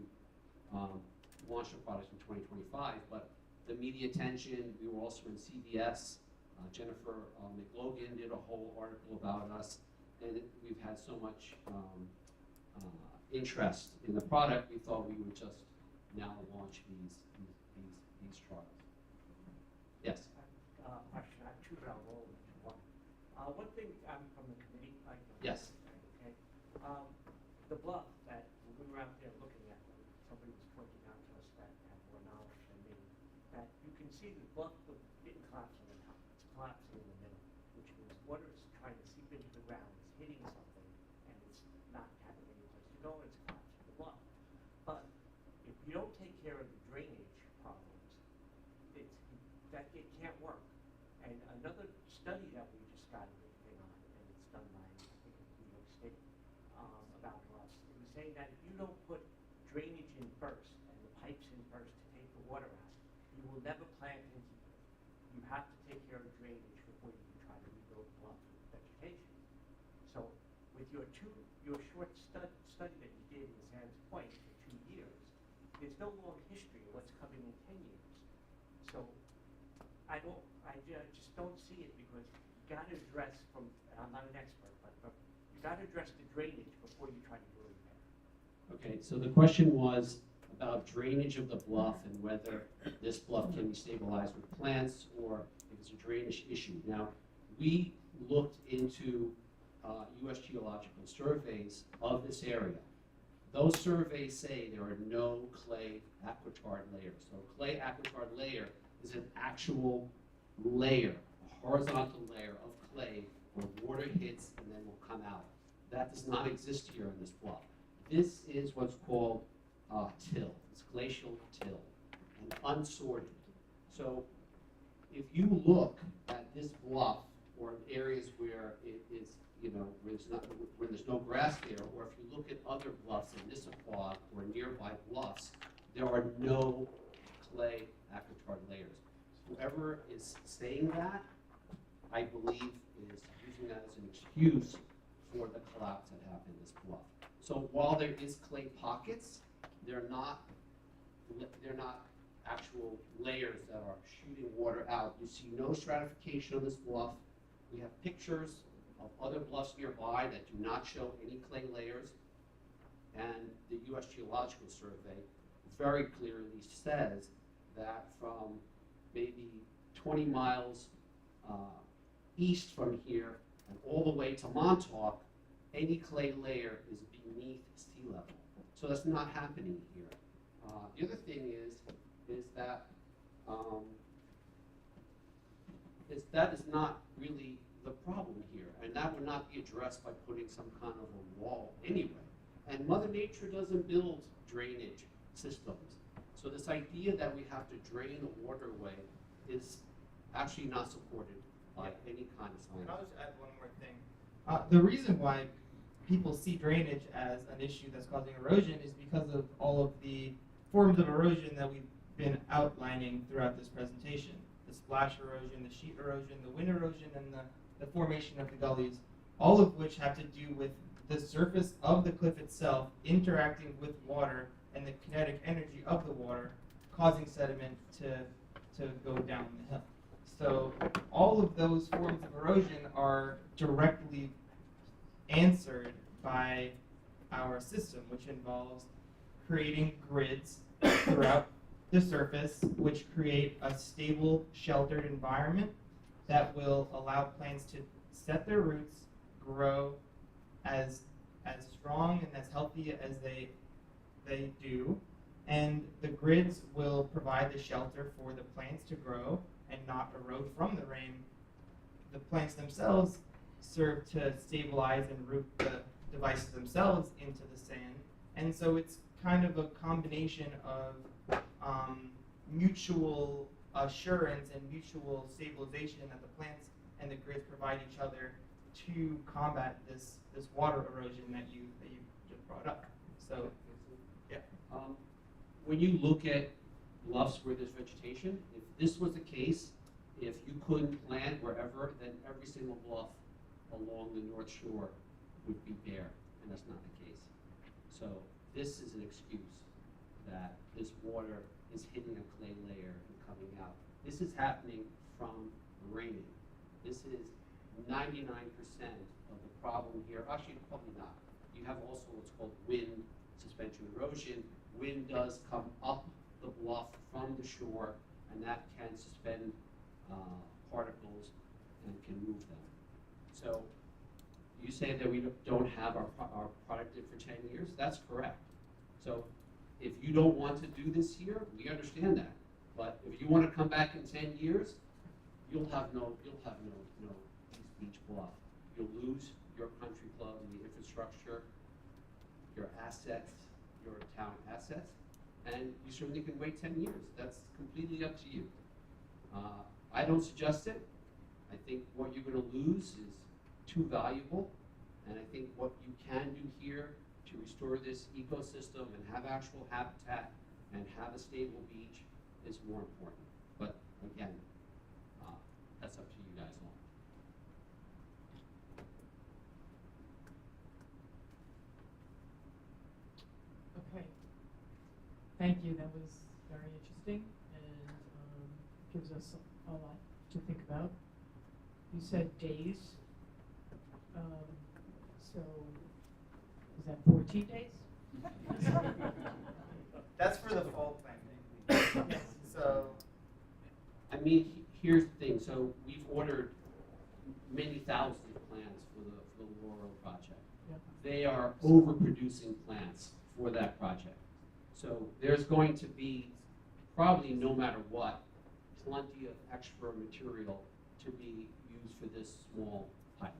[SPEAKER 15] launch the product in 2025, but the media attention, we were also in CBS. Jennifer McLogan did a whole article about us, and we've had so much interest in the product, we thought we would just now launch these trials. Yes?
[SPEAKER 21] Question, I have two, but I'll roll into one. One thing, I'm from the committee.
[SPEAKER 15] Yes.
[SPEAKER 21] Okay. The bluff that when we were out there looking at, somebody was pointing out to us that had more knowledge than me, that you can see the bluff didn't collapse on the top. It's collapsing in the middle, which means water is trying to seep into the ground, it's hitting something, and it's not having any place to go, and it's collapsing the bluff. But if you don't take care of the drainage problems, it can't work. And another study that we just got everything on, and it's done by, I think, New York State, about bluffs, it was saying that if you don't put drainage in first and the pipes in first to take the water out, you will never plant into you have to take care of drainage before you can try to rebuild the bluff with vegetation. So with your short study that you did in Sands Point for 2 years, there's no long history of what's coming in 10 years. So I just don't see it, because you got to address and I'm not an expert, but you got to address the drainage before you try to do a repair.
[SPEAKER 15] Okay, so the question was about drainage of the bluff and whether this bluff can be stabilized with plants or if it's a drainage issue. Now, we looked into U.S. geological surveys of this area. Those surveys say there are no clay aquitard layers. So clay aquitard layer is an actual layer, a horizontal layer of clay where water hits and then will come out. That does not exist here in this bluff. This is what's called till. It's glacial till and unsorted. So if you look at this bluff or in areas where it is, where there's no grass there, or if you look at other bluffs in Nissaquah or nearby bluffs, there are no clay aquitard layers. Whoever is saying that, I believe, is using that as an excuse for the collapse that happened in this bluff. So while there is clay pockets, they're not actual layers that are shooting water out. You see no stratification on this bluff. We have pictures of other bluffs nearby that do not show any clay layers. And the U.S. Geological Survey very clearly says that from maybe 20 miles east from here and all the way to Montauk, any clay layer is beneath sea level. So that's not happening here. The other thing is that is not really the problem here, and that would not be addressed by putting some kind of a wall anyway. And Mother Nature doesn't build drainage systems. So this idea that we have to drain a waterway is actually not supported by any kind of science.
[SPEAKER 16] I'll just add one more thing. The reason why people see drainage as an issue that's causing erosion is because of all of the forms of erosion that we've been outlining throughout this presentation. The splash erosion, the sheet erosion, the wind erosion, and the formation of the gullies, all of which have to do with the surface of the cliff itself interacting with water and the kinetic energy of the water causing sediment to go down the hill. So all of those forms of erosion are directly answered by our system, which involves creating grids throughout the surface, which create a stable, sheltered environment that will allow plants to set their roots, grow as strong and as healthy as they do, and the grids will provide the shelter for the plants to grow and not erode from the rain. The plants themselves serve to stabilize and root the devices themselves into the sand, and so it's kind of a combination of mutual assurance and mutual stabilization that the plants and the grids provide each other to combat this water erosion that you just brought up. So, yeah.
[SPEAKER 15] When you look at bluffs where there's vegetation, if this was the case, if you couldn't plant wherever, then every single bluff along the North Shore would be bare, and that's not the case. So this is an excuse that this water is hitting a clay layer and coming out. This is happening from raining. This is 99% of the problem here. Actually, probably not. You have also what's called wind suspension erosion. Wind does come up the bluff from the shore, and that can suspend particles and can move them. So you say that we don't have our product in for 10 years? That's correct. So if you don't want to do this here, we understand that. But if you want to come back in 10 years, you'll have no East Beach Bluff. You'll lose your country club and the infrastructure, your assets, your town assets, and you certainly can wait 10 years. That's completely up to you. I don't suggest it. I think what you're going to lose is too valuable, and I think what you can do here to restore this ecosystem and have actual habitat and have a stable beach is more important. But again,
[SPEAKER 1] interesting and gives us a lot to think about. You said days. So is that 14 days?
[SPEAKER 21] That's for the fall planning. So,
[SPEAKER 15] I mean, here's the thing, so we've ordered many thousands of plants for the Laurel project.
[SPEAKER 1] Yeah.
[SPEAKER 15] They are overproducing plants for that project. So there's going to be, probably no matter what, plenty of extra material to be used for this small pilot.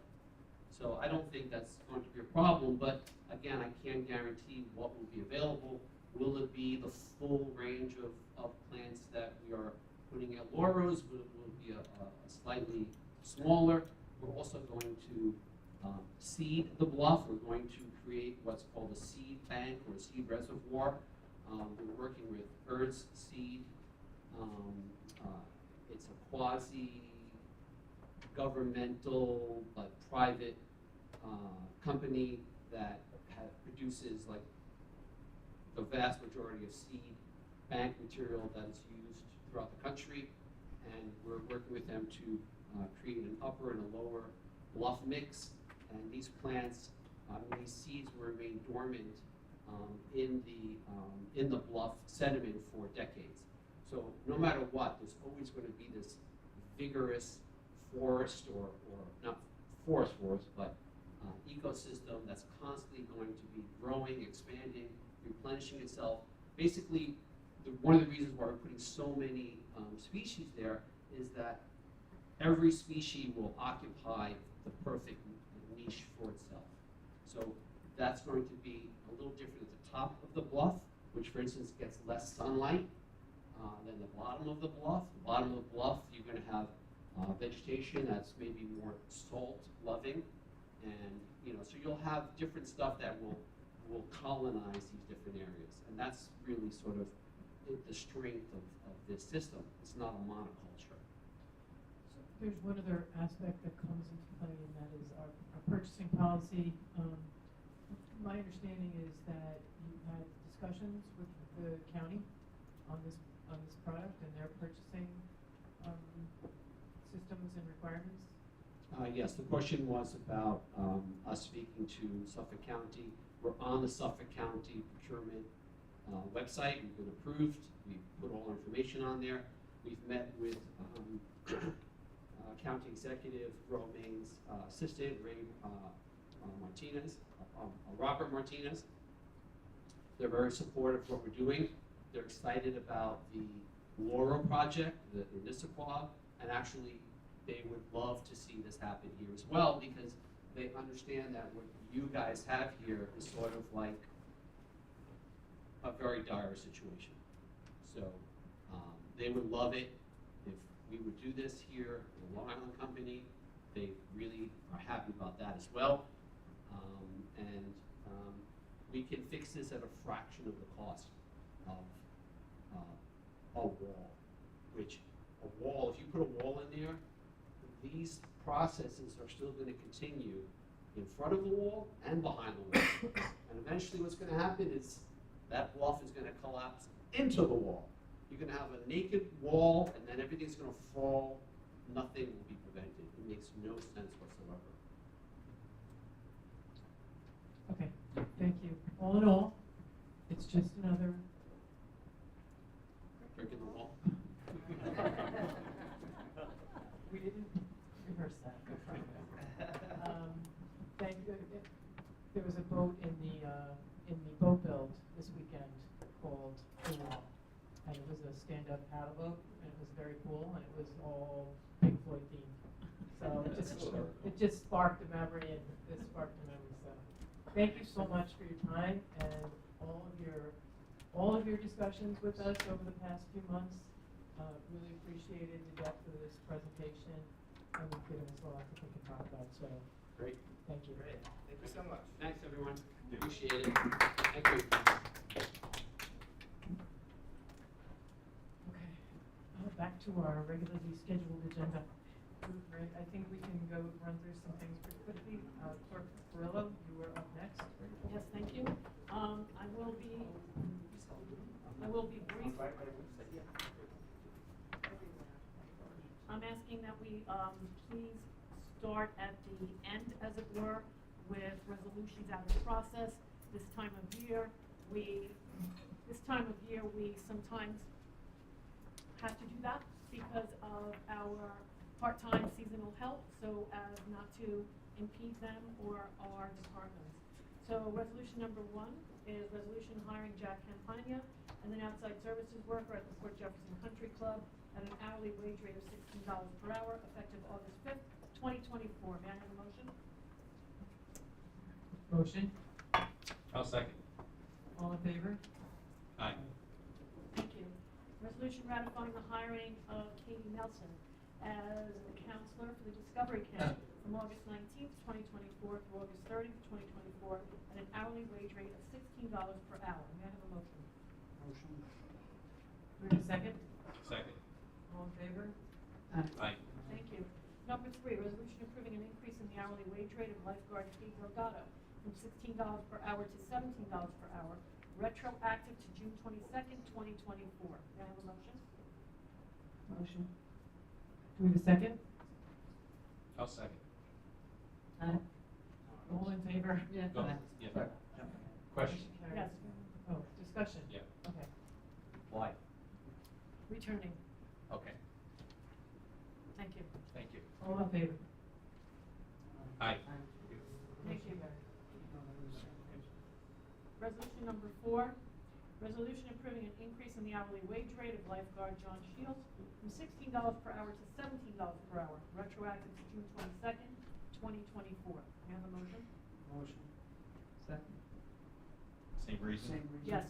[SPEAKER 15] So I don't think that's going to be a problem, but again, I can't guarantee what will be available. Will it be the full range of plants that we are putting at Laurel's? Will it be a slightly smaller? We're also going to seed the bluff. We're going to create what's called a seed bank or a seed reservoir. We're working with Earth's Seed. It's a quasi-governmental but private company that produces like the vast majority of seed bank material that is used throughout the country, and we're working with them to create an upper and a lower bluff mix. And these plants, these seeds will remain dormant in the bluff sediment for decades. So no matter what, there's always going to be this vigorous forest or not forest, but ecosystem that's constantly going to be growing, expanding, replenishing itself. Basically, one of the reasons why we're putting so many species there is that every species will occupy the perfect niche for itself. So that's going to be a little different at the top of the bluff, which for instance gets less sunlight than the bottom of the bluff. The bottom of the bluff, you're going to have vegetation that's maybe more salt loving, and so you'll have different stuff that will colonize these different areas, and that's really sort of the strength of this system. It's not a monoculture.
[SPEAKER 1] So there's one other aspect that comes into play, and that is our purchasing policy. My understanding is that you had discussions with the county on this product, and their purchasing systems and requirements.
[SPEAKER 15] Yes, the question was about us speaking to Suffolk County. We're on the Suffolk County procurement website. We've been approved. We've put all our information on there. We've met with County Executive Romaine's assistant, Robert Martinez. They're very supportive of what we're doing. They're excited about the Laurel project, the Nisqually, and actually they would love to see this happen here as well, because they understand that what you guys have here is sort of like a very dire situation. So they would love it if we would do this here in the Long Island Company. They really are happy about that as well. And we can fix this at a fraction of the cost of a wall, which a wall, if you put a wall in there, these processes are still going to continue in front of the wall and behind the wall. And eventually what's going to happen is that bluff is going to collapse into the wall. You're going to have a naked wall, and then everything's going to fall. Nothing will be prevented. It makes no sense whatsoever.
[SPEAKER 1] Okay, thank you. All in all, it's just another
[SPEAKER 15] Brick in the wall.
[SPEAKER 1] We didn't rehearse that. Thank you. There was a boat in the boat build this weekend called The Wall, and it was a stand-up paddle boat, and it was very cool, and it was all Pink Floyd themed. So it just sparked a memory, and it sparked a memory. So thank you so much for your time and all of your discussions with us over the past few months. Really appreciated the depth of this presentation, and you've given us a lot to think about that. So
[SPEAKER 15] Great.
[SPEAKER 1] thank you.
[SPEAKER 21] Great. Thank you so much.
[SPEAKER 15] Thanks, everyone. Appreciate it. Thank you.
[SPEAKER 1] Okay, back to our regularly scheduled agenda. Right, I think we can go run through some things pretty quickly. Clerk Perillo, you were up next.
[SPEAKER 3] Yes, thank you. I will be I will be brief. I'm asking that we, please start at the end, as it were, with resolutions out of the process. This time of year, we sometimes have to do that because of our part-time seasonal help, so as not to impede them or our departments. So resolution number 1 is resolution hiring Jack Campagna as an outside services worker at the Port Jefferson Country Club at an hourly wage rate of $16 per hour, effective August 5th, 2024. May I have a motion?
[SPEAKER 1] Motion.
[SPEAKER 2] I'll second.
[SPEAKER 1] All in favor?
[SPEAKER 2] Aye.
[SPEAKER 3] Thank you. Resolution ratifying the hiring of Katie Nelson as a counselor for the Discovery Camp from August 19th, 2024 through August 30th, 2024 at an hourly wage rate of $16 per hour. May I have a motion?
[SPEAKER 11] Motion.
[SPEAKER 1] Do we have a second?
[SPEAKER 2] Second.
[SPEAKER 1] All in favor?
[SPEAKER 2] Aye.
[SPEAKER 3] Thank you. Number 3, resolution approving an increase in the hourly wage rate of lifeguard Kate Delgado from $16 per hour to $17 per hour, retroactive to June 22nd, 2024. May I have a motion?
[SPEAKER 1] Motion. Do we have a second?
[SPEAKER 2] I'll second.
[SPEAKER 1] All in favor?
[SPEAKER 3] Yeah.
[SPEAKER 2] Go. Yeah. Question?
[SPEAKER 3] Yes.
[SPEAKER 1] Oh, discussion?
[SPEAKER 2] Yeah.
[SPEAKER 1] Okay.
[SPEAKER 2] Why?
[SPEAKER 3] Returning.
[SPEAKER 2] Okay.
[SPEAKER 3] Thank you.
[SPEAKER 2] Thank you.
[SPEAKER 1] All in favor?
[SPEAKER 2] Aye.
[SPEAKER 3] Thank you. Resolution number 4, resolution approving an increase in the hourly wage rate of lifeguard John Shields from $16 per hour to $17 per hour, retroactive to June 22nd, 2024. May I have a motion?
[SPEAKER 11] Motion.
[SPEAKER 1] Second.
[SPEAKER 2] Same reason?
[SPEAKER 11] Same reason.
[SPEAKER 3] Yes.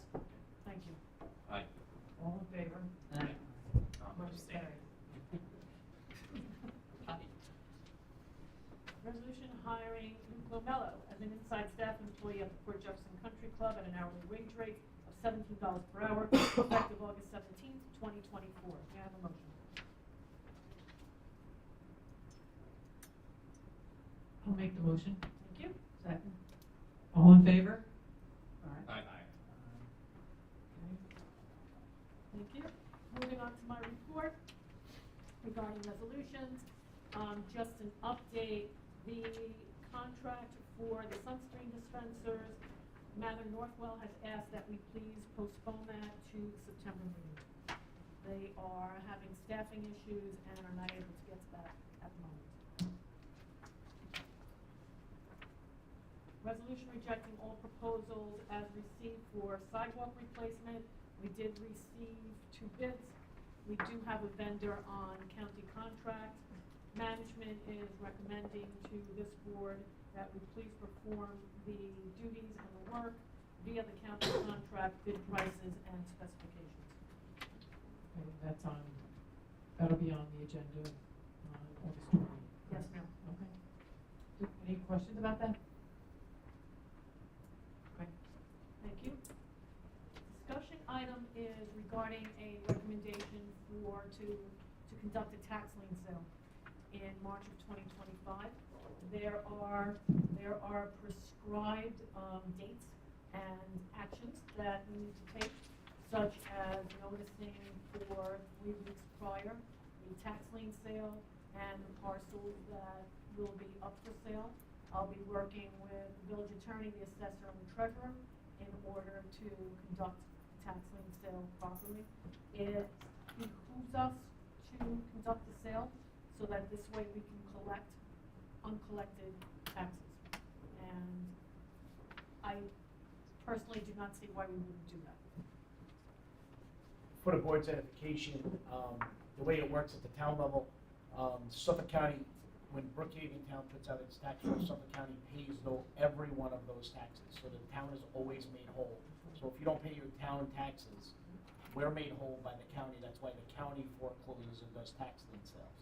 [SPEAKER 3] Thank you.
[SPEAKER 2] Aye.
[SPEAKER 1] All in favor? Motion
[SPEAKER 6] Abstain.
[SPEAKER 1] carried.
[SPEAKER 3] Resolution hiring Luke Lomello as an inside staff employee at the Port Jefferson Country Club at an hourly wage rate of $17 per hour, effective August 17th, 2024. May I have a motion?
[SPEAKER 1] I'll make the motion.
[SPEAKER 3] Thank you.
[SPEAKER 1] Second. All in favor?
[SPEAKER 2] Aye.
[SPEAKER 1] Okay.
[SPEAKER 3] Thank you. Moving on to my report regarding resolutions. Just an update, the contract for the sunscreen dispensers, Mather Northwell has asked that we please postpone that to the September meeting. They are having staffing issues and are not able to get to that at the moment. Resolution rejecting all proposals as received for sidewalk replacement. We did receive 2 bids. We do have a vendor on county contract. Management is recommending to this board that we please perform the duties and the work via the county contract, bid prices, and specifications.
[SPEAKER 1] Okay, that'll be on the agenda on August 20th.
[SPEAKER 3] Yes, ma'am.
[SPEAKER 1] Okay. Any questions about that? Okay.
[SPEAKER 3] Thank you. Discussion item is regarding a recommendation to conduct a tax lien sale in March of 2025. There are prescribed dates and actions that we need to take, such as noticing for 3 weeks prior the tax lien sale and the parcels that will be up for sale. I'll be working with the village attorney, the assessor, and the treasurer in order to conduct the tax lien sale properly. It behooves us to conduct the sale so that this way we can collect uncollected taxes. And I personally do not see why we wouldn't do that.
[SPEAKER 11] For the board's edification, the way it works at the town level, Suffolk County, when Brookhaven Town puts out its tax roll, Suffolk County pays every one of those taxes. So the town is always made whole. So if you don't pay your town taxes, we're made whole by the county. That's why the county forecloses and does tax lien sales.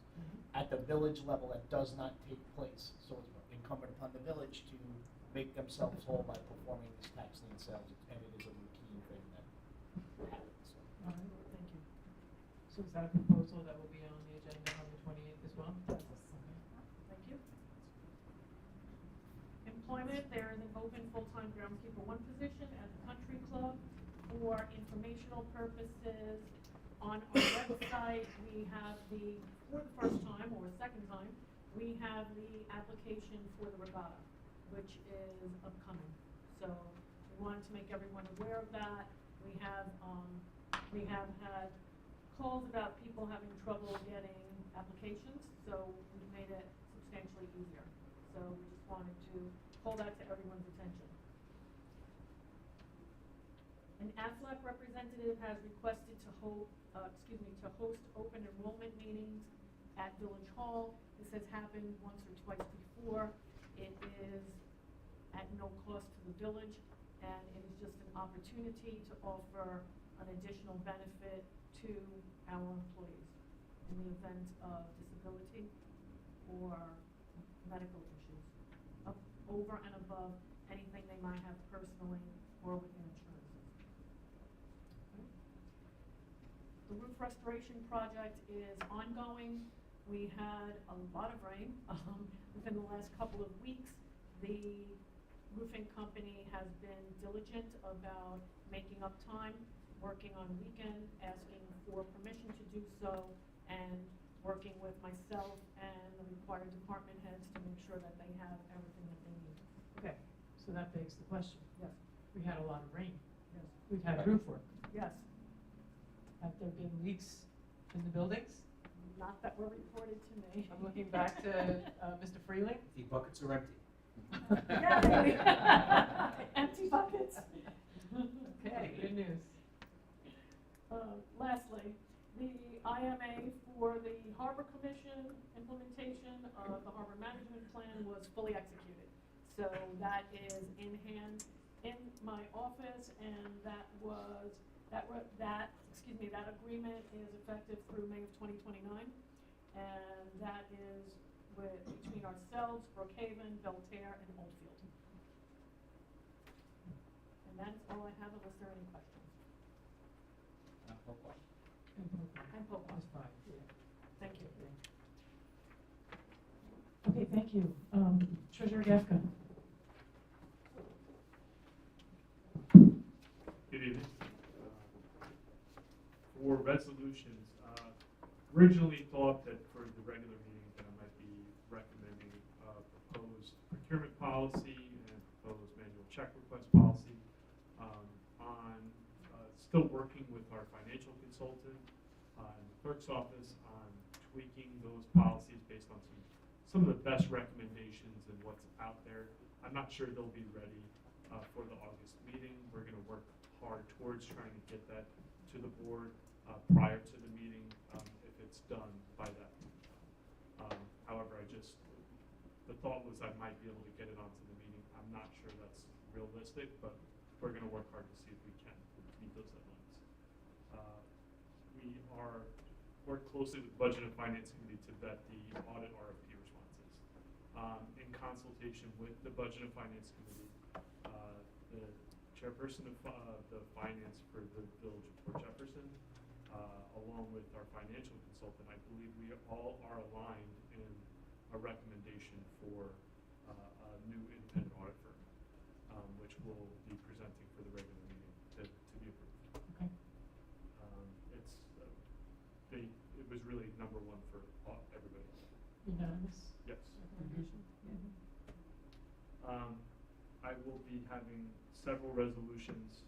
[SPEAKER 11] At the village level, that does not take place. So it's incumbent upon the village to make themselves whole by performing these tax lien sales, and it is a routine thing that happens.
[SPEAKER 1] All right, thank you. So is that a proposal that will be on the agenda on the 28th as well?
[SPEAKER 3] Yes. Thank you. Employment, there is an open full-time groundskeeper 1 position at the country club for informational purposes, on our website, we have for the first time or second time, we have the application for the regatta, which is upcoming. So we wanted to make everyone aware of that. We have had calls about people having trouble getting applications, so we made it substantially easier. So we just wanted to call that to everyone's attention. An AFLAC representative has requested to host open enrollment meetings at Village Hall. This has happened once or twice before. It is at no cost to the village, and it is just an opportunity to offer an additional benefit to our employees in the event of disability or medical issues, over and above anything they might have personally or with their insurances. The roof restoration project is ongoing. We had a lot of rain within the last couple of weeks. The roofing company has been diligent about making up time, working on weekend, asking for permission to do so, and working with myself and the required department heads to make sure that they have everything that they need.
[SPEAKER 1] Okay, so that begs the question.
[SPEAKER 3] Yes.
[SPEAKER 1] We had a lot of rain.
[SPEAKER 3] Yes.
[SPEAKER 1] We've had roof work.
[SPEAKER 3] Yes.
[SPEAKER 1] Have there been leaks in the buildings?
[SPEAKER 3] Not that were reported to me.
[SPEAKER 1] I'm looking back to Mr. Freeling.
[SPEAKER 11] The buckets are empty.
[SPEAKER 3] Yeah, empty buckets.
[SPEAKER 1] Okay, good news.
[SPEAKER 3] Lastly, the IMA for the Harbor Commission implementation of the Harbor Management Plan was fully executed. So that is in hand in my office, and that agreement is effective through May of 2029, and that is between ourselves, Brookhaven, Belterre, and Oldfield. And that's all I have, unless there are any questions. And Pocahontas.
[SPEAKER 1] That's fine. Yeah.
[SPEAKER 3] Thank you.
[SPEAKER 1] Okay, thank you. Treasurer Gafka.
[SPEAKER 14] Good evening. For resolutions, originally thought that for the regular meeting that I might be recommending proposed procurement policy and proposed manual check request policy. Still working with our financial consultant in the clerk's office on tweaking those policies based on some of the best recommendations and what's out there. I'm not sure they'll be ready for the August meeting. We're going to work hard towards trying to get that to the board prior to the meeting if it's done by that. However, the thought was I might be able to get it onto the meeting. I'm not sure that's realistic, but we're going to work hard to see if we can meet those deadlines. We work closely with the Budget and Finance Committee to vet the audit RFP responses. In consultation with the Budget and Finance Committee, the chairperson of the finance for the Village of Port Jefferson, along with our financial consultant, I believe we all are aligned in a recommendation for a new independent audit firm, which we'll be presenting for the regular meeting to be approved.
[SPEAKER 1] Okay.
[SPEAKER 14] It was really number one for everybody.
[SPEAKER 1] Unanimous?
[SPEAKER 14] Yes.
[SPEAKER 1] Recommendation?
[SPEAKER 14] I will be having several resolutions,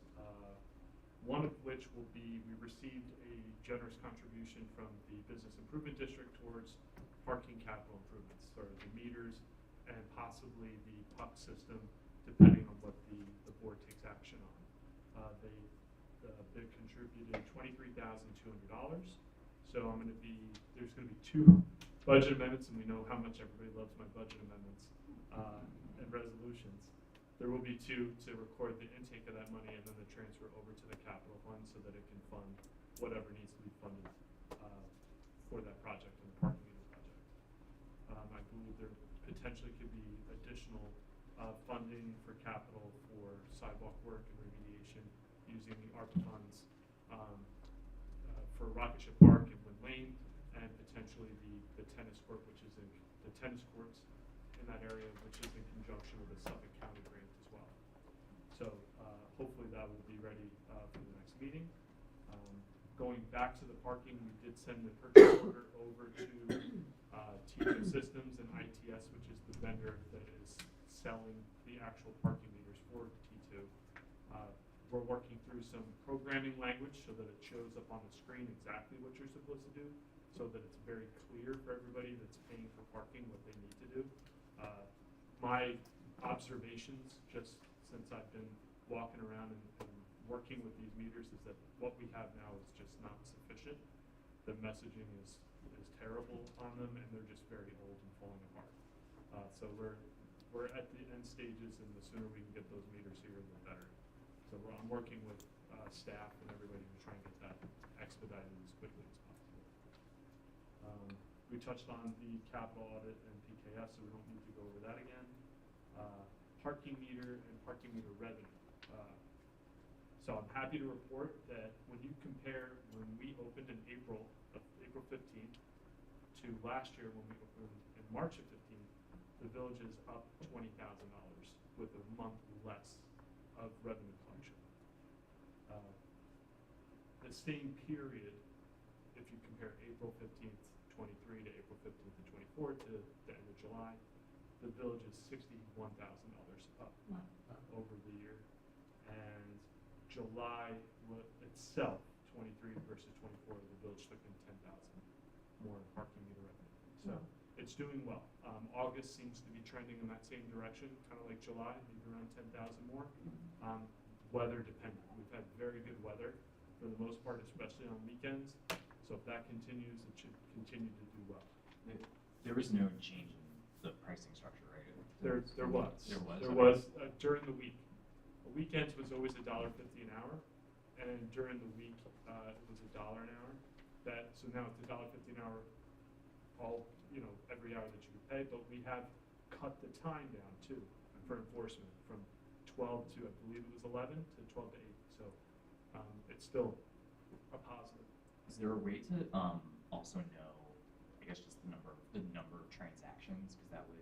[SPEAKER 14] one of which will be, we received a generous contribution from the Business Improvement District towards parking capital improvements, or the meters and possibly the puck system, depending on what the board takes action on. They contributed $23,200. So there's going to be two budget amendments, and we know how much everybody loves my budget amendments and resolutions. There will be two to record the intake of that money and then the transfer over to the capital fund so that it can fund whatever needs to be funded for that project and the parking of the project. I believe there potentially could be additional funding for capital for sidewalk work and remediation using the ARPA funds for Rocket Ship Park and Wood Lane, and potentially the tennis court, which is the tennis courts in that area, which is in conjunction with a Suffolk County grant as well. So hopefully that will be ready for the next going back to the parking, we did send the purchase order over to T2 Systems and ITS, which is the vendor that is selling the actual parking meters for T2. We're working through some programming language so that it shows up on the screen exactly what you're supposed to do, so that it's very clear for everybody that's paying for parking what they need to do. My observations, just since I've been walking around and working with these meters, is that what we have now is just not sufficient. The messaging is terrible on them, and they're just very old and falling apart. So we're at the end stages, and the sooner we can get those meters here, the better. So I'm working with staff and everybody to try and get that expedited as quickly as possible. We touched on the capital audit and PKF, so we don't need to go over that again. Parking meter and parking meter revenue. So I'm happy to report that when you compare when we opened in April 15th to last year when we opened in March of 15th, the village is up $20,000 with a month less of revenue collection. The same period, if you compare April 15th, 23 to April 15th to 24 to the end of July, the village is $61,000 up over the year. And July itself, 23 versus 24, the village took in 10,000 more in parking meter revenue. So it's doing well. August seems to be trending in that same direction, kind of like July, maybe around 10,000 more. Weather dependent. We've had very good weather for the most part, especially on weekends. So if that continues, it should continue to do well.
[SPEAKER 6] There was no change in the pricing structure, right?
[SPEAKER 14] There was.
[SPEAKER 6] There
[SPEAKER 14] was during the week. Weekends was always $1.50 an hour, and during the week it was $1 an hour. So now it's $1.50 an hour, every hour that you would pay. But we have cut the time down too for enforcement from 12 to, I believe it was 11 to 12 to 8. So it's still a positive.
[SPEAKER 6] Is there a way to also know, I guess, just the number of transactions, because that would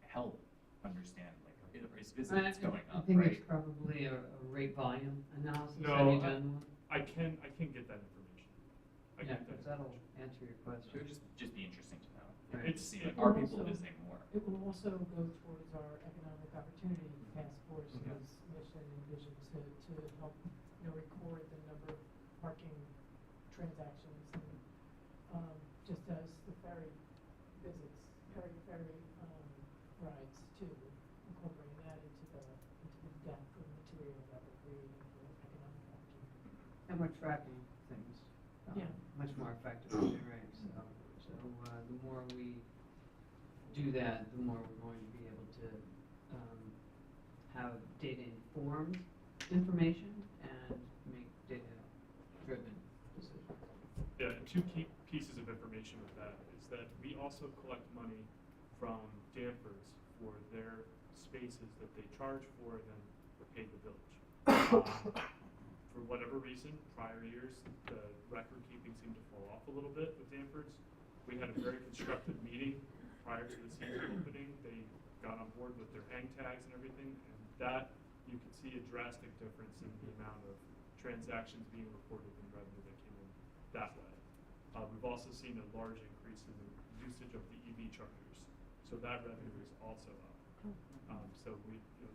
[SPEAKER 6] help understand, like, is visits going up,
[SPEAKER 5] I think
[SPEAKER 6] right?
[SPEAKER 5] it's probably a rate volume analysis.
[SPEAKER 14] No,
[SPEAKER 5] Have you done one?
[SPEAKER 14] I can get that information.
[SPEAKER 5] Yeah, because that'll answer your question.
[SPEAKER 6] It would just be interesting to know.
[SPEAKER 5] Right.
[SPEAKER 6] To see, like, are people visiting more?
[SPEAKER 1] It will also go towards our economic opportunity task force's mission and vision to help, record the number of parking transactions and just as the ferry visits, ferry rides too, incorporating that into the depth of material that we're creating for economic opportunity.
[SPEAKER 5] And we're tracking things much more effectively, right? So the more we do that, the more we're going to be able to have data-informed information and make data-driven decisions.
[SPEAKER 14] Yeah, and two key pieces of information with that is that we also collect money from Danfords for their spaces that they charge for and then pay the village. For whatever reason, prior years, the record keeping seemed to fall off a little bit with Danfords. We had a very constructive meeting prior to the season opening. They got on board with their hang tags and everything, and that you could see a drastic difference in the amount of transactions being reported and revenue that came in that way. We've also seen a large increase in the usage of the EV chargers, so that revenue is also up. So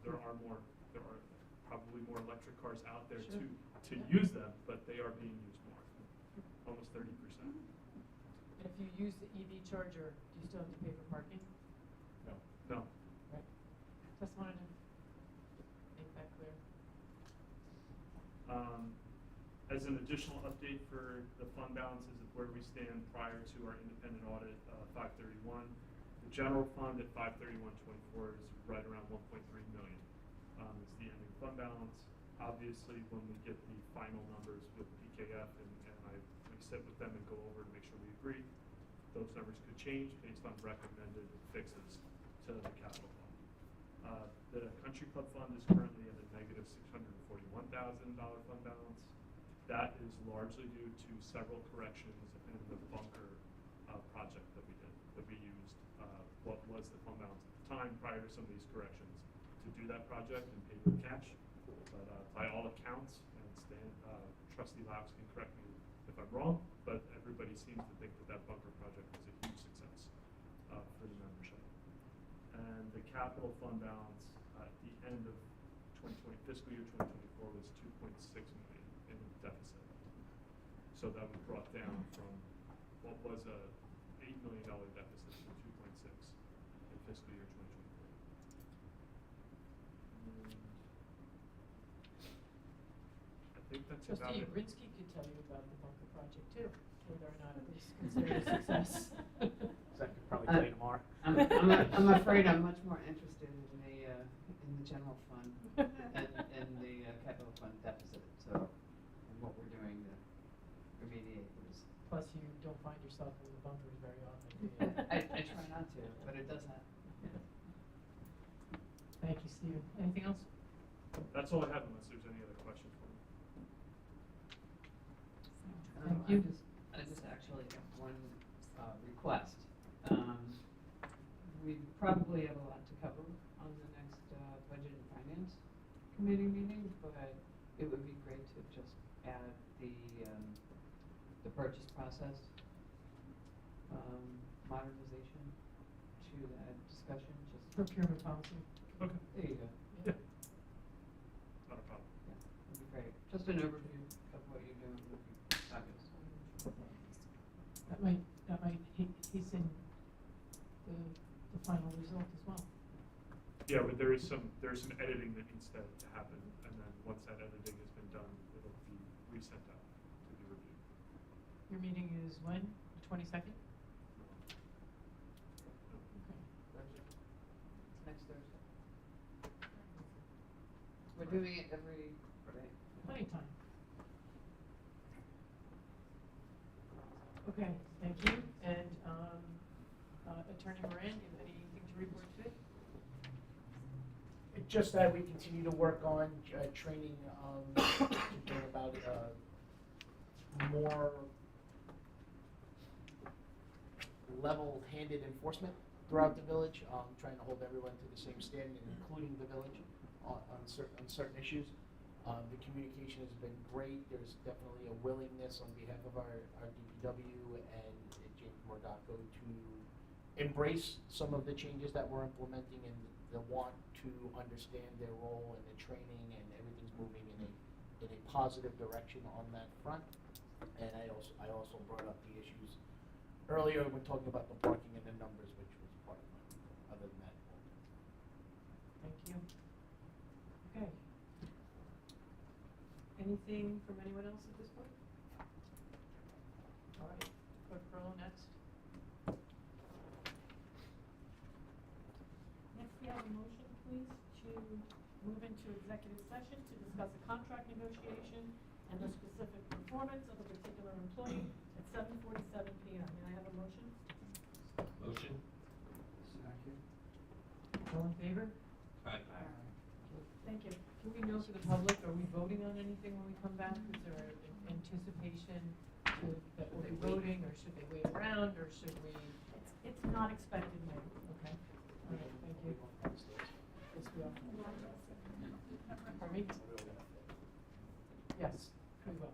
[SPEAKER 14] there are probably more electric cars out there to use them, but they are being used more, almost 30%.
[SPEAKER 1] And if you use the EV charger, do you still have to pay for parking?
[SPEAKER 14] No.
[SPEAKER 1] Right. Just wanted to make that clear.
[SPEAKER 14] As an additional update for the fund balances of where we stand prior to our independent audit, 531, the general fund at 531.24 is right around 1.3 million. Is the ending fund balance. Obviously, when we get the final numbers with PKF and we sit with them and go over to make sure we agree, those numbers could change based on recommended fixes to the capital fund. The country club fund is currently at a negative $641,000 fund balance. That is largely due to several corrections in the bunker project that we did, that we used what was the fund balance at the time prior to some of these corrections to do that project and pay with cash. But by all accounts, and Trustee Laps can correct me if I'm wrong, but everybody seems to think that that bunker project was a huge success for the membership. And the capital fund balance at the end of fiscal year 2024 was 2.6 million in deficit. So that was brought down from what was a $8 million deficit to 2.6 in fiscal year 2024. I think that's about
[SPEAKER 1] Trustee
[SPEAKER 14] it.
[SPEAKER 1] Yurinsky could tell you about the bunker project too, whether or not it was considered a success.
[SPEAKER 11] So I could probably tell you tomorrow.
[SPEAKER 5] I'm afraid I'm much more interested in the general fund and the capital fund deficit, so, and what we're doing to remediate this.
[SPEAKER 1] Plus, you don't find yourself in the bunkers very often, do you?
[SPEAKER 5] I try not to, but it does happen.
[SPEAKER 1] Thank you, Stephen. Anything else?
[SPEAKER 14] That's all I have unless there's any other questions for me.
[SPEAKER 1] Thank you.
[SPEAKER 5] I just actually have one request. We probably have a lot to cover on the next Budget and Finance Committee meeting, but it would be great to just add the purchase process modernization to that discussion. Just
[SPEAKER 1] Procurement policy.
[SPEAKER 14] Okay.
[SPEAKER 5] There you go.
[SPEAKER 14] Yeah. Not a problem.
[SPEAKER 5] Yeah, that'd be great. Just an overview of what you're doing would be fabulous.
[SPEAKER 1] That might hasten the final result as well.
[SPEAKER 14] Yeah, but there is some editing that needs to happen, and then once that editing has been done, it'll be resent out to be reviewed.
[SPEAKER 1] Your meeting is when? The 22nd? Okay.
[SPEAKER 5] It's next Thursday. We're doing it every day.
[SPEAKER 1] Plenty of time. Okay, thank you. And Attorney Moran, do you have anything to report today?
[SPEAKER 11] It's just that we continue to work on training to bring about more level-handed enforcement throughout the village, trying to hold everyone to the same standard, including the village, on certain issues. The communication has been great. There's definitely a willingness on behalf of our DPW and James Mordaco to embrace some of the changes that we're implementing and the want to understand their role and the training, and everything's moving in a positive direction on that front. And I also brought up the issues earlier when talking about the parking and the numbers, which was part of my, other than that.
[SPEAKER 1] Thank you. Okay. Anything from anyone else at this point? All right, Clerk Pearl next.
[SPEAKER 3] Next, we have a motion, please, to move into executive session to discuss a contract negotiation and the specific performance of a particular employee at 7:47 PM. May I have a motion?
[SPEAKER 2] Motion?
[SPEAKER 1] All in favor?
[SPEAKER 2] Aye.
[SPEAKER 3] Thank you.
[SPEAKER 1] Can we know for the public, are we voting on anything when we come back? Is there an anticipation that we'll be voting, or should they wait around, or should we?
[SPEAKER 3] It's not expected, Mayor.
[SPEAKER 1] Okay. All right, thank you. Yes, we are. Pardon me? Yes, we will.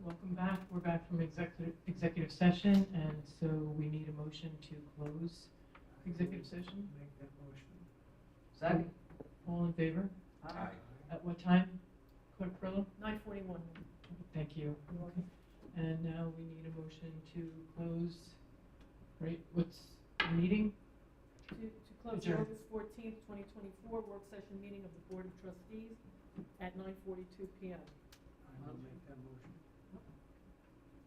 [SPEAKER 1] welcome back. We're back from executive session, and so we need a motion to close executive session.
[SPEAKER 4] Make that motion.
[SPEAKER 3] Second.
[SPEAKER 1] All in favor?
[SPEAKER 15] Aye.
[SPEAKER 1] At what time, Clerk Perillo?
[SPEAKER 3] 9:41.
[SPEAKER 1] Thank you. And now we need a motion to close, right, what's the meeting?
[SPEAKER 3] To close the
[SPEAKER 1] Adjourn.
[SPEAKER 3] August 14th, 2024 work session meeting of the Board of Trustees at 9:42 PM.
[SPEAKER 4] I will make that motion.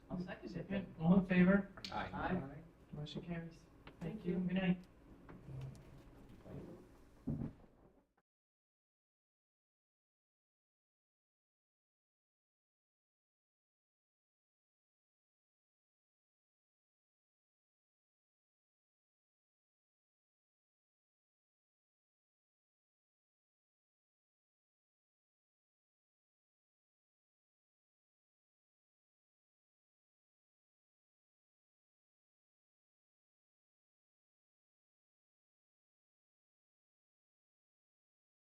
[SPEAKER 1] I'll second it. All in favor?
[SPEAKER 15] Aye.
[SPEAKER 1] Motion carries. Thank you. Good night.